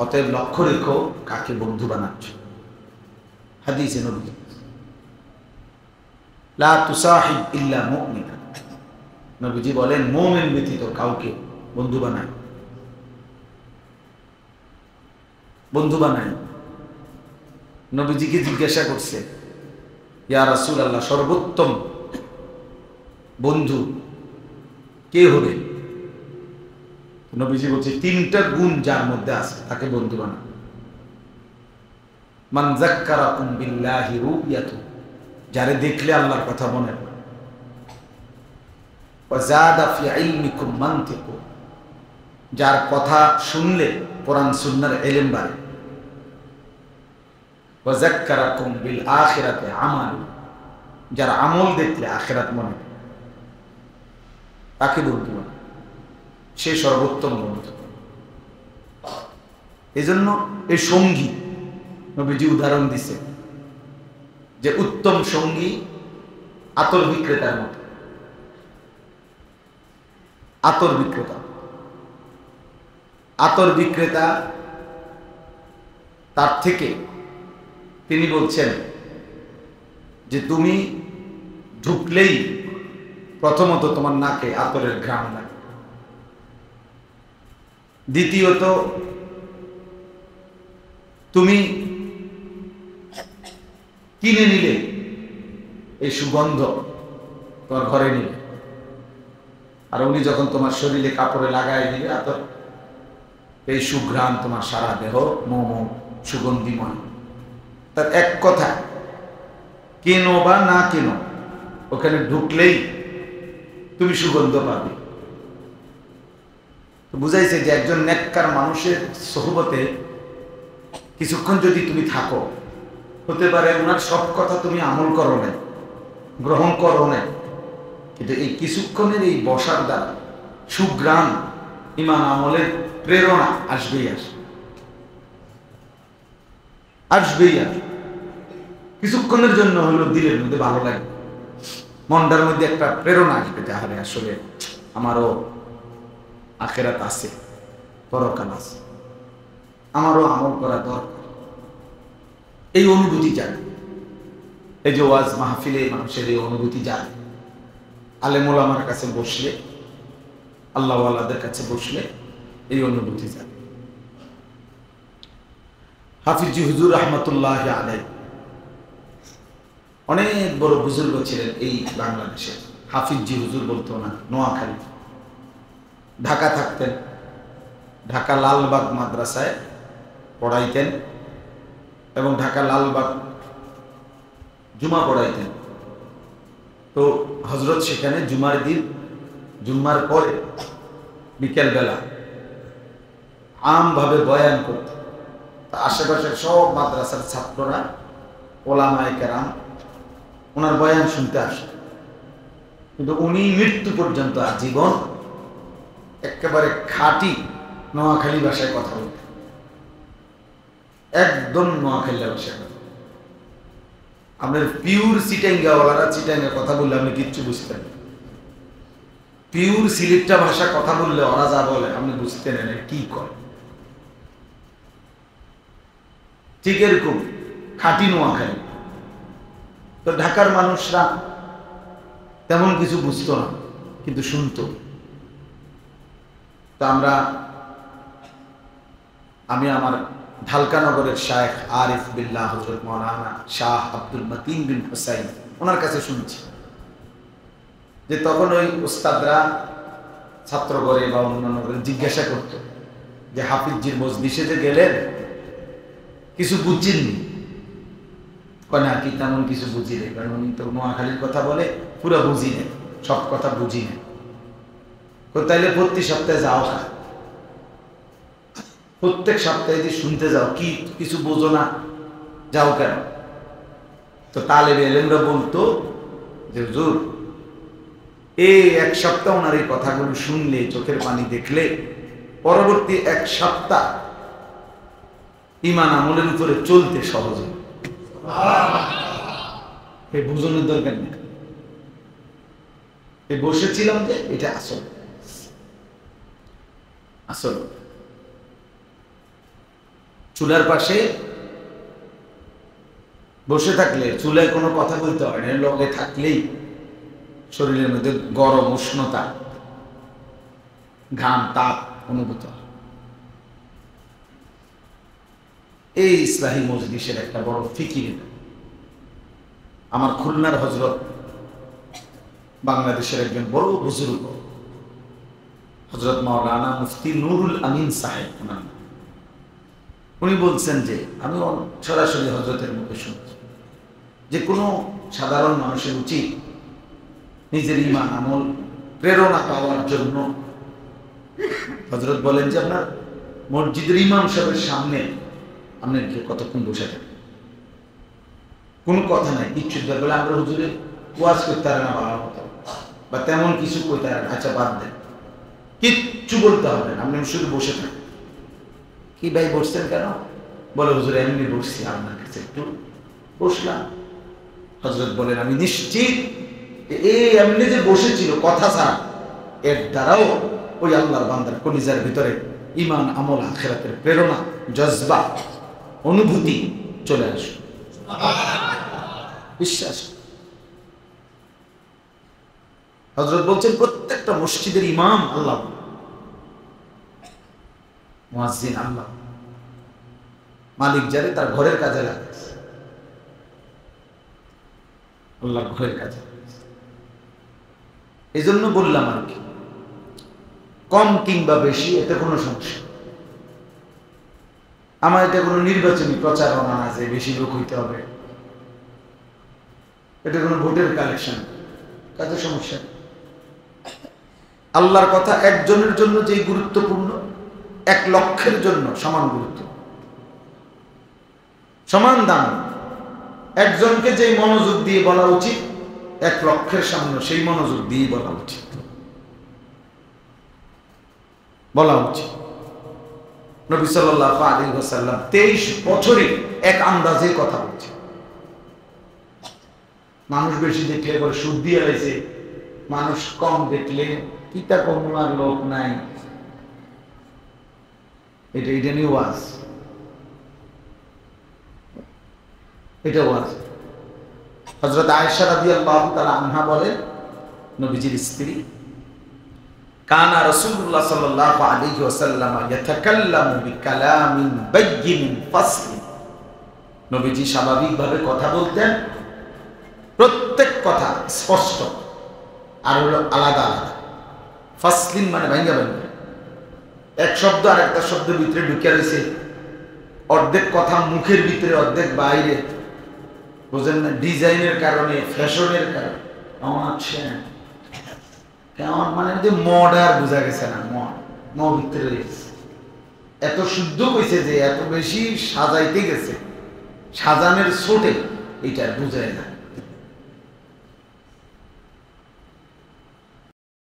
অতএব লক্ষ্য রেখো কাকে বন্ধু বানাচ্ছ। হাদিসে নবী, লা তুসাহিব ইল্লা মুমিনা, নবীজি বলেন মুমিন ব্যতীত কাউকে বন্ধু বানায়, বন্ধু বানায়। নবীজিকে জিজ্ঞাসা করছে, ইয়া রাসূলুল্লাহ, সর্বোত্তম বন্ধু কে হবে? নবীজি বলছে 3টা গুণ যার মধ্যে আছে তাকে বন্ধু বানান। মান যাক্কারাকুম বিল্লাহি রুয়াতু, যারে দেখলে আল্লাহর কথা মনে পড়ে। ওয়া যাদা ফি ইলমিকুম মানতিকু, যার কথা শুনলে কোরআন সুন্নাহর ইলম বাড়ে। ওয়া যাক্কারাকুম বিল আখিরাতি আমালু, যার আমল দেখলে আখিরাত মনে পড়ে, তাকে বন্ধু বানান। সে সর্বোত্তম বন্ধু। এজন্য এই সঙ্গী নবীজি উদাহরণ দিছে যে উত্তম সঙ্গী আতর বিক্রেতার মতো। আতর বিক্রেতা, আতর বিক্রেতা তার থেকে তিনি বলছেন যে তুমি ঢুকলেই প্রথমত তোমার নাকে আতরের ঘ্রাণ লাগে, দ্বিতীয়ত তুমি কিনে নিলে এই সুগন্ধ তোমার ঘরে নিলে, আর উনি যখন তোমার শরীরে কাপড়ে লাগাই দিবে আতর, এই সুঘ্রাণ তোমার সারা দেহ মোমো সুগন্ধিময়। তার এক কথা, কেনো বা না কেনো, ওখানে ঢুকলেই তুমি সুগন্ধ পাবে। বুঝাইছে যে একজন নেককার মানুষের সোহবতে কিছুক্ষণ যদি তুমি থাকো, হতে পারে ওনার সব কথা তুমি আমল করো না, গ্রহণ করো না, কিন্তু এই কিছুক্ষণের এই বসার দ্বারা সুগ্রাম ইমান আমলের প্রেরণা আসবেই আসবেই কিছুক্ষণের জন্য হলো দিলের মধ্যে ভালো লাগে, মনটার মধ্যে একটা প্রেরণা আসবে, তাহলে আসলে আমারও আখেরাত আছে, পরকাল আছে, আমারও আমল করা দরকার, এই অনুভূতি জানে। এই যে ওয়াজ মাহফিলে মানুষের এই অনুভূতি জানে, আলেম ওলামার কাছে বসলে, আল্লাহ ওয়ালাদের কাছে বসলে এই অনুভূতি জানে। হাফিজি হুজুর রহমতুল্লাহ আলাইহি অনেক বড় বুজুর্গ ছিলেন এই বাংলাদেশে। হাফিজি হুজুর বলতো না, নোয়াখালী, ঢাকা থাকতেন, ঢাকা লালবাগ মাদ্রাসায় পড়াইতেন এবং ঢাকা লালবাগ জুমা পড়াইতেন। তো হজরত সেখানে জুমার দিন, জুম্মার পরে বিকেলবেলা আমভাবে বয়ান করত। আশেপাশের সব মাদ্রাসার ছাত্ররা, ওলামায়ে কেরাম ওনার বয়ান শুনতে আসত। কিন্তু উনি মৃত্যু পর্যন্ত আজীবন একেবারে খাঁটি নোয়াখালী ভাষায় কথা বলতেন, একদম নোয়াখালী ভাষায়। আপনার পিওর চিটাঙ্গাওয়ালারা চিটাঙ্গা কথা বললে আপনি কিচ্ছু বুঝতেন না, পিওর সিলেটটা ভাষা কথা বললে ওরা যা বলে আপনি বুঝতেন না কি করে। ঠিক এরকম খাঁটি নোয়াখালী। তো ঢাকার মানুষরা তেমন কিছু বুঝতো না, কিন্তু শুনতো। তো আমি আমার ঢালকানগরের শায়েখ আরিফ বিল্লাহ হযরত মাওলানা শাহ আব্দুল মতিন বিন হুসাইন ওনার কাছে শুনছি যে তখন ওই উস্তাদরা ছাত্রগণে বা অন্যান্য জিজ্ঞাসা করত যে হাফিজজির মজলিসে যে গেলেন কিছু বুঝছেননি? না, কি তেমন কিছু বুঝি নেই, কারণ উনি তো নোয়াখালীর কথা বলে, পুরো বুঝি নেই, সব কথা বুঝি নেই। তাইলে প্রতি সপ্তাহে যাও, প্রত্যেক সপ্তাহে যদি শুনতে যাও, কি কিছু বোঝো না, যাও কেন? তো তালেবে এলেমরা বলতো যে হুজুর, এই এক সপ্তাহ ওনার এই কথাগুলো শুনলে, চোখের পানি দেখলে, পরবর্তী এক সপ্তাহ ঈমান আমলের উপরে চলতে সহজ। এই বুঝানোর দরকার নেই, এই বসেছিলাম যে এটা আসল আসল। চুলার পাশে বসে থাকলে চুলায় কোনো কথা বলতে হয় না, লগে থাকলেই শরীরের মধ্যে গরম, উষ্ণতা, ঘাম, তাপ অনুভূত হয়। এই ইসলাহী মজলিসের একটা বড় ফিকির। আমার খুলনার হযরত, বাংলাদেশের একজন বড় বুজুর্গ হযরত মাওলানা মুফতি নুরুল আমিন সাহেব, উনি বলছেন যে, আমি সরাসরি হযরতের মুখে শুনছি যে কোনো সাধারণ মানুষের উচিত নিজের ঈমান আমল প্রেরণা পাওয়ার জন্য, হযরত বলেন যে আপনার মসজিদের ইমাম সাহেবের সামনে আপনি কতক্ষণ বসে থাকেন, কোনো কথা নাই, কিচ্ছু বলে আমরা হুজুরে ওয়াজ করতে পারে না ভালো মতো, বা তেমন কিছু করতে পারে না, আচ্ছা বাদ দেন, কিচ্ছু বলতে হবে না, আপনি শুধু বসে থাকেন। কি ভাই বসছেন কেন? বলে হুজুর এমনি বসছি, আপনার কাছে একটু বসলাম। হযরত বলেন আমি নিশ্চিত এই এমনি যে বসেছিল কথা ছাড়া, এর দ্বারাও ওই আল্লাহর বান্দার কলিজার ভিতরে ঈমান আমল আখিরাতের প্রেরণা, জজবা, অনুভূতি চলে আসে, বিশ্বাস। হযরত বলছেন প্রত্যেকটা মসজিদের ইমাম আল্লাহ, মুয়াজ্জিন আল্লাহ, মালিক যারে তার ঘরের কাজে লাগে, আল্লাহ ঘরের কাজে। এই জন্য বললাম আর কি, কম কিংবা বেশি এতে কোনো সমস্যা আমার, এটা কোনো নির্বাচনী প্রচারণা না যে বেশি লোক হইতে হবে, এটা কোনো ভোটের কালেকশন, কাজে সমস্যা। আল্লাহর কথা একজনের জন্য যেই গুরুত্বপূর্ণ, 1 লক্ষের জন্য সমান গুরুত্ব, সমান দাম। একজনকে যেই মনোযোগ দিয়ে বলা উচিত, 1 লক্ষের সামনে সেই মনোযোগ দিয়ে বলা উচিত, বলা উচিত। নবী সাল্লাল্লাহু আলাইহি ওয়াসাল্লাম 23 বছরে এক আন্দাজে কথা বলছে। মানুষ বেশি দেখলে পরে সুদ দিয়ে রয়েছে, মানুষ কম দেখলে কিতা কমার লোক নাই, এটা নিয়ে ওয়াজ, এটা ওয়াজ। হযরত আয়েশা রাদিয়াল্লাহু তাআলা আনহা বলেন, নবীজির স্ত্রী, কানা রাসূলুল্লাহ সাল্লাল্লাহু আলাইহি ওয়াসাল্লাম ইয়াতাকাল্লামু বিকালামিন বায়্যিনিন ফাসলিন। নবীজি স্বাভাবিকভাবে কথা বলতেন, প্রত্যেক কথা স্পষ্ট আর হলো আলাদা আলাদা। ফাসলিন মানে ভাঙ্গা ভাঙ্গা, এক শব্দ আর একটা শব্দের ভিতরে ঢুকে রয়েছে, অর্ধেক কথা মুখের ভিতরে অর্ধেক বাইরে, বুঝেন না? ডিজাইনের কারণে, ফ্যাশনের কারণে। কেমন মানে যে মডার বোঝা গেছে না, ম ভিতরে রয়েছে, এত শুদ্ধ কইছে যে এত বেশি সাজাইতে গেছে, সাজানের ছোটে এটা বুঝায় না।